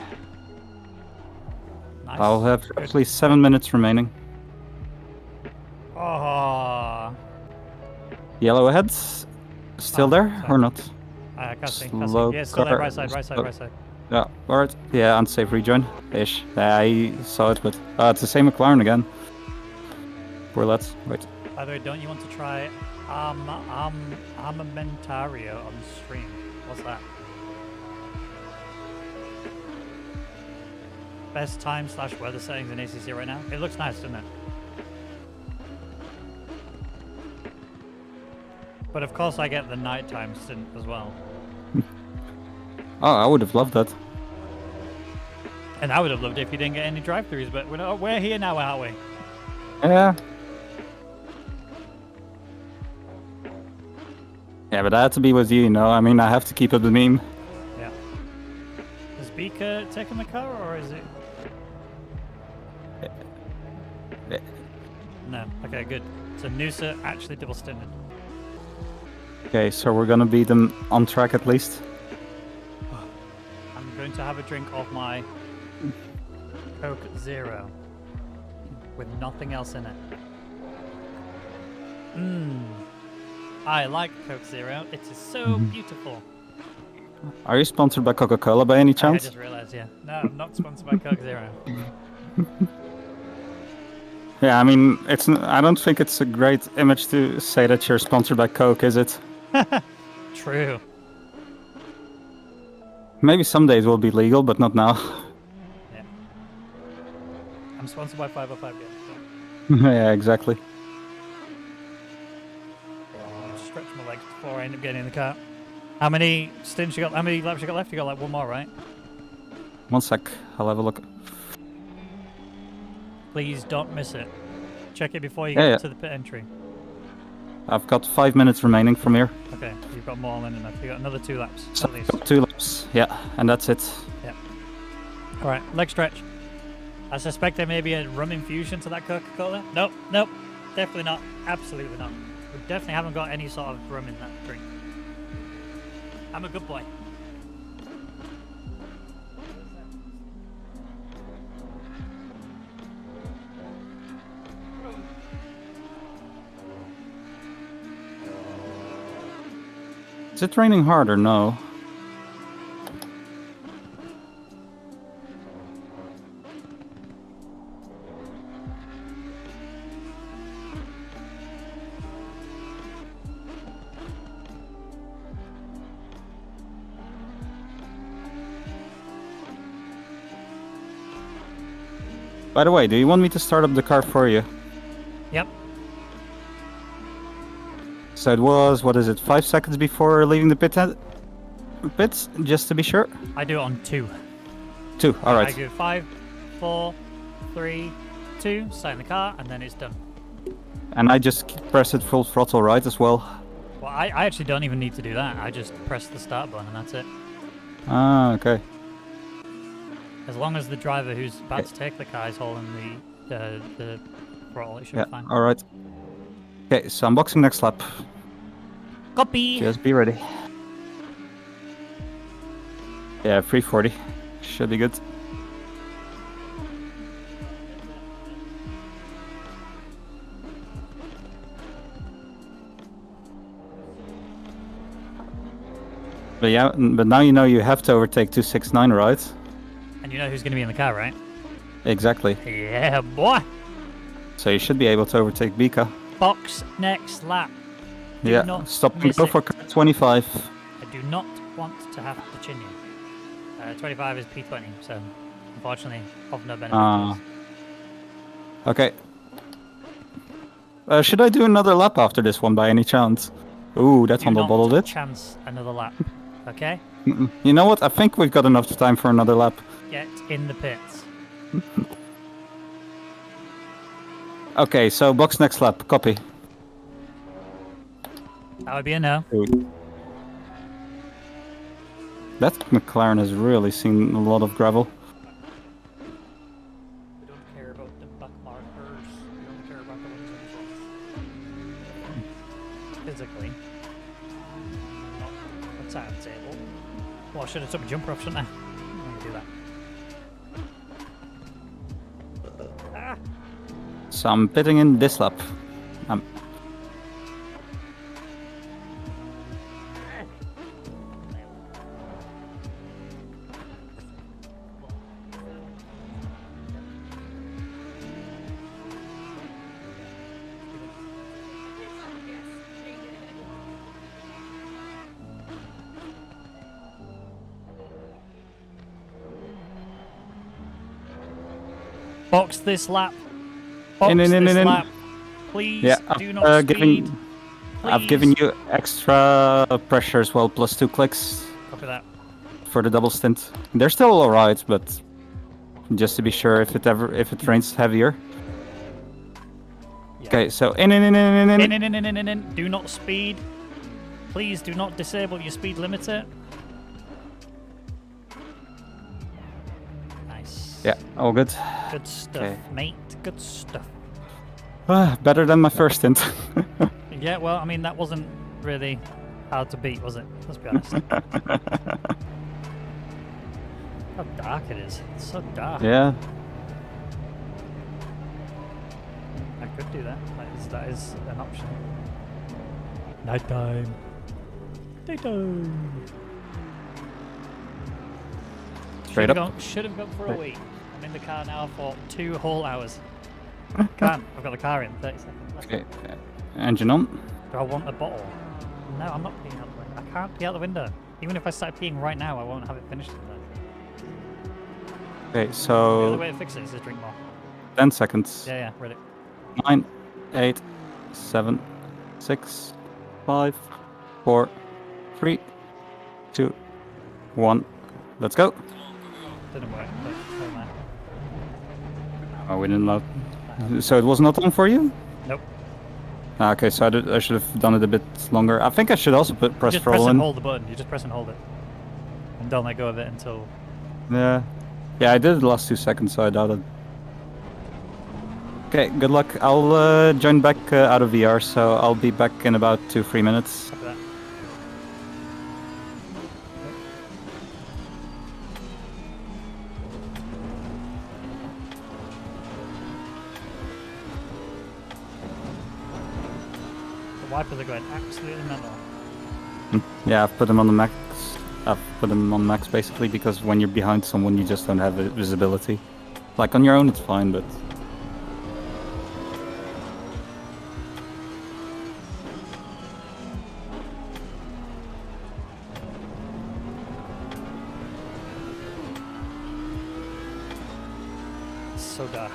Nice. I'll have Good. roughly 7 minutes remaining. Oh, Yellow aheads, still Oh, there sorry. or not? I can't see. Slow Yeah, still there. car- Right side, right side, slow- right side. Yeah, alright. Yeah, unsafe rejoin. Ish. I saw it, but it's the same McLaren again. Poor lads. Wait. By the way, don't you want to try Armamentario on stream? What's that? Best time/weather settings in ACC right now. It looks nice, doesn't it? But of course, I get the nighttime stint as well. Oh, I would have loved that. And I would have loved it if you didn't get any drive-throughs, but we're here now, aren't we? Yeah. Yeah, but I had to be with you, you know. I mean, I have to keep up the meme. Yeah. Is Beaker taking the car, or is it? No. Okay, good. So Noosa actually double stinted. Okay, so we're gonna beat them on track at least. I'm going to have a drink of my Coke Zero with nothing else in it. I like Coke Zero. It is so beautiful. Are you sponsored by Coca-Cola by any I chance? just realized, yeah. No, I'm not sponsored by Coke Zero. Yeah, I mean, I don't think it's a great image to say that you're sponsored by Coke, is it? True. Maybe some days will be legal, but not now. Yeah. I'm sponsored by 505, yeah. Yeah, exactly. I'll stretch my legs before I end up getting in the car. How many stints you got? How many laps you got left? You got like one more, right? 1 sec, I'll have a look. Please don't miss it. Check it before you Yeah, get yeah. to the pit entry. I've got 5 minutes remaining from here. Okay, you've got more than enough. You got another 2 laps So at least. 2 laps, yeah, and that's it. All right, leg stretch. I suspect there may be a rum infusion to that Coca-Cola. Nope, nope, definitely not. Absolutely not. We definitely haven't got any sort of rum in that drink. I'm a good boy. Is it raining hard or no? By the way, do you want me to start up the car for you? Yep. So it was, what is it, 5 seconds before leaving the pits, just to be sure? I do it on 2. 2, I alright. do 5, 4, 3, 2, start in the car, and then it's done. And I just press it full throttle right as well. Well, I actually don't even need to do that. I just press the start button and that's it. Ah, okay. As long as the driver who's about to take the car is holding the throttle, it should Yeah, be fine. alright. Okay, so unboxing next lap. Copy! Just be ready. Yeah, 340. Should be good. But yeah, but now you know you have to overtake 269, right? And you know who's going to be in the car, right? Exactly. Yeah, boy! So you should be able to overtake Bika. Box next lap. Do Yeah, not stop and miss go it. for car 25. I do not want to have to chin you. 25 is P20, so unfortunately, of no benefit to us. Okay. Should I do another lap after this one by any chance? Ooh, that's Do on the not bottle ditch. chance another lap, okay? You know what? I think we've got enough time for another lap. Get in the pits. Okay, so box next lap. Copy. That would be a no. That McLaren has really seen a lot of gravel. We don't care about the back markers. We don't care about the ones in front. Physically. Not a timetable. Well, I should have took my jumper off, shouldn't I? I'm going to do that. Ah! So I'm pitting in this lap. Box this lap. Box In. this lap. Please Yeah, do not speed. I've given you extra pressure as well, plus 2 clicks Copy that. for the double stint. They're still alright, but just to be sure if it rains heavier. Yeah. Okay, so In. Do not speed. Please do not disable your speed limiter. Nice. Yeah, all good. Good stuff, Okay. mate. Good stuff. Better than my first stint. Yeah, well, I mean, that wasn't really hard to beat, was it? Let's be honest. How dark it is. It's so dark. Yeah. I could do that. That is an option. Nighttime. Daytime. Straight up. Should have gone for a Right. wee. I'm in the car now for 2 whole hours. Can't. I've got the car in 30 seconds left. Okay, engine on. Do I want a bottle? No, I'm not peeing out the window. I can't pee out the window. Even if I start peeing right now, I won't have it finished in time. Okay, The so other way to fix it is to drink more. 10 seconds. Yeah, ready. 9, 8, 7, 6, 5, 4, 3, 2, 1. Let's go. Didn't work, but never mind. Oh, we didn't load. So it was not on for you? Nope. Okay, so I should have done it a bit longer. I think I should also press Just press roll and in. hold the button. You just press and hold it. And don't let go of it until... Yeah. Yeah, I did it the last 2 seconds, so I doubt it. Okay, good luck. I'll join back out of VR, so I'll be back in about 2-3 minutes. After that. The wipers are going absolutely mental. Yeah, I've put them on the max. I've put them on max basically because when you're behind someone, you just don't have visibility. Like on your own, it's fine, but So dark.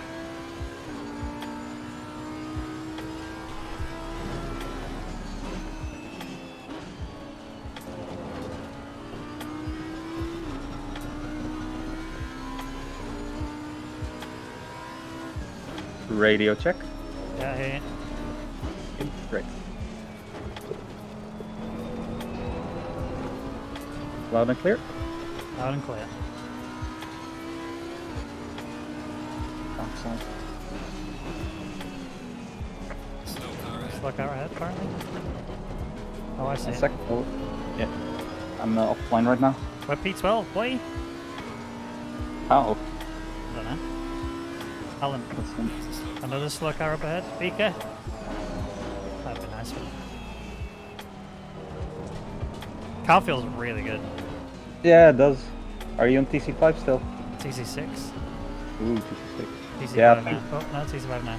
radio check. Yeah, here. Great. Loud and clear. Loud and clear. Outside. Slow car ahead. Slow car ahead, apparently. Oh, I see. A sec. Oh, yeah. I'm offline right now. We're P12, boy. Oh. I don't know. Alan, That's another slow car up ahead. Beaker. That'd be nice. Car feels really good. Yeah, it does. Are you on TC5 still? TC6. Ooh, TC6. TC5 Yeah. now. Oh, no, TC5 now.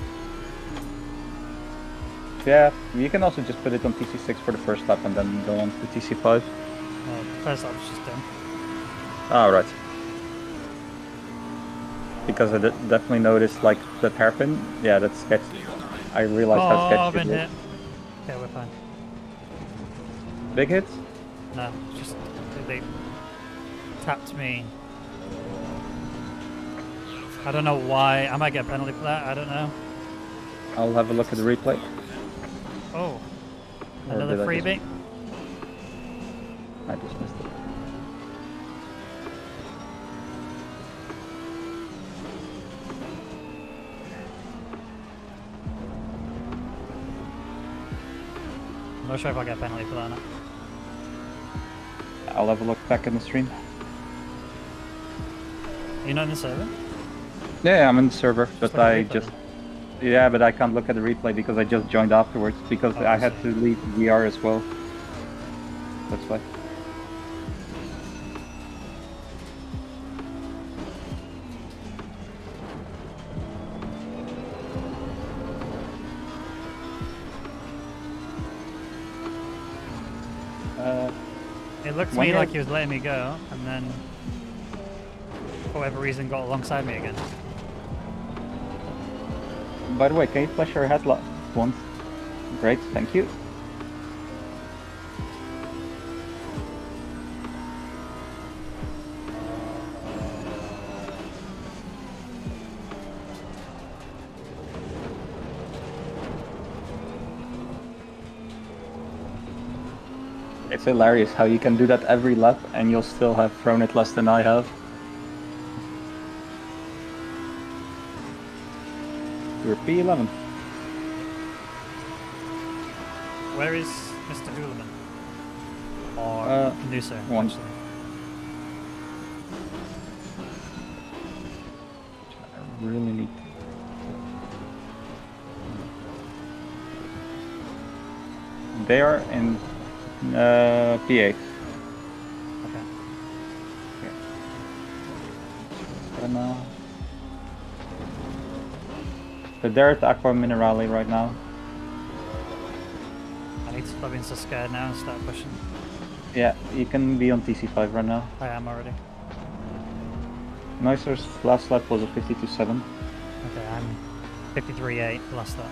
Yeah, you can also just put it on TC6 for the first lap and then go on to TC5. Well, first lap's just done. Oh, right. Because I definitely noticed, like, that hairpin. Yeah, that's sketchy. I realized how sketchy I've been it hit. is. Okay, we're fine. Big hits? No, just they tapped me. I don't know why. I might get a penalty for that. I don't know. I'll have a look at the replay. Oh, Or another did I freebie. I just missed it. I'm not sure if I'll get a penalty for that or not. I'll have a look back in the stream. Are you not in the server? Yeah, I'm in the server, but look at I the replay just... Yeah, but I can't look at the replay because I just joined afterwards because Oh, I I had see. to leave VR as well. That's why. It looked to When me you're- like he was letting me go, and then for whatever reason got alongside me again. By the way, can you flash your headlight once? Great, thank you. It's hilarious how you can do that every lap and you'll still have thrown it less than I have. You're P11. Where is Mr. Hulaman? Or Canuso, one. actually. I really need. They are in P8. Okay. So they're at Aqua Minerale right now. I need to stop being so scared now and start pushing. Yeah, you can be on TC5 right now. I am already. Noiser's last lap was a 52.7. Okay, I'm 53.8 last lap.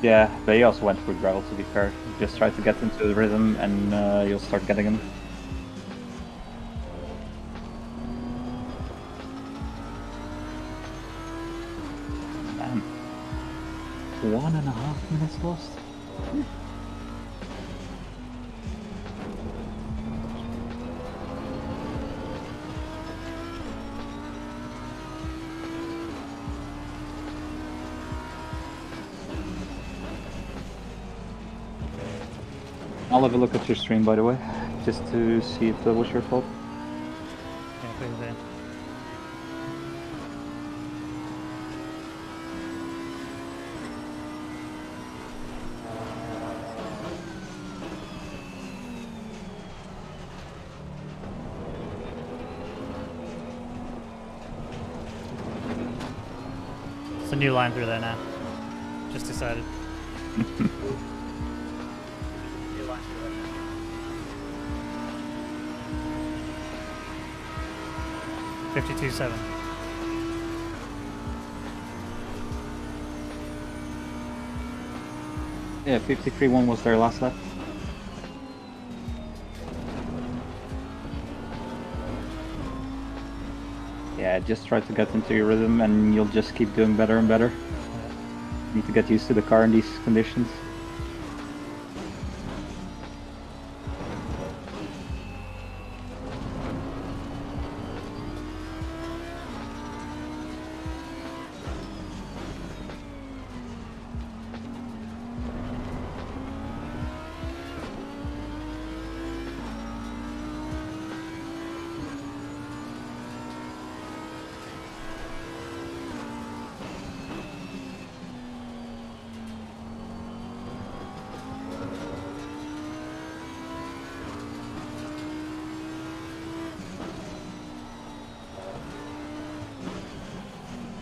Yeah, but he also went through gravel to be fair. Just try to get into the rhythm and you'll start getting him. Man. 1.5 minutes lost. I'll have a look at your stream, by the way, just to see if that was your fault. Yeah, please do. It's a new line through there now. Just decided. New line through there now. 52.7. Yeah, 53.1 was their last lap. Yeah, just try to get into your rhythm and you'll just keep doing better and better. Need to get used to the car in these conditions.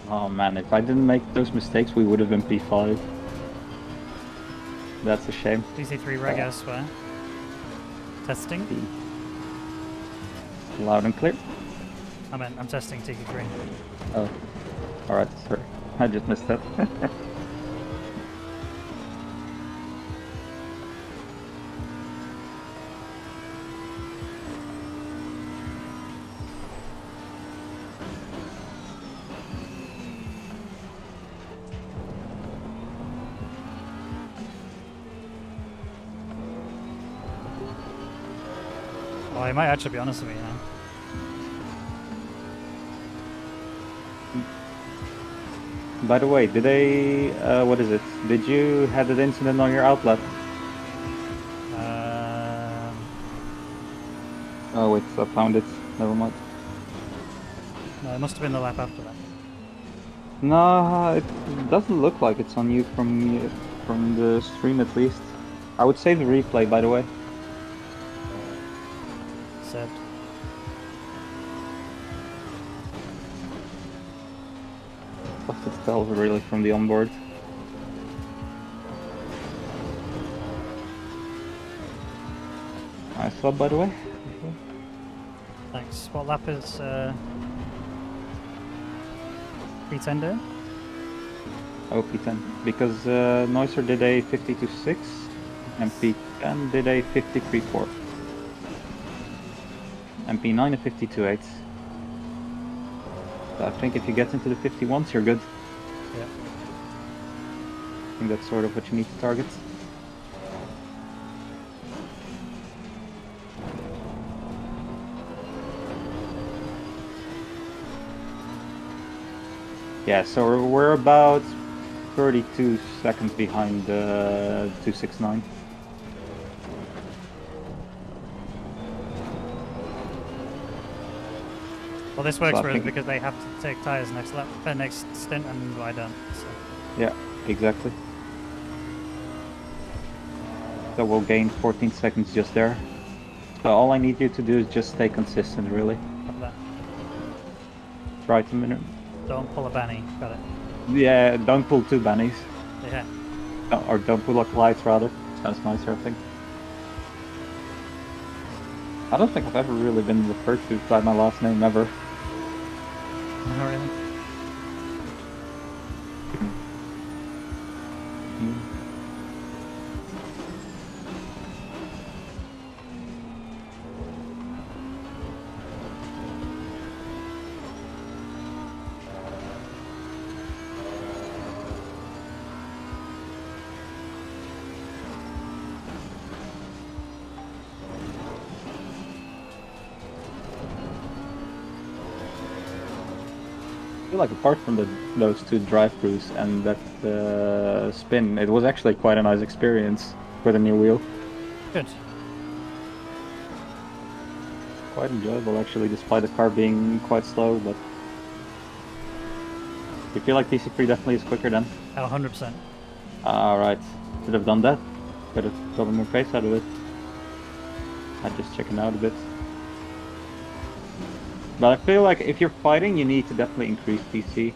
Oh man, if I didn't make those mistakes, we would have been P5. That's a shame. DC3 Rwaggy, I swear. Testing. Loud and clear. I'm testing TQ3. Oh, alright, sorry. I just missed that. Well, I might actually be honest with me now. By the way, did they, what is it? Did you have that incident on your outlet? Oh wait, I found it. Never mind. No, it must have been the lap after that. No, it doesn't look like it's on you from the stream at least. I would save the replay, by the way. Said. Tough to tell really from the onboard. Nice swap, by the way. Thanks. What lap is P10 doing? Oh, P10. Because Noiser did a 52.6 and P10 did a 53.4. And P9 a 52.8. So I think if you get into the 51s, you're good. Yeah. I think that's sort of what you need to target. Yeah, so we're about 32 seconds behind 269. Well, this works So I for us think- because they have to take tires next lap, next stint, and I don't. So. Yeah, exactly. So we'll gain 14 seconds just there. So all I need you to do is just stay consistent, really. Copy that. Try to minute. Don't pull a banny. Got it. Yeah, don't pull two bannies. Yeah. Or don't pull a Clyde, rather. Sounds nicer, I think. I don't think I've ever really been referred to by my last name, ever. Not really. I feel like apart from those two drive-throughs and that spin, it was actually quite a nice experience with a new wheel. Good. Quite enjoyable, actually, despite the car being quite slow, but... You feel like TC3 definitely is quicker then? 100%. Alright, should have done that. Could have gotten more pace out of it. I'm just checking out a bit. But I feel like if you're fighting, you need to definitely increase TC.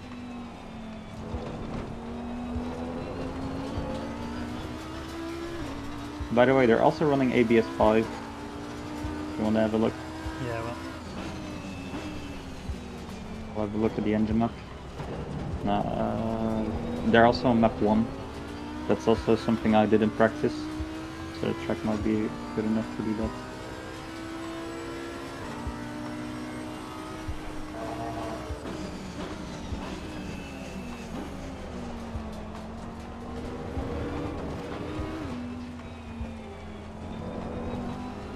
By the way, they're also running ABS 5. If you want to have a look. Yeah, well. I'll have a look at the engine map. They're also on map 1. That's also something I did in practice. So the track might be good enough to do that.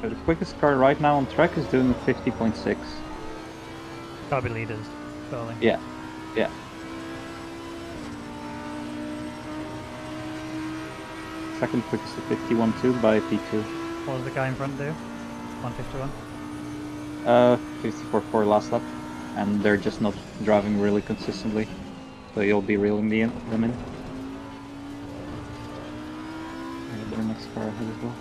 So the quickest car right now on track is doing a 50.6. Gotta be leaders, surely. Yeah, yeah. Second quickest at 51.2 by P2. What does the guy in front do? 151? 54.4 last lap. And they're just not driving really consistently. So you'll be reeling them in. And their next car ahead as well.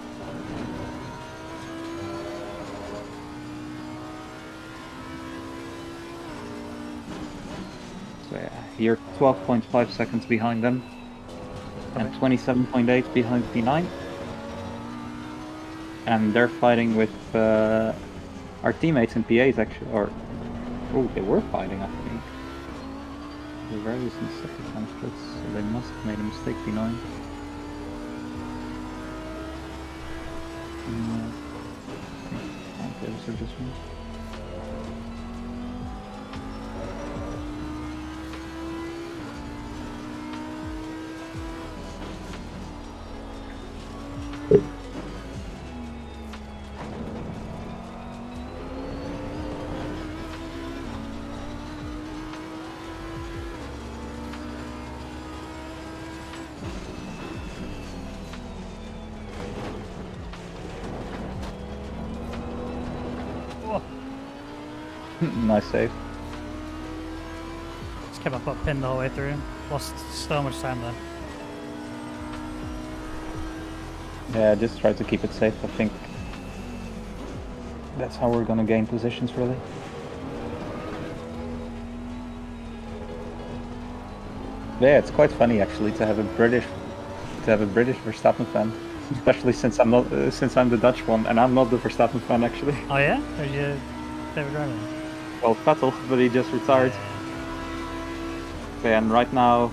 So yeah, you're 12.5 seconds behind them. And 27.8 behind P9. And they're fighting with our teammates in P8 actually, or oh, they were fighting, I think. The various in second time splits, so they must have made a mistake. P9. Okay, those are just ones. Oh, Nice save. just kept my butt pinned the whole way through. Lost so much time there. Yeah, just try to keep it safe. I think that's how we're gonna gain positions, really. Yeah, it's quite funny actually to have a British Verstappen fan, especially since I'm not since I'm the Dutch one and I'm not the Verstappen fan actually. Oh yeah? Who's your favorite driver? Well, Vettel, but he just retired. Okay, and right now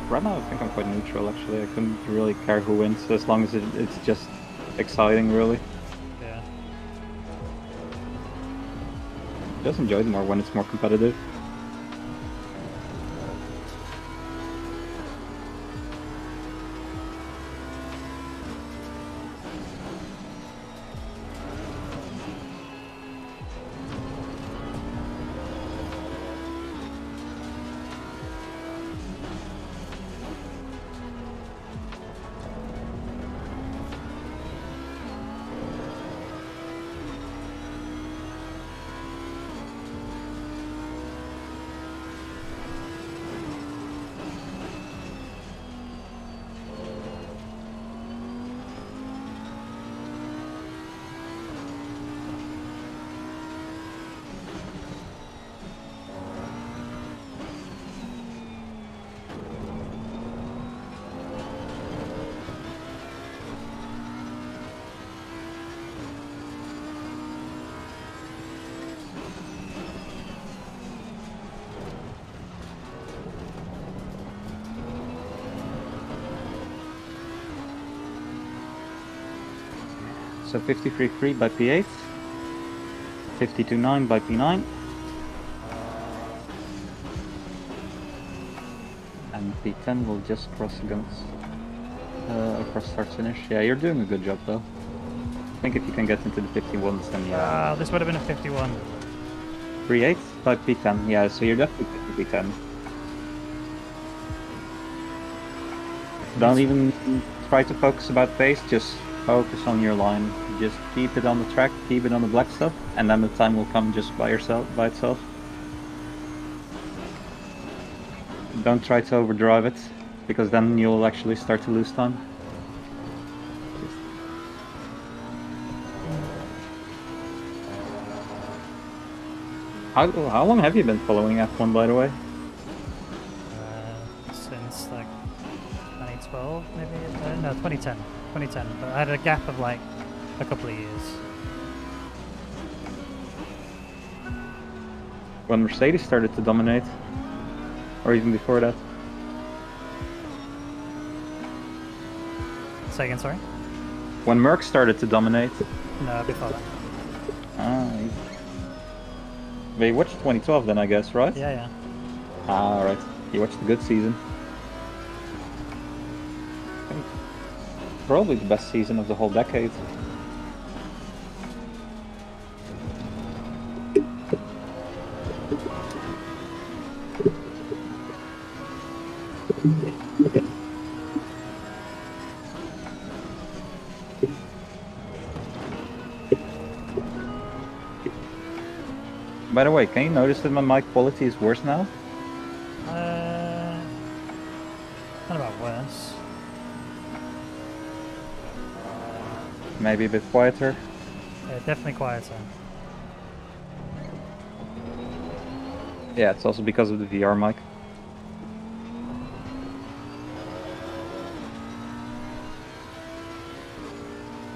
I think I'm quite neutral actually. I couldn't really care who wins as long as it's just exciting, really. Yeah. Just enjoy it more when it's more competitive. So 53.3 by P8, 52.9 by P9, and P10 will just cross against across start finish. Yeah, you're doing a good job though. I think if you can get into the 51s, then yeah. This would have been a 51. 3.8 by P10. Yeah, so you're definitely P10. Don't even try to focus about pace, just focus on your line. Just keep it on the track, keep it on the black stuff, and then the time will come just by itself. Don't try to overdrive it, because then you'll actually start to lose time. How long have you been following F1, by the way? Since like 2012, maybe? No, 2010. 2010. But I had a gap of like a couple of years. When Mercedes started to dominate, or even before that. Say again, sorry? When Merck started to dominate. No, before that. They watched 2012 then, I guess, right? Yeah. Alright. You watched the good season. I think probably the best season of the whole decade. By the way, can you notice that my mic quality is worse now? Not about worse. Maybe a bit quieter? Yeah, definitely quieter. Yeah, it's also because of the VR mic.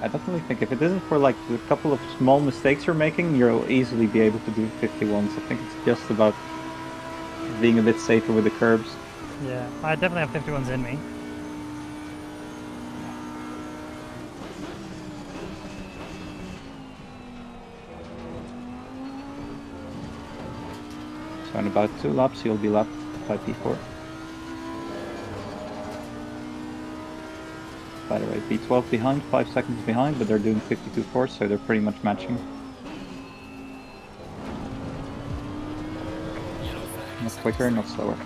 I definitely think if it isn't for like a couple of small mistakes you're making, you'll easily be able to do 51s. I think it's just about being a bit safer with the curbs. Yeah, I definitely have 51s in me. So in about 2 laps, you'll be lapped by P4. By the way, P12 behind, 5 seconds behind, but they're doing 52.4, so they're pretty much matching. Not quicker, not slower.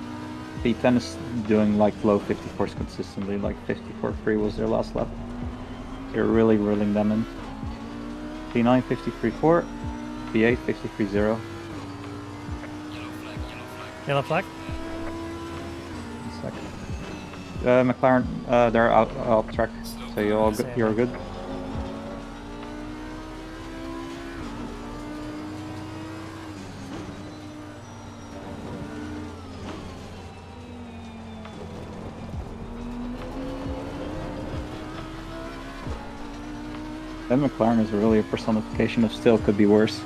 P10 is doing like low 54s consistently, like 54.3 was their last lap. They're really reeling them in. P9 53.4, P8 53.0. Yellow flag? McLaren, they're out track, so you're good. That McLaren is really a personification of still could be worse.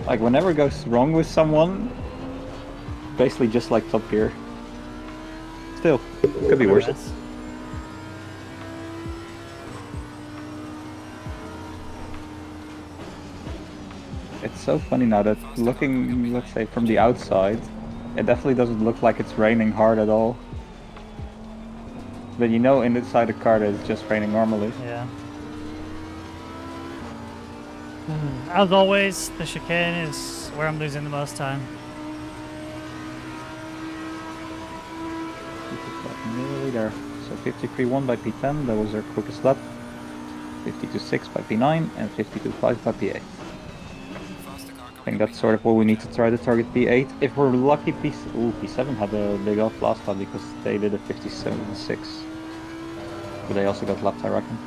Like, whenever it goes wrong with someone, basically just like Top Gear. Still, could be worse. It's so funny now that looking, let's say, from the outside, it definitely doesn't look like it's raining hard at all. But you know inside the car that it's just raining normally. Yeah. As always, the chicane is where I'm losing the most time. Nearly there. So 53.1 by P10, that was their quickest lap. 52.6 by P9 and 52.5 by P8. I think that's sort of what we need to try to target P8. If we're lucky, P7 had a big off last lap because they did a 57.6. But they also got lapped, I reckon.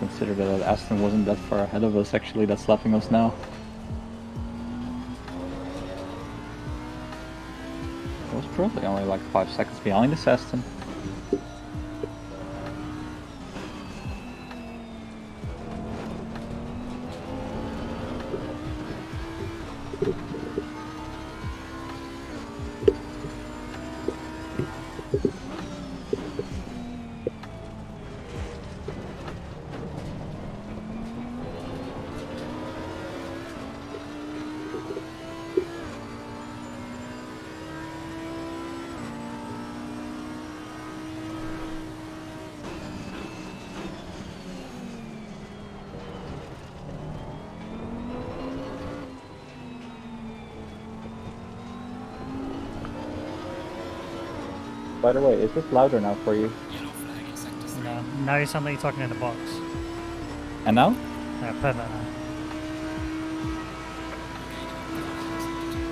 consider that Aston wasn't that far ahead of us, actually, that's slapping us now. It was probably only like 5 seconds behind this Aston. By the way, is this louder now for you? Yellow flag in sector 3. No, now you sound like you're talking in the box. And now? Yeah, perfect now.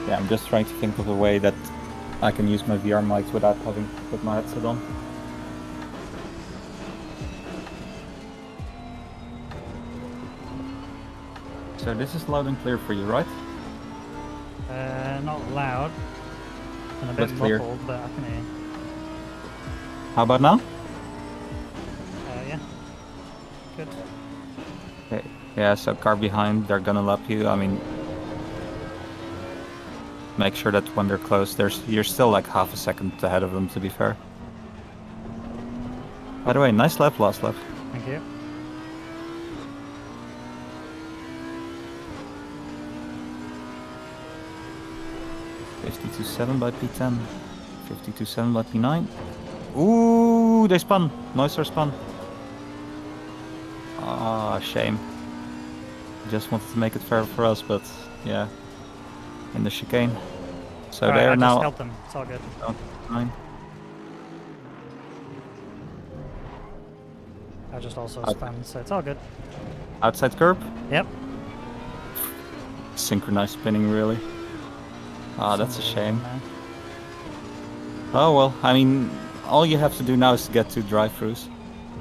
Yeah, I'm just trying to think of a way that I can use my VR mics without having to put my headset on. So this is loud and clear for you, right? Not loud. And a That's bit clear. muffled, but I can hear you. How about now? Yeah. Good. Okay. Yeah, so car behind, they're gonna lap you. I mean, make sure that when they're close, you're still like half a second ahead of them, to be fair. By the way, nice lap last lap. Thank you. .52.7 by P10. 52.7 by P9. Ooh, they spun. Noiser spun. Ah, shame. Just wanted to make it fair for us, but yeah, in the chicane. So Alright, they I are just now helped them. It's all good. down to 9. I just also Okay. spun, so it's all good. Outside curb. Yep. Synchronized spinning, really. Ah, that's a shame. Man. Oh well, I mean, all you have to do now is to get 2 drive-throughs.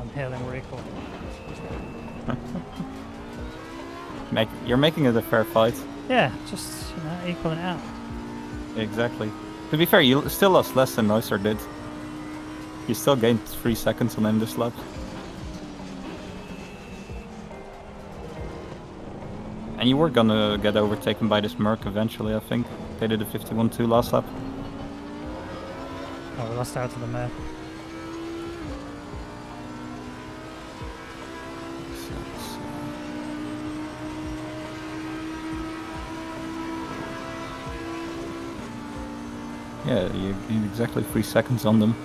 I'm hailing we're equal. You're making it a fair fight. Yeah, just, equaling out. Exactly. To be fair, you still lost less than Neusser did. You still gained 3 seconds on him this lap. And you were gonna get overtaken by this Merc eventually, I think. They did a 51.2 last lap. Oh, we lost out to the map. Yeah, you gained exactly 3 seconds on them.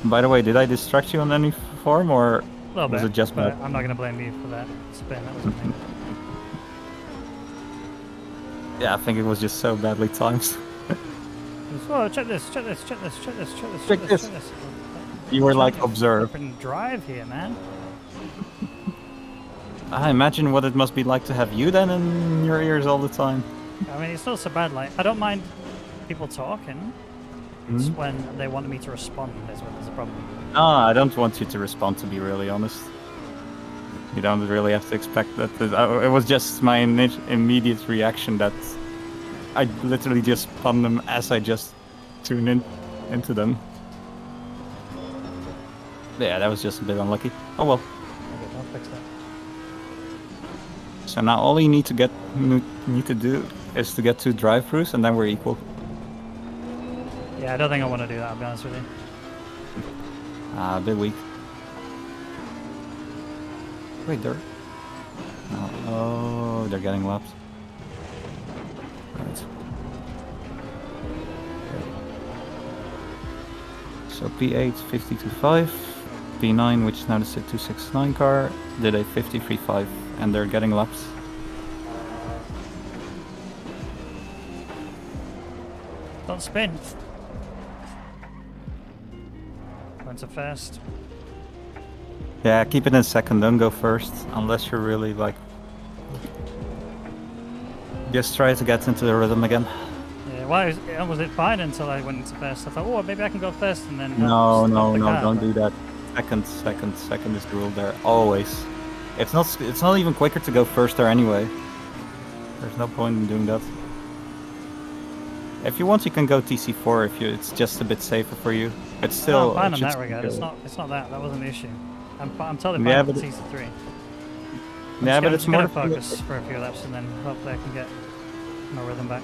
By the way, did I distract you on any form, or A little was bit, it just but my... I'm not going to blame you for that spin. That wasn't me. Yeah, I think it was just so badly timed. Oh, check this, check this, check this, check this, check this, Check check this. this, check this. You were I'm like, trying to observe. flippin' drive here, man. I imagine what it must be like to have you then in your ears all the time. I mean, it's not so bad. Like, I don't mind people talking. It's Mhm. when they want me to respond is when there's a problem. No, I don't want you to respond, to be really honest. You don't really have to expect that. It was just my immediate reaction that I literally just spun them as I just tuned into them. Yeah, that was just a bit unlucky. Oh well. Okay, I'll fix that. So now all you need to do is to get 2 drive-throughs, and then we're equal. Yeah, I don't think I want to do that, I'll be honest with you. A bit weak. Wait, they're... Oh, they're getting lapped. Right. So P8, 52.5. P9, which is now the 269 car, did a 53.5, and they're getting lapped. Don't spin. Going so fast. Yeah, keep it in second, don't go first, unless you're really like... Just try to get into the rhythm again. Yeah, well, I was fine until I went into first. I thought, oh, maybe I can go first, and then... No, stop no, the no, car, don't but do that. Second is the rule there. Always. It's not even quicker to go first there anyway. There's no point in doing that. If you want, you can go TC4 if it's just a bit safer for you. It's still. I'm fine it in should that regard. still- It's not that. That wasn't the issue. I'm totally fine Yeah, with but TC3. Yeah, but I'm it's just more. gonna focus for a few laps and then hopefully I can get my rhythm back.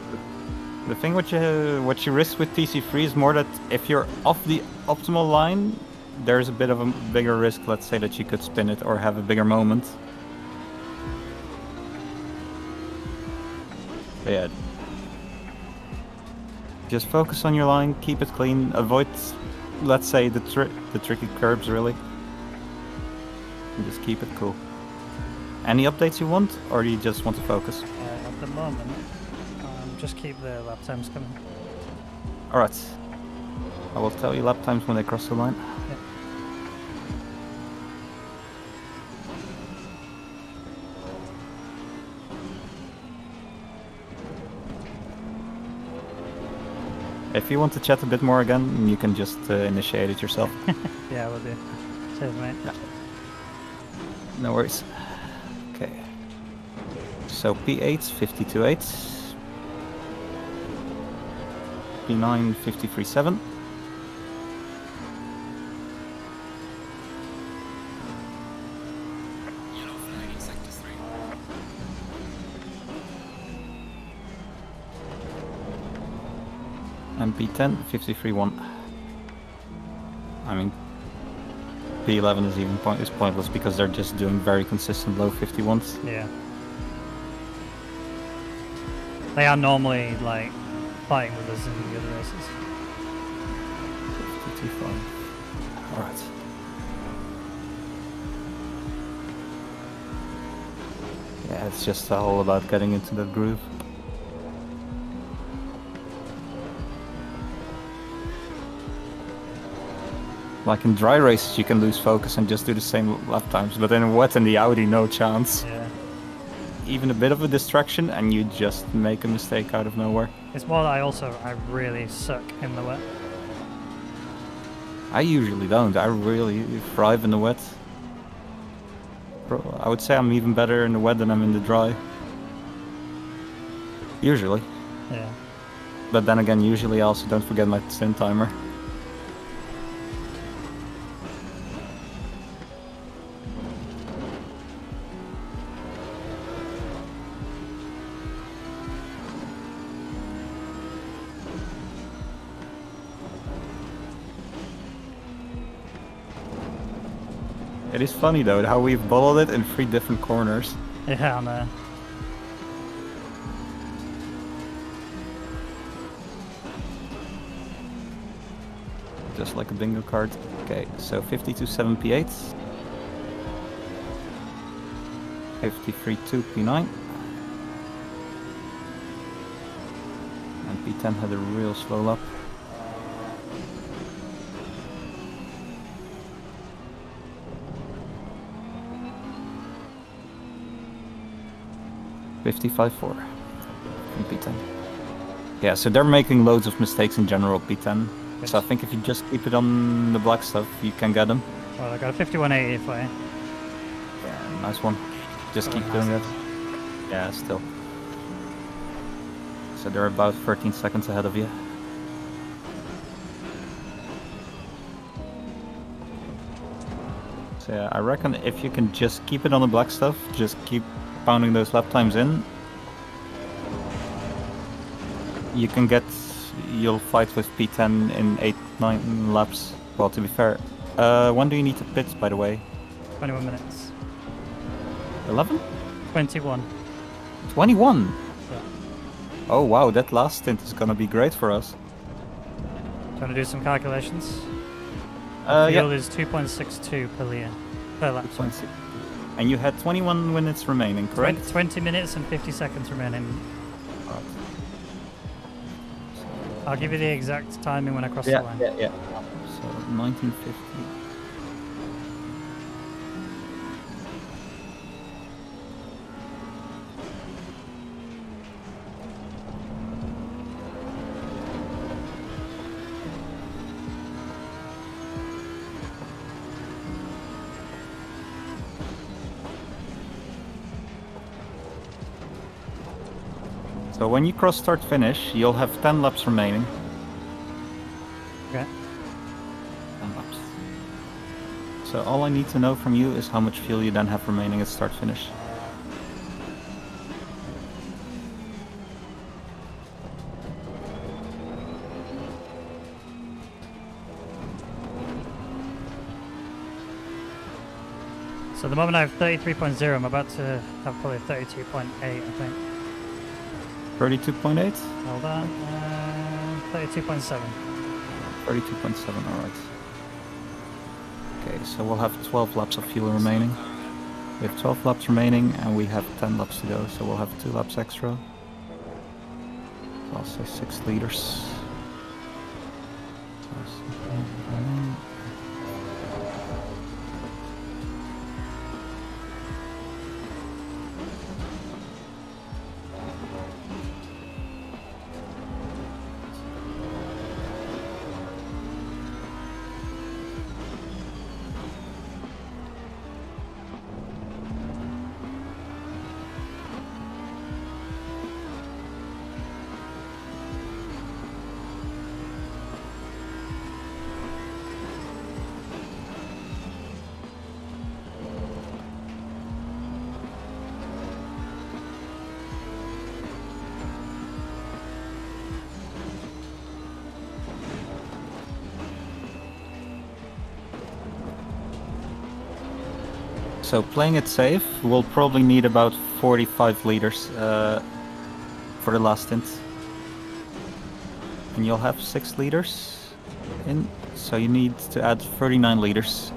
The thing what you risk with TC3 is more that if you're off the optimal line, there's a bit of a bigger risk. Let's say that you could spin it or have a bigger moment. But yeah. Just focus on your line, keep it clean, avoid, let's say, the tricky curbs really. And just keep it cool. Any updates you want, or do you just want to focus? At the moment, just keep the lap times coming. Alright. I will tell you lap times when they cross the line. Yeah. If you want to chat a bit more again, you can just initiate it yourself. Yeah, we'll do. Cheers, mate. Yeah. No worries. Okay. So P8, 52.8. P9, 53.7. Yellow flag in sector 3. And P10, 53.1. I mean, P11 is pointless because they're just doing very consistent low 51s. Yeah. They are normally like fighting with us in the other races. 52.5. Alright. Yeah, it's just all about getting into that groove. Like in dry races, you can lose focus and just do the same lap times, but in wet and the Audi, no chance. Yeah. Even a bit of a distraction, and you just make a mistake out of nowhere. It's more that I really suck in the wet. I usually don't. I really thrive in the wet. I would say I'm even better in the wet than I'm in the dry. Usually. Yeah. But then again, usually I also don't forget my stint timer. It is funny though how we've bottled it in 3 different corners. Yeah, I know. Just like a bingo card. Okay, so 52.7 P8. 53.2 P9. And P10 had a real slow lap. .55.4 from P10. Yeah, so they're making loads of mistakes in general, P10. So I think if you just keep it on the black stuff, you can get them. Well, I got a 51.80 for you. Yeah, nice one. Just keep doing that. Yeah, still. So they're about 13 seconds ahead of you. So yeah, I reckon if you can just keep it on the black stuff, just keep pounding those lap times in, you can get, you'll fight with P10 in 8-9 laps. Well, to be fair, when do you need to pit, by the way? 21 minutes. 11? 21. 21? Yeah. Oh wow, that last stint is gonna be great for us. Do you want to do some calculations? Yeah. Fuel is 2.62 per litre. Per lap, sorry. And you had 21 minutes remaining, correct? 20 minutes and 50 seconds remaining. Alright. I'll give you the exact timing when I cross the line. Yeah. So 1950. So when you cross start finish, you'll have 10 laps remaining. Okay. 10 laps. So all I need to know from you is how much fuel you then have remaining at start finish. So at the moment I have 33.0. I'm about to have probably 32.8, I think. 32.8? Hold on. 32.7. 32.7, alright. Okay, so we'll have 12 laps of fuel remaining. We have 12 laps remaining and we have 10 laps to go, so we'll have 2 laps extra. So I'll say 6 liters. So playing it safe, we'll probably need about 45 liters for the last stint. And you'll have 6 liters in, so you need to add 39 liters.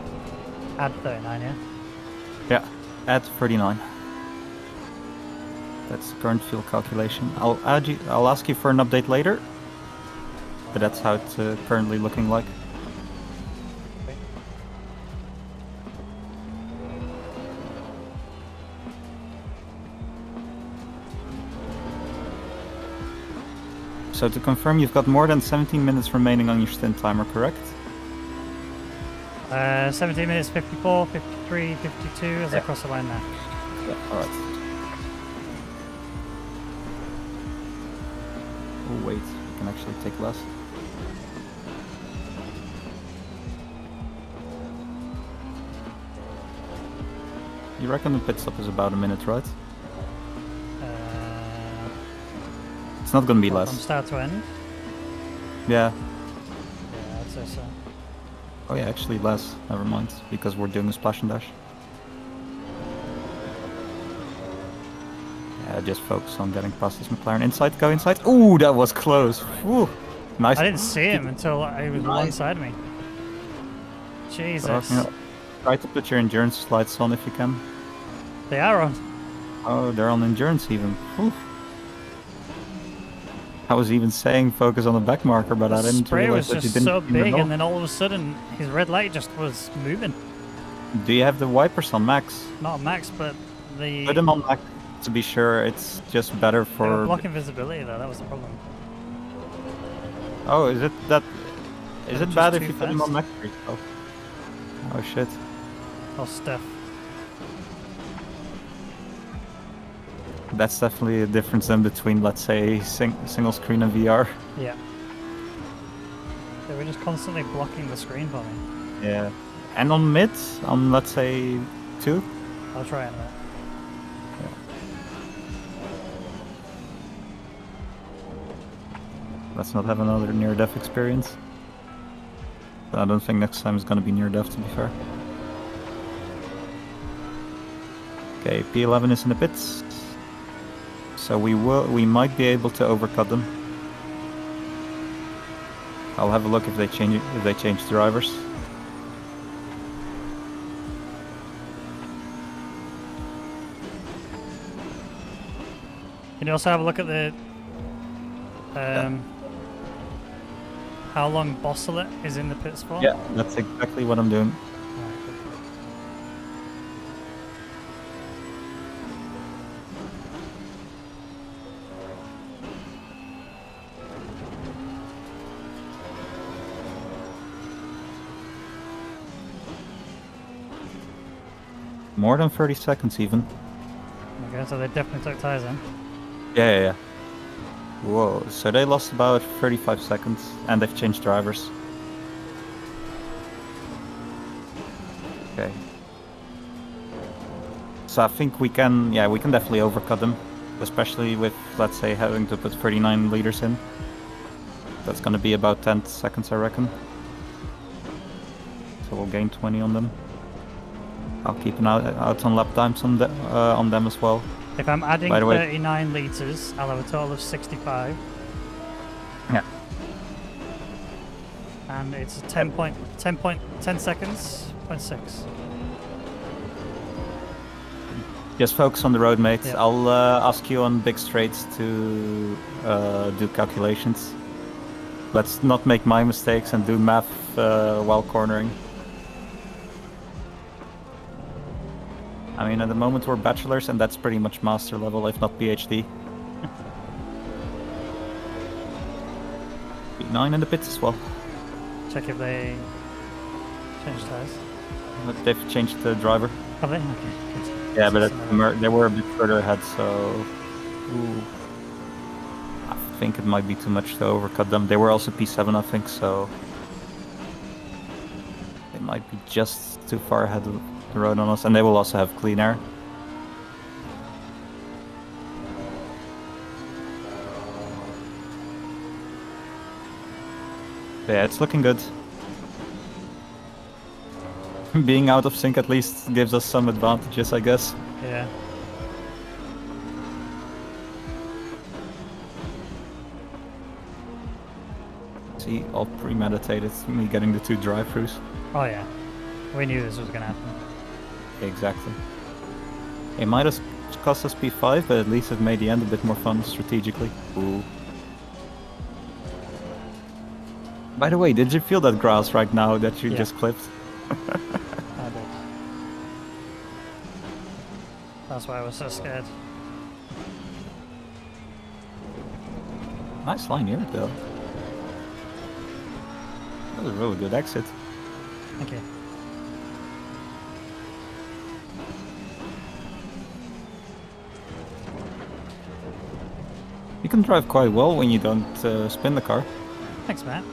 Add 39, yeah? Yeah, add 39. That's the current fuel calculation. I'll ask you for an update later, but that's how it's currently looking like. So to confirm, you've got more than 17 minutes remaining on your stint timer, correct? 17 minutes, 54, 53, 52 as I cross the line now. Yeah, alright. Oh wait, I can actually take less. You reckon the pit stop is about a minute, right? It's not gonna be less. From start to end? Yeah. Yeah, I'd say so. Oh yeah, actually less. Never mind, because we're doing a splash and dash. Yeah, just focus on getting past this McLaren. Inside, go inside. Ooh, that was close. Ooh, nice. I didn't see him until he was alongside me. Jesus. Try to put your endurance slides on if you can. They are on. Oh, they're on endurance even. Ooh. I was even saying focus on the back marker, but I didn't Spray realize was that you just didn't. so big, and then all of a sudden his red light just was moving. Do you have the wipers on max? Not on max, but the. Put them on max to be sure. It's just better They were for. blocking visibility though. That was the problem. Oh, is it that? Is They're it bad just if too you put them on fast. max for yourself? Oh shit. Oh, stuff. That's definitely a difference in between, let's say, single screen and VR. Yeah. They were just constantly blocking the screen for me. Yeah. And on mid, on let's say 2. I'll try it in a minute. Let's not have another near-death experience. But I don't think next time is gonna be near-death, to be fair. Okay, P11 is in the pits. So we might be able to overcut them. I'll have a look if they change drivers. Can you also have a look at the how long Bosselet is in the pits for? Yeah, that's exactly what I'm doing. Alright, good. More than 30 seconds even. Okay, so they definitely took tyres in. Yeah. Whoa, so they lost about 35 seconds, and they've changed drivers. Okay. So I think we can definitely overcut them, especially with, let's say, having to put 39 liters in. That's gonna be about 10 seconds, I reckon. So we'll gain 20 on them. I'll keep an eye out on lap times on them as well. If I'm adding By the way- 39 litres, I'll have a total of 65. Yeah. And it's 10 seconds, 0.6. Just focus on the road, mate. Yeah. I'll ask you on big straights to do calculations. Let's not make my mistakes and do math while cornering. I mean, at the moment we're bachelors, and that's pretty much master level, if not PhD. P9 in the pits as well. Check if they change tyres. But they've changed the driver. Have they? Okay, good. Yeah, but That's another- they were a bit further ahead, so... Ooh. I think it might be too much to overcut them. They were also P7, I think, so... They might be just too far ahead of the road on us, and they will also have clean air. Yeah, it's looking good. Being out of sync at least gives us some advantages, I guess. Yeah. See, all premeditated, me getting the 2 drive-throughs. Oh yeah. We knew this was gonna happen. Exactly. It might have cost us P5, but at least it made the end a bit more fun strategically. Ooh. By the way, did you feel that grass right now that you Yeah. just clipped? I did. That's why I was so scared. Nice line here, though. That was a really good exit. Thank you. You can drive quite well when you don't spin the car. Thanks, Matt.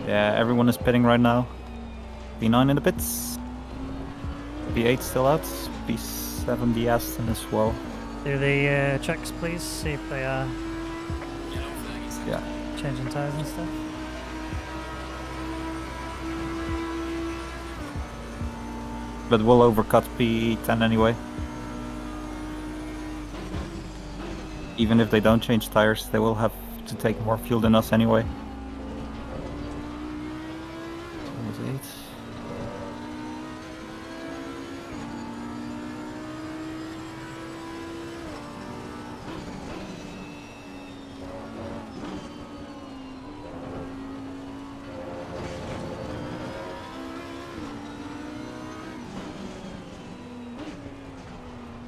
Yeah, everyone is pitting right now. P9 in the pits. P8 still out. P7 the Aston as well. Do the checks, please. See if they are Yellow flag is Yeah. changing tyres and stuff. But we'll overcut P10 anyway. Even if they don't change tires, they will have to take more fuel than us anyway. So that was 8.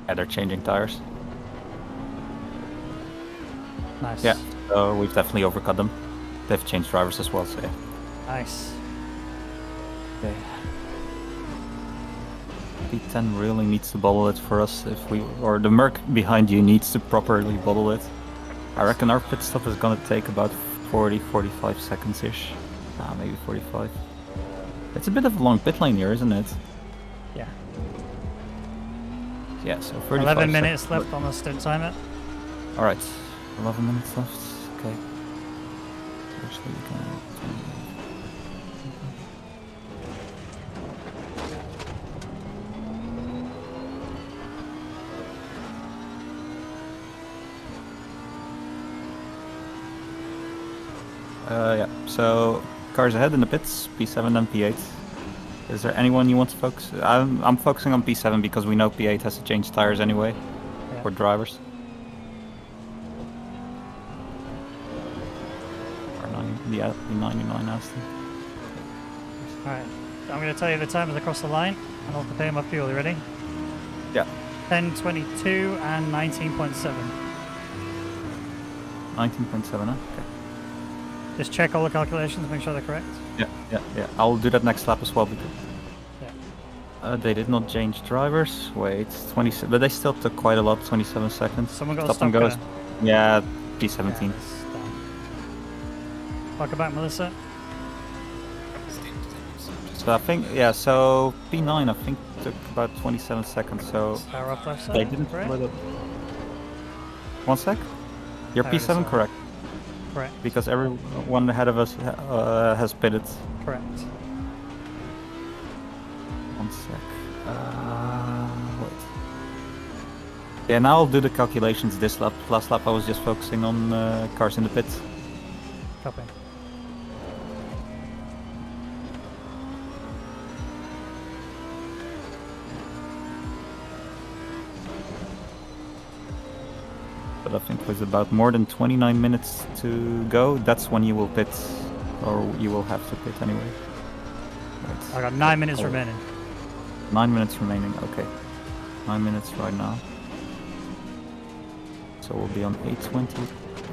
Yeah, they're changing tires. Nice. Yeah, so we've definitely overcut them. They've changed drivers as well, so yeah. Nice. Okay. P10 really needs to bubble it for us if we, or the Merc behind you needs to properly bubble it. I reckon our pit stop is gonna take about 40-45 seconds-ish. Maybe 45. It's a bit of a long pit lane here, isn't it? Yeah. Yeah, so 35 11 minutes seconds. left on the stint timer. Alright, 11 minutes left. Okay. Actually, we can... yeah, so cars ahead in the pits, P7 and P8. Is there anyone you want to focus? I'm focusing on P7 because we know P8 has to change tires anyway Yeah. for drivers. R9, the P99 Aston. Alright. I'm going to tell you the timers across the line, and I'll prepare my fuel. You ready? Yeah. 10:22 and 19.7. 19.7, huh? Okay. Just check all the calculations, make sure they're correct. Yeah. I'll do that next lap as well because Yeah. they did not change drivers. Wait, 20, but they still took quite a lot. 27 seconds. Someone got Stop a and stop goes. car. Yeah, Yeah, P17. it's done. Welcome back, Melissa. Stint, So I think So P9 I think took about 27 seconds. So Power up left side. they didn't correct? split it. 1 sec. You're Power P7 side. correct Correct. because everyone ahead of us has pitted. Correct. 1 sec. Wait. Yeah, now I'll do the calculations this lap. Last lap I was just focusing on cars in the pits. Copy. But I think with about more than 29 minutes to go, that's when you will pit. Or you will have to pit anyway. I got 9 minutes Oh. remaining. 9 minutes remaining, okay. 9 minutes right now. So we'll be on 8:20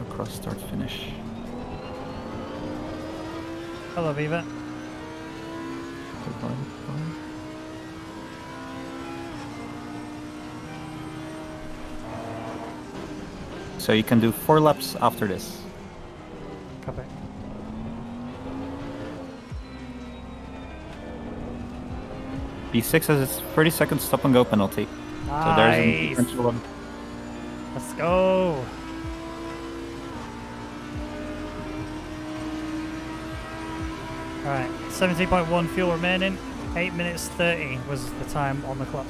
across start finish. Hello, Viva. Goodbye. So you can do 4 laps after this. Copy. B6 has its 30 second stop and go penalty. So there's a Nice. potential one. Let's go. Alright, 17.1 fuel remaining. 8 minutes 30 was the time on the clock.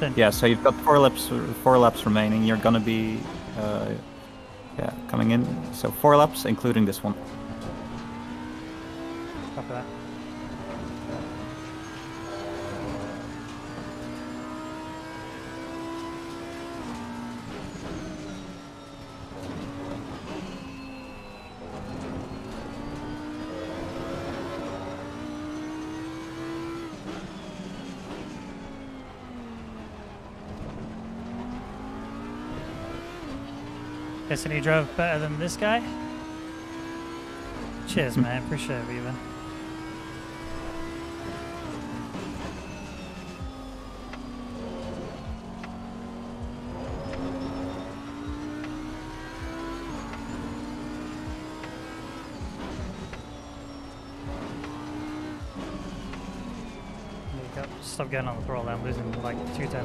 Then. Yeah, so you've got 4 laps remaining. You're gonna be coming in. So 4 laps, including this one. Copy that. Guessing he drove better than this guy? Cheers, man. Appreciate it, Viva. There you go. Stop getting on the throttle. I'm losing like 2/10.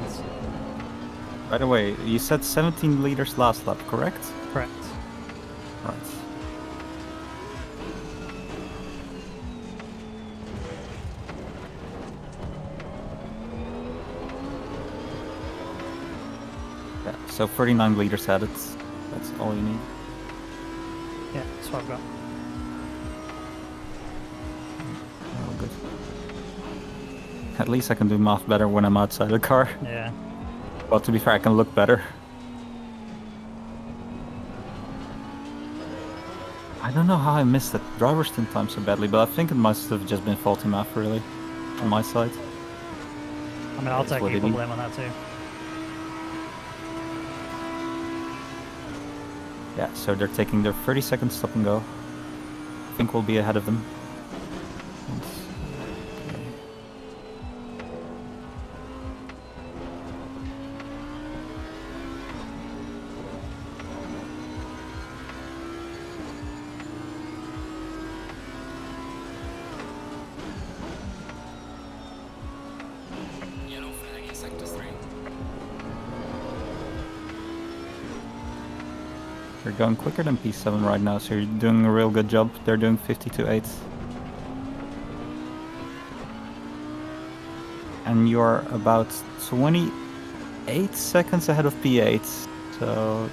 By the way, you said 17 liters last lap, correct? Correct. Right. Yeah, so 39 liters added. That's all you need. Yeah, that's what I've got. Oh, good. At least I can do math better when I'm outside the car. Yeah. Well, to be fair, I can look better. I don't know how I missed that driver's stint time so badly, but I think it must have just been faulty math, really, on my side. I mean, I'll That's take what it equal is. blame on that too. Yeah, so they're taking their 30 second stop and go. I think we'll be ahead of them. Yellow flag in sector 3. You're going quicker than P7 right now, so you're doing a real good job. They're doing 52.8. And you're about 28 seconds ahead of P8. So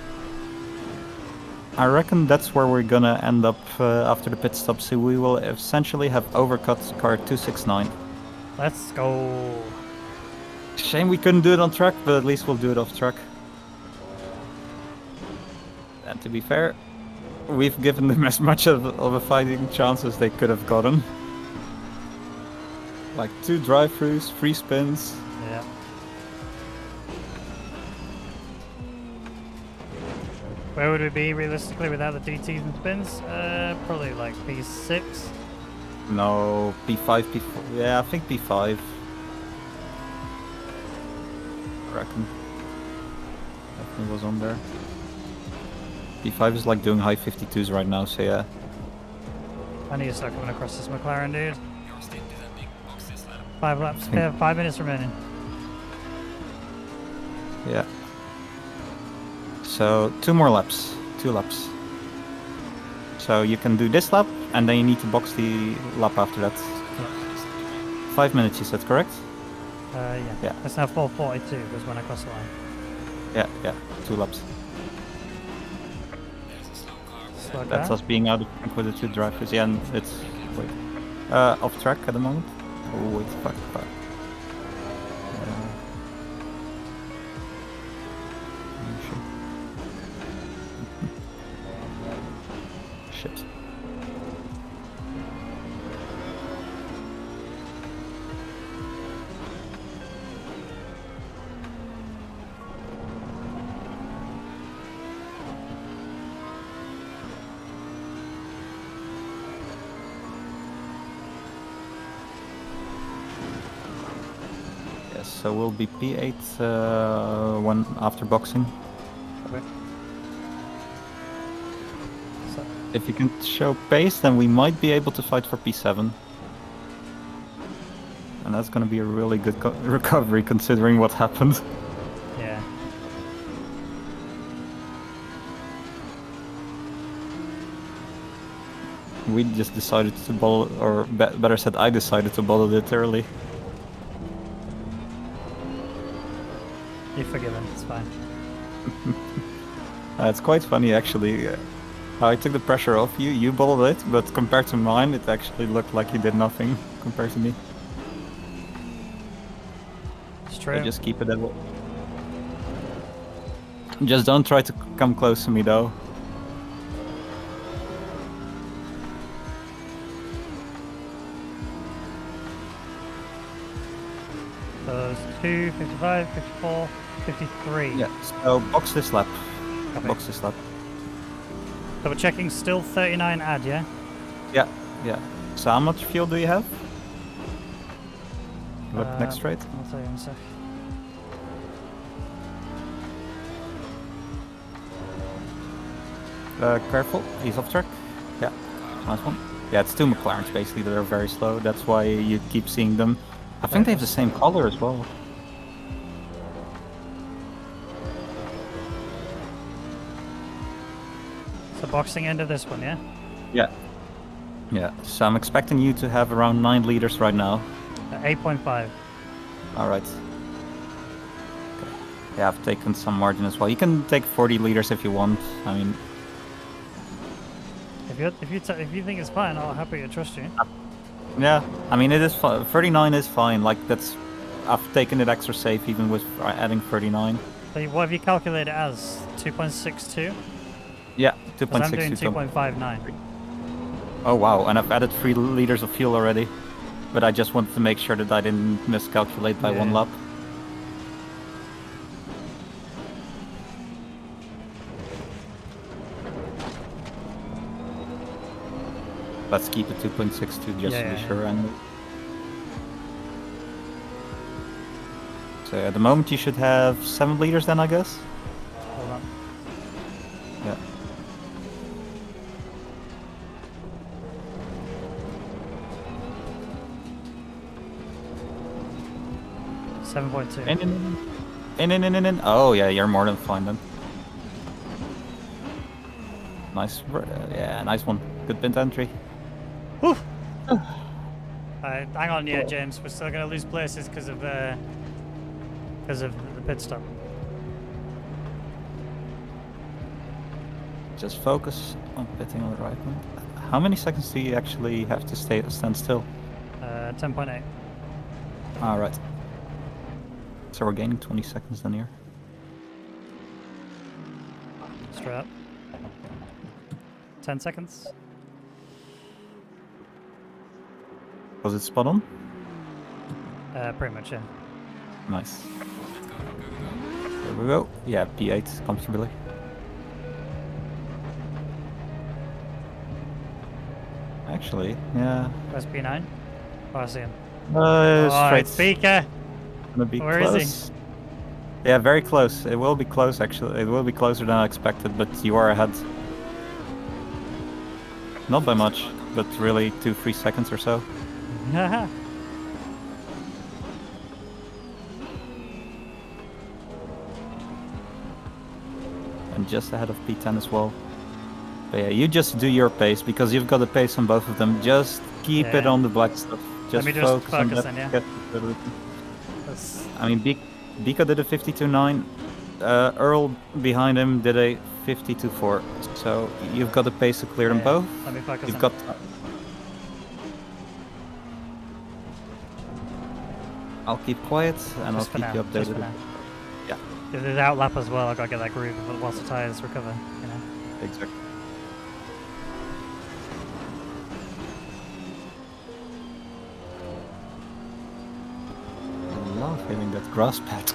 I reckon that's where we're gonna end up after the pit stop. So we will essentially have overcut car 269. Let's go. Shame we couldn't do it on track, but at least we'll do it off track. And to be fair, we've given them as much of a fighting chance as they could have gotten. Like 2 drive-throughs, 3 spins. Yeah. Where would we be realistically without the DTs and spins? Probably like P6. No, P5, P4. Yeah, I think P5. I reckon. Definitely was on there. P5 is like doing high 52s right now, so yeah. I need to start coming across this McLaren, dude. Your stint is ending. Box this lap. 5 laps. Yeah, 5 minutes remaining. Yeah. So 2 more laps. 2 laps. So you can do this lap, and then you need to box the lap after that. 5 minutes, you said, correct? Yeah. Yeah. It's now 4:42 was when I crossed the line. Yeah. 2 laps. There's a slow car. Slow That's down. us being out of sync with the 2 drivers. Yeah, and it's wait, off track at the moment. Oh wait, fuck. Shit. Yes, so we'll be P8 one after boxing. Okay. So, If you can show pace, then we might be able to fight for P7. And that's gonna be a really good recovery considering what happened. yeah. We just decided to bottle, or better said, I decided to bottle it early. You're forgiven. It's fine. It's quite funny actually. How I took the pressure off you, you bottled it, but compared to mine, it actually looked like you did nothing compared to me. It's So true. just keep it that way. Just don't try to come close to me though. So it's 2, 55, 54, 53. Yeah, so box this lap. Copy. Box this lap. So we're checking still 39 add, yeah? Yeah. So how much fuel do you have? Look next straight. I'll tell you in a sec. Careful, he's off track. Yeah, nice one. Yeah, it's 2 McLarens basically that are very slow. That's why you keep seeing them. I think they have the same color as well. So boxing end of this one, yeah? Yeah, so I'm expecting you to have around 9 liters right now. 8.5. Alright. Okay. Yeah, I've taken some margin as well. You can take 40 liters if you want. I mean, If you think it's fine, I'll happily trust you. yeah, I mean it is 39 is fine. Like that's, I've taken it extra safe even with adding 39. So what have you calculated as? 2.62? Yeah, Because I'm 2.6. doing 2.59. Oh wow, and I've added 3 liters of fuel already. But I just wanted to make sure that I didn't miscalculate by 1 Yeah. lap. Let's keep it 2.62 just to Yeah. be sure. And so at the moment you should have 7 liters then, I guess. Hold on. Yeah. $7.2. In. Oh yeah, you're more than fine then. Nice. Yeah, nice one. Good pit entry. Whew. Alright, hang on, yeah, James. We're still gonna lose places because of the pit stop. Just focus on pitting on the right one. How many seconds do you actually have to stand still? 10.8. Alright. So we're gaining 20 seconds then here. Straight up. 10 seconds. Was it spot on? Pretty much, yeah. Nice. There we go. Yeah, P8 comfortably. Actually, yeah. Where's P9? Oh, I see him. Straight. It's Pika. Gonna be Where is close. he? Yeah, very close. It will be close, actually. It will be closer than I expected, but you are ahead. Not by much, but really 2-3 seconds or so. And just ahead of P10 as well. But yeah, you just do your pace, because you've got the pace on both of them. Just keep it Yeah. on the black stuff. Just me just focus on focus that. then, yeah. Get the rhythm. That's- I mean, Bika did a 52.9. Earl behind him did a 52.4. So you've got the pace to clear them yeah. both. Let me focus You've in. got. I'll keep quiet and Just I'll for keep now, you just for updated. now. Yeah, If there's outlap as well, I've got to get that groove whilst the tyres recover, you know. exactly. I love hitting that grass pad.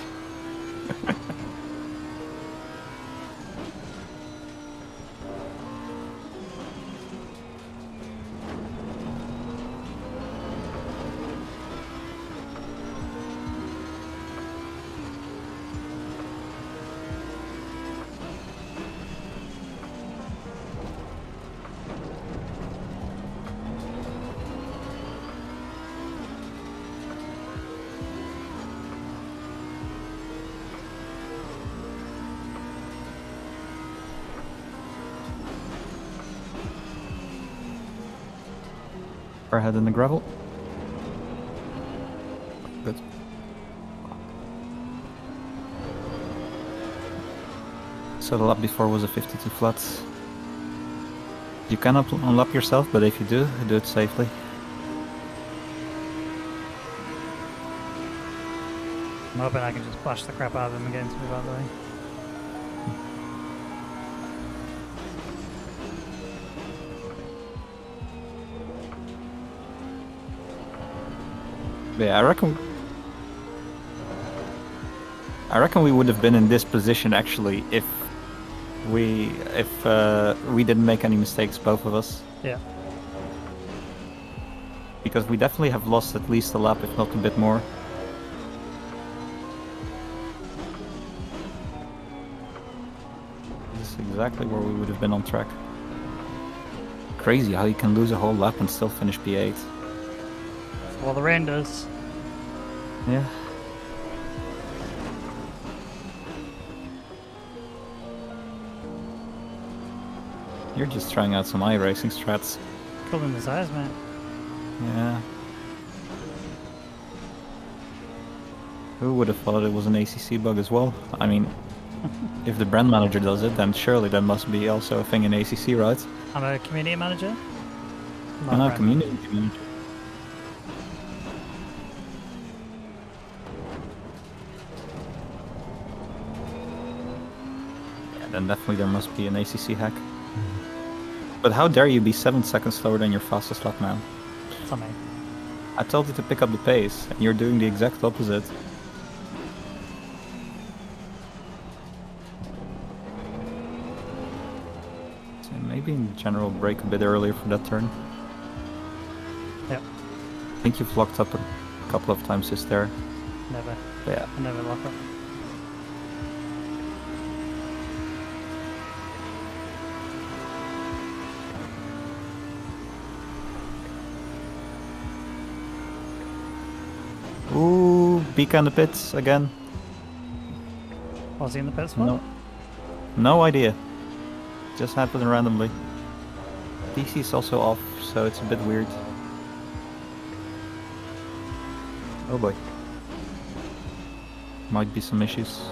Far ahead in the gravel. Good. So the lap before was a 52 flat. You can unlap yourself, but if you do it safely. I'm hoping I can just bash the crap out of him and get him to move out of the way. But yeah, I reckon we would have been in this position actually if we didn't make any mistakes, both of us. Yeah. Because we definitely have lost at least a lap, if not a bit more. This is exactly where we would have been on track. Crazy how you can lose a whole lap and still finish P8. Well, the rain does. Yeah. You're just trying out some iRacing strats. Cooling the size, man. Yeah. Who would have thought it was an ACC bug as well? I mean, if the brand manager does it, then surely that must be also a thing in ACC, right? I'm a community manager. Not And a I'm brand. community manager. Yeah, then definitely there must be an ACC hack. But how dare you be 7 seconds slower than your fastest lap man? It's on me. I told you to pick up the pace, and you're doing the exact opposite. So maybe in general brake a bit earlier for that turn. Yep. I think you've locked up a couple of times just there. Never. But yeah. I never lock up. Ooh, Bika in the pits again. Was he in the pits for? No, no idea. Just happened randomly. DC's also off, so it's a bit weird. Oh boy. Might be some issues.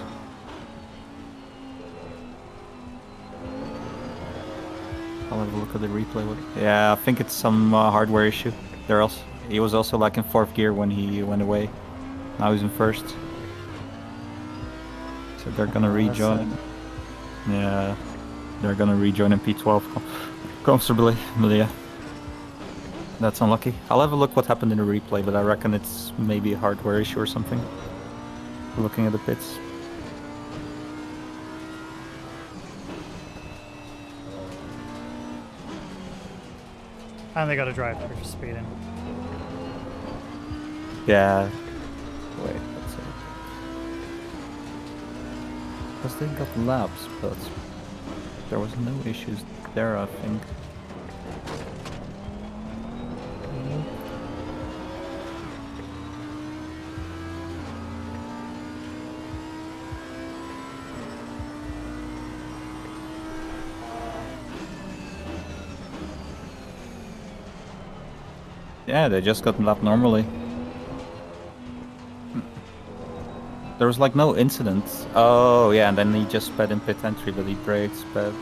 I'll have a look at the replay. Yeah, I think it's some hardware issue. He was also like in 4th gear when he went away. Now he's in 1st. So they're gonna rejoin. Yeah, they're gonna rejoin in P12 comfortably. But yeah, that's unlucky. I'll have a look what happened in the replay, but I reckon it's maybe a hardware issue or something. Looking at the pits. And they got a drive for speeding. Yeah. Wait, let's see. Because they got laps, but there was no issues there, I think. Yeah, they just got lapped normally. There was like no incident. Oh yeah, and then he just sped in pit entry, but he braked, sped.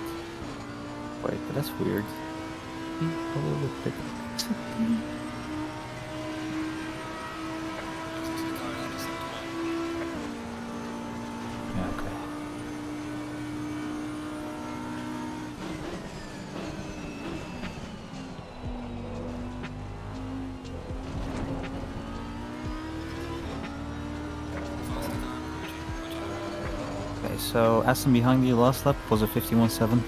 Wait, but that's weird. Yeah, okay. Okay, so Aston behind you last lap was a 51.7.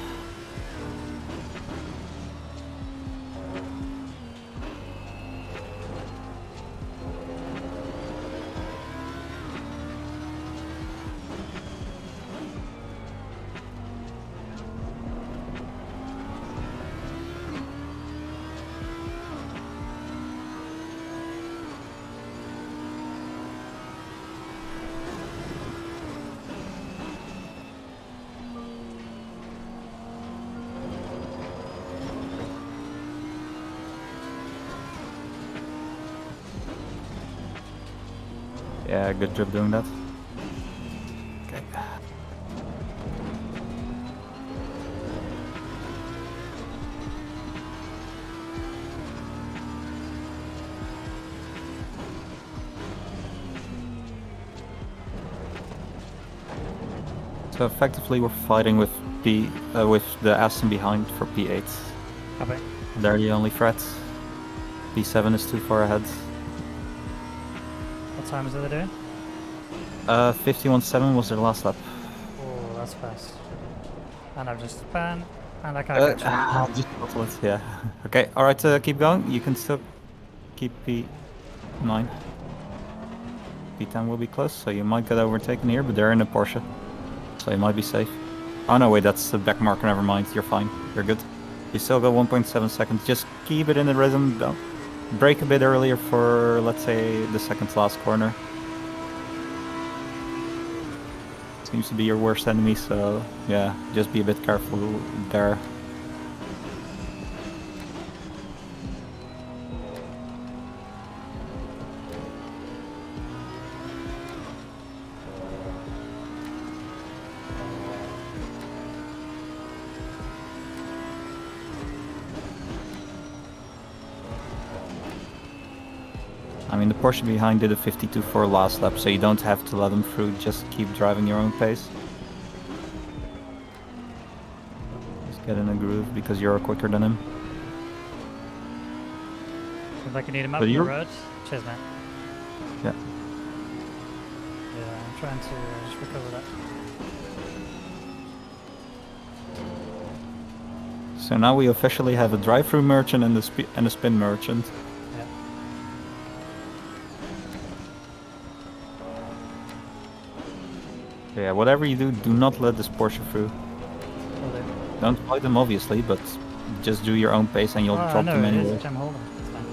Yeah, good job doing that. Okay. So effectively, we're fighting with the Aston behind for P8. Copy. They're the only threat. P7 is too far ahead. What time is it they're doing? 51.7 was their last lap. Oh, that's fast. And I've just spun, and I can't catch him. I'll just bottle it, yeah. Okay, alright, keep going. You can still keep P9. P10 will be close, so you might get overtaken here, but they're in a Porsche. So you might be safe. Oh no, wait, that's the back marker, never mind. You're fine. You're good. You still got 1.7 seconds. Just keep it in the rhythm. Don't brake a bit earlier for, let's say, the second to last corner. Seems to be your worst enemy, so yeah, just be a bit careful there. I mean, the Porsche behind did a 52.4 last lap, so you don't have to let them through, just keep driving your own pace. Just get in a groove because you're quicker than him. Seems like you need him up But the you're- road. Cheers, mate. Yeah. Yeah, I'm trying to just recover that. So now we officially have a drive-through merchant and a spin merchant. Yeah. Yeah, whatever you do, do not let this Porsche through. Will do. Don't fight them, obviously, but just do your own pace and you'll Oh, I drop know them it is anyway. a gem holder. It's fine.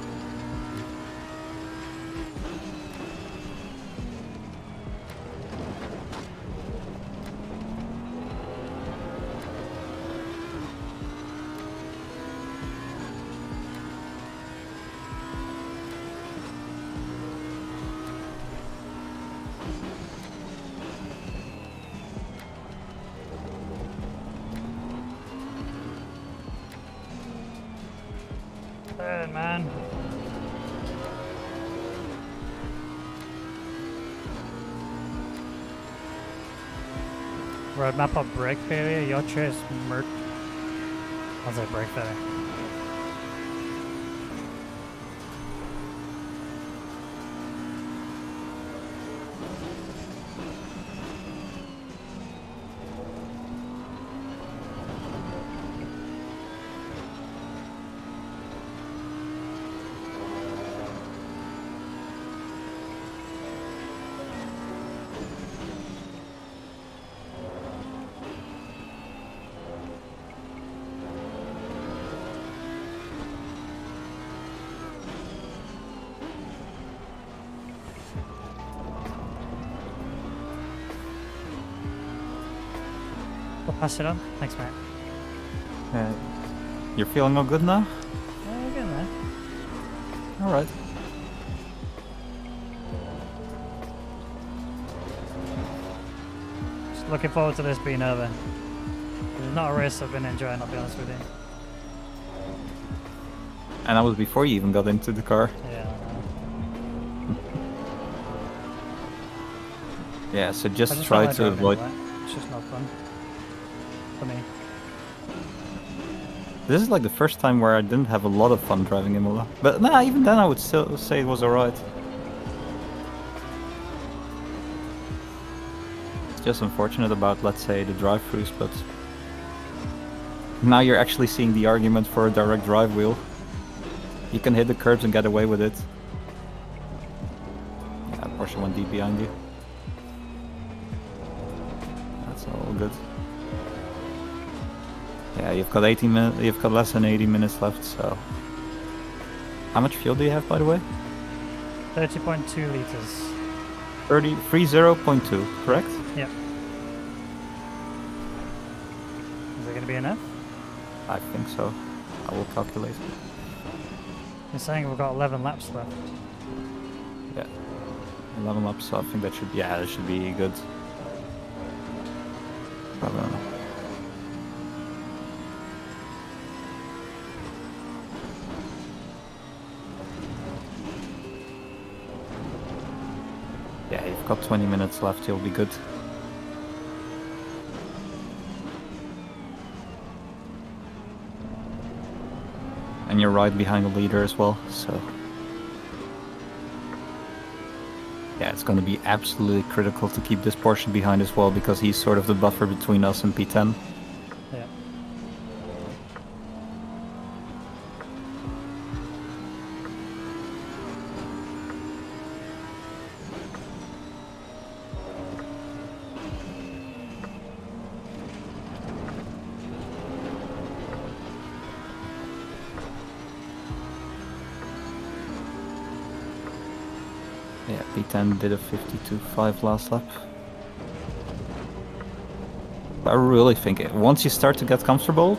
Third, man. Roadmap of brake failure, your choice, Merc. I'll say brake failure. Pass it on. Thanks, mate. You're feeling all good now? Yeah, we're getting there. All right. Just looking forward to this being over. It's not a race I've been enjoying, I'll be honest with you. And that was before you even got into the car. Yeah, Yeah, so I just just try don't like to driving avoid. anyway. It's just not fun. For me. This is like the first time where I didn't have a lot of fun driving Imola. But nah, even then I would still say it was alright. It's just unfortunate about, let's say, the drive-throughs, but now you're actually seeing the argument for a direct drive wheel. You can hit the curbs and get away with it. Yeah, Porsche went deep behind you. That's all good. Yeah, you've got 18 minutes. You've got less than 80 minutes left. So, how much fuel do you have, by the way? 30.2 liters. 30.2, correct? Yep. Is it going to be enough? I think so. I will calculate. You're saying we've got 11 laps left. Yeah, 11 laps. So I think that should. Yeah, that should be good. But, yeah, you've got 20 minutes left. You'll be good. And you're right behind the leader as well, so yeah, it's going to be absolutely critical to keep this Porsche behind as well, because he's sort of the buffer between us and P10. Yeah. Yeah, P10 did a 52.5 last lap. I really think once you start to get comfortable,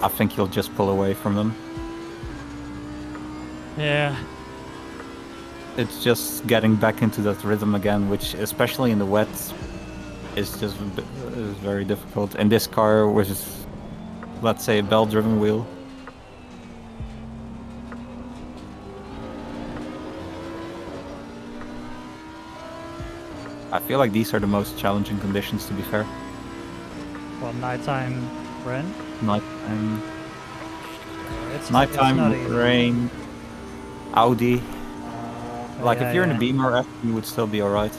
I think you'll just pull away from them. Yeah. It's just getting back into that rhythm again, which, especially in the wet, is just is very difficult. And this car was, let's say, a belt-driven wheel. I feel like these are the most challenging conditions, to be fair. Well, nighttime rain? Nighttime, It's not easy. rain, Audi. Like, Yeah, if you're in yeah. a Beamer F, you would still be alright.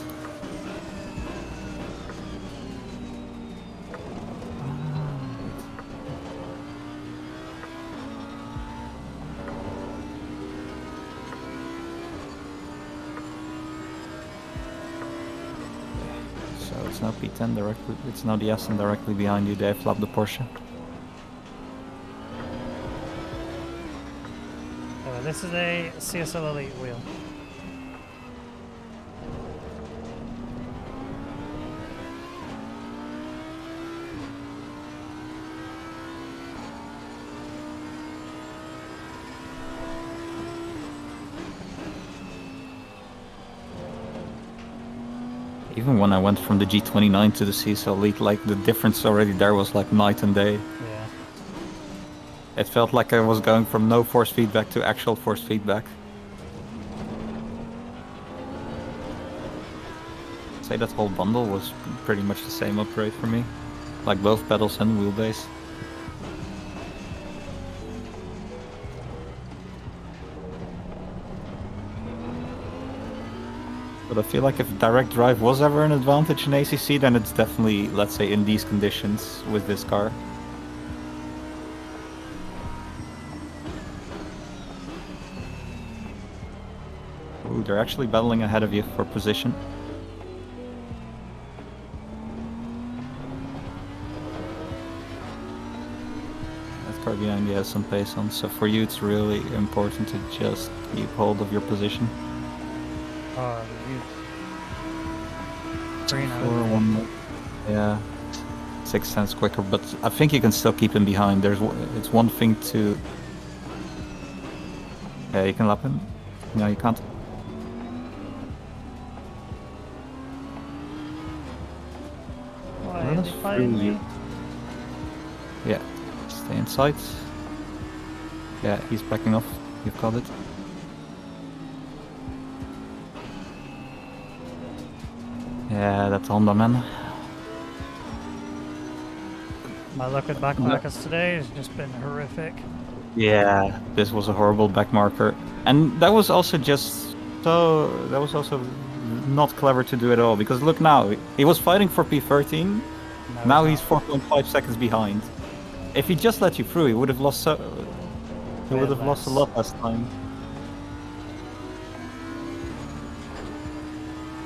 So it's now P10 directly, it's now the Aston directly behind you. They flapped the Porsche. This is a CSL Elite wheel. Even when I went from the G29 to the CSL Elite, like, the difference already there was like night and day. Yeah. It felt like I was going from no force feedback to actual force feedback. I'd say that whole bundle was pretty much the same upgrade for me. Like both pedals and wheelbase. But I feel like if direct drive was ever an advantage in ACC, then it's definitely, let's say, in these conditions with this car. Ooh, they're actually battling ahead of you for position. That car behind you has some pace on, so for you it's really important to just keep hold of your position. Oh, you. Green out. 4-1. Yeah. 6 times quicker, but I think you can still keep him behind. It's one thing to... Yeah, you can lap him. No, you can't. Why Let are us they fighting through you. me? Yeah, stay in sight. Yeah, he's backing off. You've got it. Yeah, that's Honda, man. My luck with backmarkers today has just been horrific. Yeah, this was a horrible back marker. And that was also just so... That was also not clever to do at all. Because look now, he was fighting for P13. Now he's 4.5 seconds behind. If he just let you through, he would have lost he would have lost a lot less time.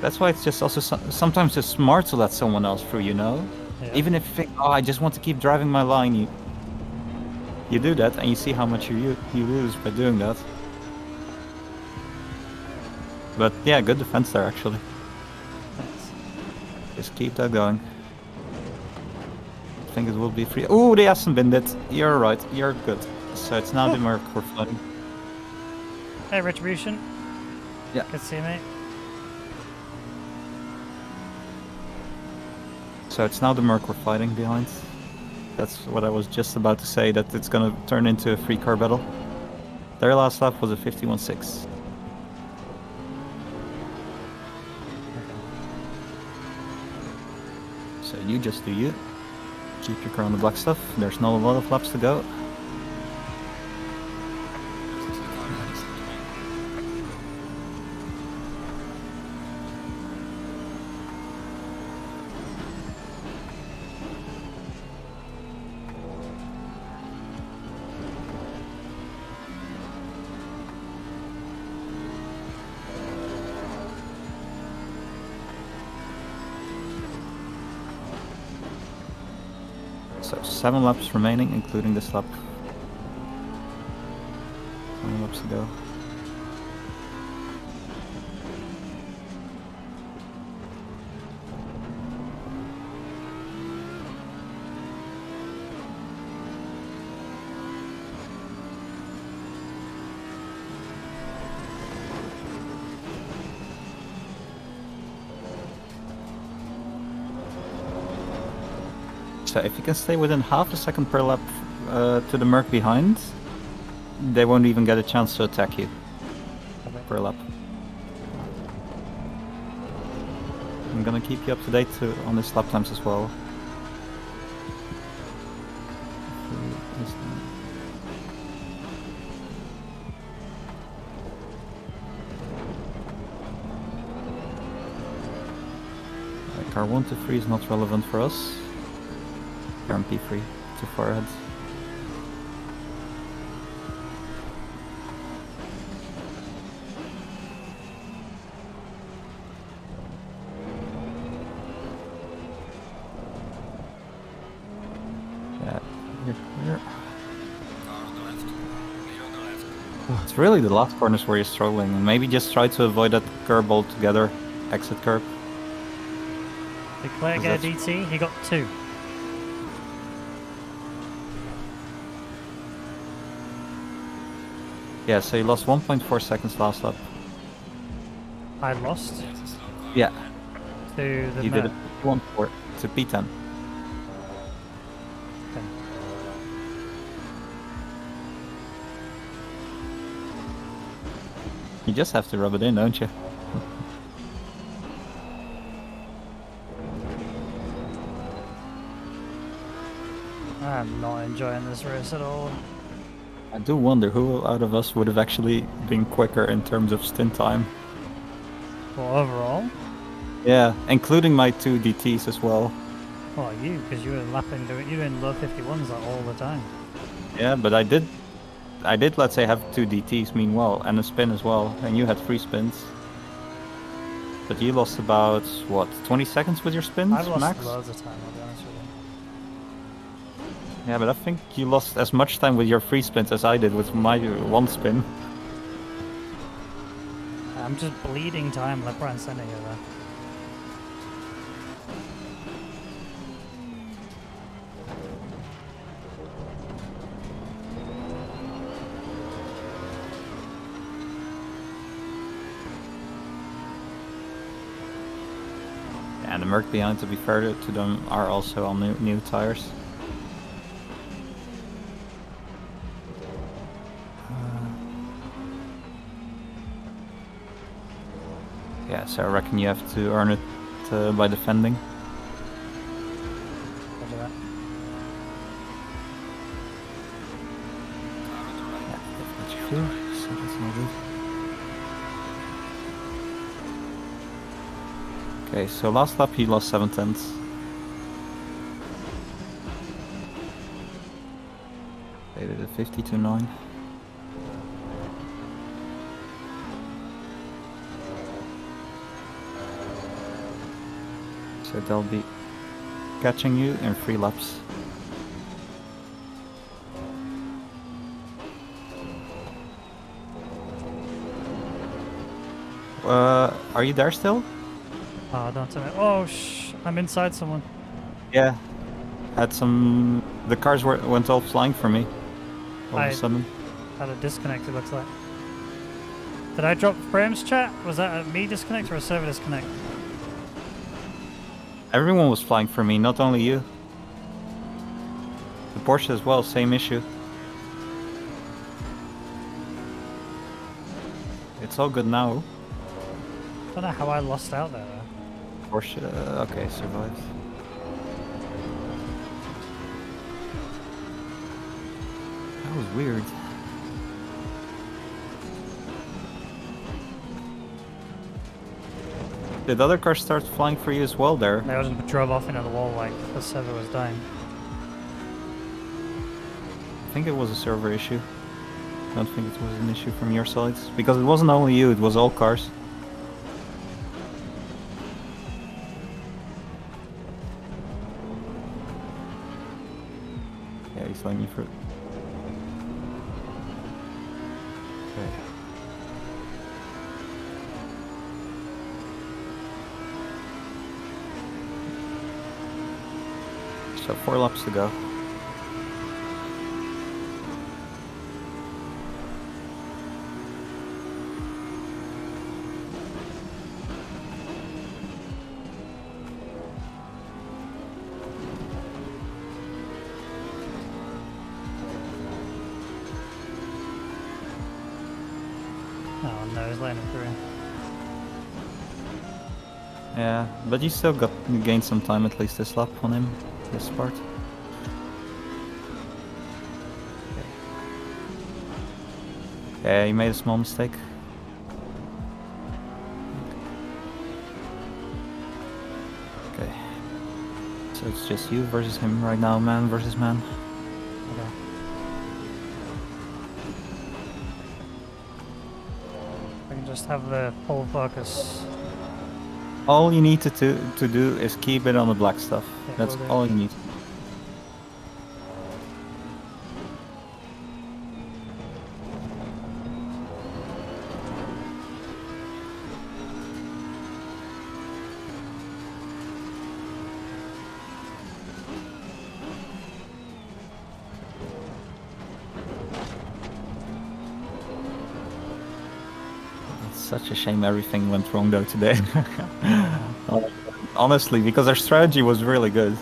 That's why it's just also sometimes it's smart to let someone else through, you know? Yeah. Even if you think, oh, I just want to keep driving my line, you do that and you see how much you lose by doing that. But yeah, good defense there actually. Thanks. Just keep that going. I think it will be free. Oh, they hasn't been it. You're right, you're good. So it's now the Merc we're fighting. Hey, Retribution. Yeah. Good to see you, mate. So it's now the Merc we're fighting behind. That's what I was just about to say, that it's gonna turn into a 3-car battle. Their last lap was a 51.6. So you just do you. Keep your car on the black stuff. There's not a lot of laps to go. So 7 laps remaining, including this lap. 7 laps to go. So if you can stay within half a second per lap to the Merc behind, they won't even get a chance to attack you per lap. I'm gonna keep you up to date on this lap times as well. Car 1 to 3 is not relevant for us. You're on P3, too far ahead. Yeah, you're clear. Car on the left. Clear on the left. It's really the last corners where you're struggling. Maybe just try to avoid that curb altogether. Exit curb. Did Claire get a DT? He got 2. Yeah, so you lost 1.4 seconds last lap. I lost There's a slow car. Yeah, to the you did Merc. it 1.4 to P10. Okay. You just have to rub it in, don't you? I'm not enjoying this race at all. I do wonder who out of us would have actually been quicker in terms of stint time. Well, overall? Yeah, including my 2 DTs as well. Well, you, because you were lapping, you were in low 51s like, all the time. Yeah, but I did, let's say, have 2 DTs meanwhile, and a spin as well, and you had 3 spins. But you lost about, what, 20 seconds with your spins, I've lost max? loads of time, I'll be honest with you. Yeah, but I think you lost as much time with your 3 spins as I did with my 1 spin. I'm just bleeding time left, right, and centre here, though. And the Merc behind, to be fair to them, are also on new tires. Yeah, so I reckon you have to earn it by defending. Roger that. Yeah, they've got you through, so that's not good. Okay, so last lap he lost 7/10. They did a 50-9. So they'll be catching you in 3 laps. Are you there still? Oh, don't tell me. Oh, I'm inside someone. Yeah. Had some... The cars went all flying for me. All of a sudden. Had a disconnect, it looks like. Did I drop frames, chat? Was that a me disconnect or a server disconnect? Everyone was flying for me, not only you. The Porsche as well, same issue. It's all good now. Don't know how I lost out there though. Porsche, okay, survived. That was weird. Did other cars start flying for you as well there? They just drove off into the wall like the server was dying. I think it was a server issue. I don't think it was an issue from your side. Because it wasn't only you, it was all cars. Yeah, he's letting you through. Okay. So 4 laps to go. Oh no, he's letting him through. Yeah, but you still gained some time at least this lap on him, this part. Yeah, he made a small mistake. Okay. So it's just you versus him right now, man versus man. Okay. I can just have the full focus. All you need to do is keep it on the black stuff. Yeah, That's will do. all you need. Such a shame everything went wrong though today. Honestly, because our strategy was really good.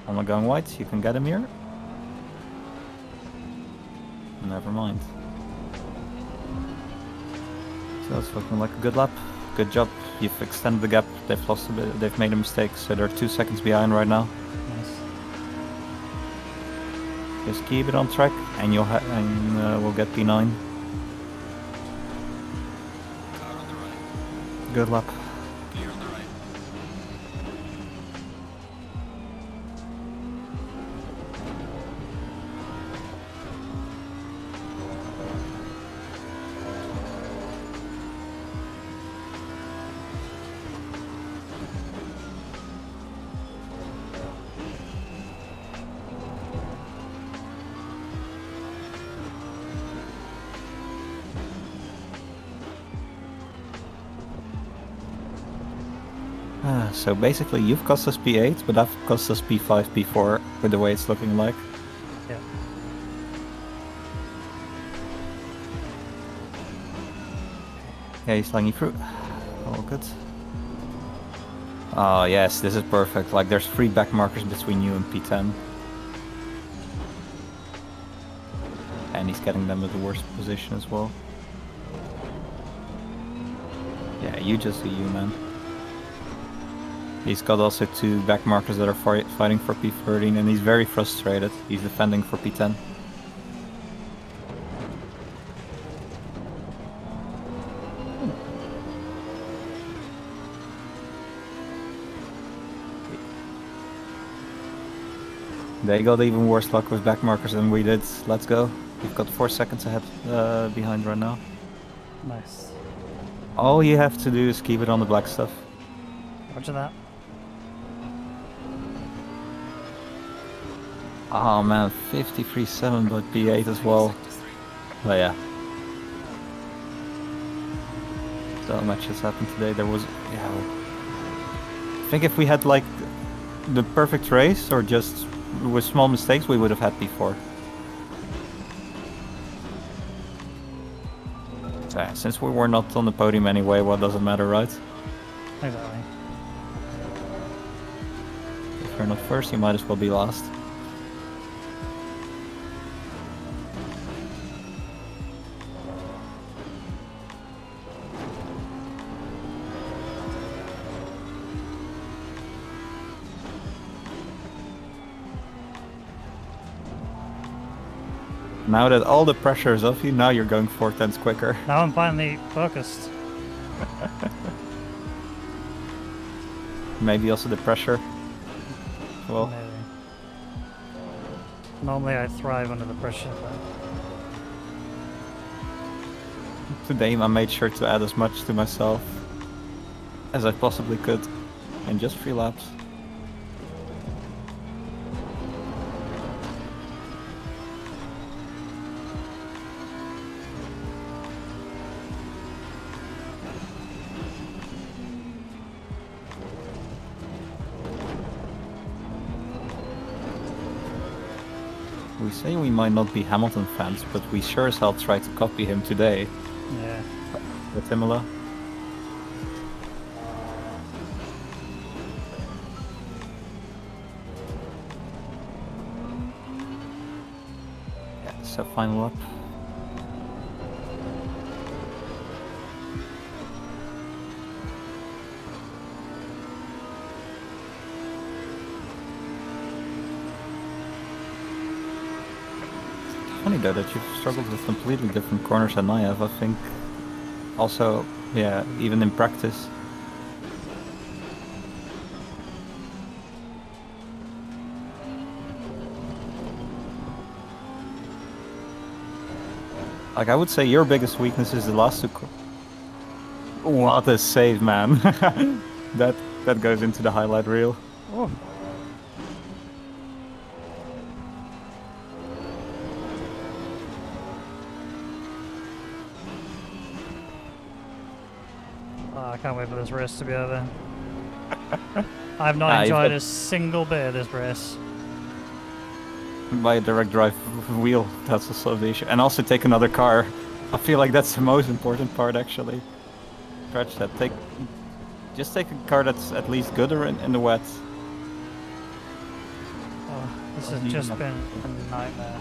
I'm not going white, you can get him here. Never mind. So it's looking like a good lap. Good job. You've extended the gap. They've lost a bit. They've made a mistake, so they're 2 seconds behind right now. Nice. Just keep it on track, and we'll get P9. Car on the right. Good lap. Clear on the right. So basically, you've cost us P8, but I've cost us P5, P4 with the way it's looking like. Yeah. Okay, he's slanging through. All good. Oh yes, this is perfect. Like there's 3 back markers between you and P10. And he's getting them at the worst position as well. Yeah, you just do you, man. He's got also 2 back markers that are fighting for P13 and he's very frustrated. He's defending for P10. They got even worse luck with back markers than we did. Let's go. We've got 4 seconds ahead behind right now. Nice. All you have to do is keep it on the black stuff. Roger that. Oh man, 53.7 but P8 as well. Oh yeah. So much has happened today. There was, yeah. I think if we had like the perfect race or just with small mistakes, we would have had P4. So, yeah, since we were not on the podium anyway, what does it matter, right? Exactly. If you're not first, you might as well be last. Now that all the pressure is off you, now you're going 4/10 quicker. Now I'm finally focused. Maybe also the pressure. Well, Maybe. Normally I thrive under the pressure, but today I made sure to add as much to myself as I possibly could in just 3 laps. We say we might not be Hamilton fans, but we sure as hell tried to copy him today yeah. with Imola. Yeah, so final up. Funny though that you've struggled with completely different corners than I have. I think also, yeah, even in practice. Like I would say your biggest weakness is the last 2 What a save, man. that goes into the highlight reel. Oh. I can't wait for this race to be over. I've not enjoyed a single bit of this race. By a direct drive wheel, that's also the issue. And also take another car. I feel like that's the most important part actually. Scratch that. Just take a car that's at least good or in the wet. Oh, this has just been a nightmare.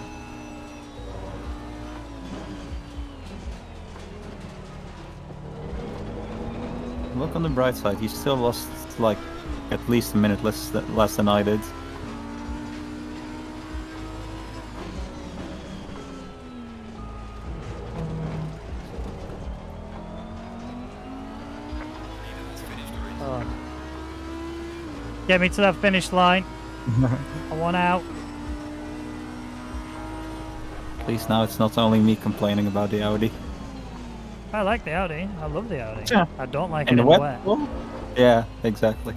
Look on the bright side, you still lost like at least a minute less than I did. Oh. Get me to that finish line. I want out. At least now it's not only me complaining about the Audi. I like the Audi. I love the Audi. Yeah. I don't like In it the in the wet? wet. Yeah, exactly.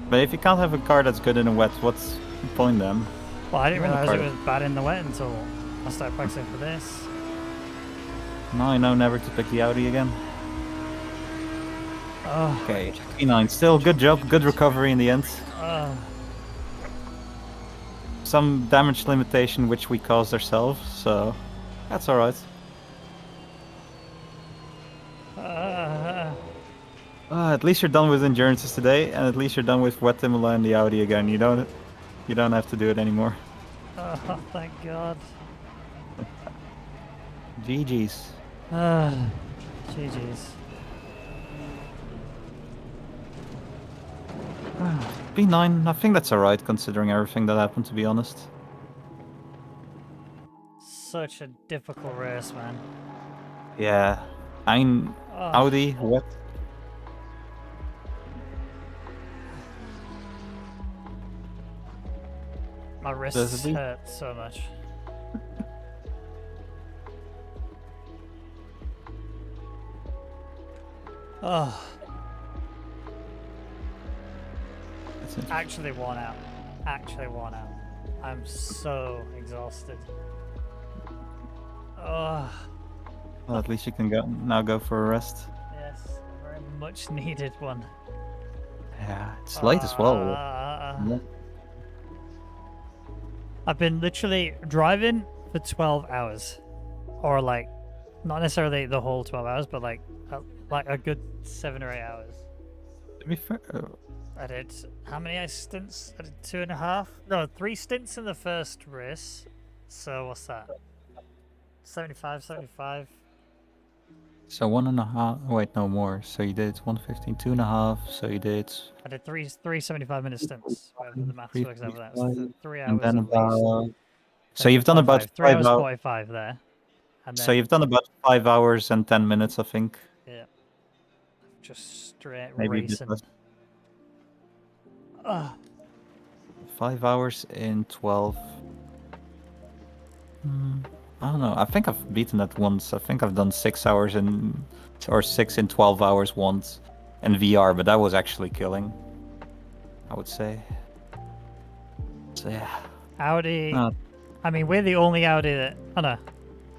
But if you can't have a car that's good in the wet, what's the point then? Well, I didn't You want a realize car it was bad in the wet until I started practicing for this. Now I know never to pick the Audi again. Oh. Okay, P9, still good job, good recovery in the end. Some damage limitation which we caused ourselves, so that's alright. At least you're done with endurances today, and at least you're done with wet Imola and the Audi again. You don't have to do it anymore. Oh, thank God. GG's. GG's. P9, I think that's alright considering everything that happened, to be honest. Such a difficult race, man. Yeah. Audi, what? My wrists hurt so much. Oh. Actually worn out. Actually worn out. I'm so exhausted. Oh. Well, at least you can now go for a rest. Yes, a very much needed one. Yeah, it's late as well. Yeah. I've been literally driving for 12 hours. Or like, not necessarily the whole 12 hours, but like a good 7 or 8 hours. To be fair, I did, how many stints? I did 2.5? No, 3 stints in the first race. So what's that? 75, 75. so 1.5, wait, no more. So you did 115, 2.5, so you did... I did three 75-minute stints, whatever the maths works out for that. 3 hours and then at least. about... So you've done about 3 5 hours hours. 45 there. And then, So you've done about 5 hours and 10 minutes, I think. yeah. Just straight Maybe a bit racing. less. Ugh. 5 hours in 12. I don't know. I think I've beaten that once. I think I've done 6 hours or 6 in 12 hours once in VR, but that was actually killing, I would say. So yeah. Audi. I mean, we're the only Audi that. Oh no.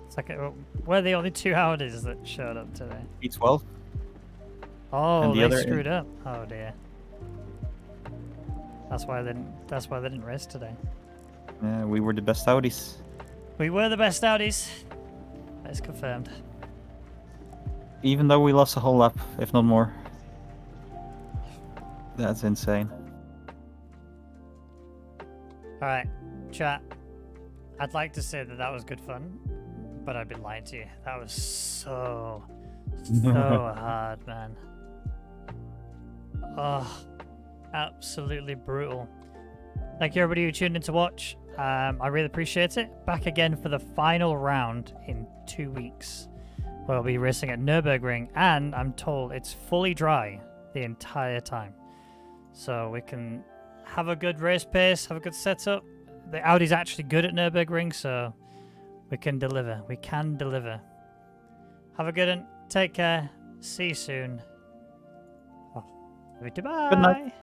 It's like we're the only 2 Audis that showed up today. P12. Oh, and the they other screwed up. Oh dear. That's why they didn't race today. Yeah, we were the best Audis. We were the best Audis. That's confirmed. Even though we lost a whole lap, if not more. That's insane. Alright, chat. I'd like to say that was good fun, but I've been lying to you. That was so hard, man. Oh, absolutely brutal. Thank you everybody who tuned in to watch. I really appreciate it. Back again for the final round in 2 weeks. We'll be racing at Nürburgring, and I'm told it's fully dry the entire time. So we can have a good race pace, have a good setup. The Audi's actually good at Nürburgring, so we can deliver. We can deliver. Have a good one. Take care. See you soon. Oh, goodbye. Good night.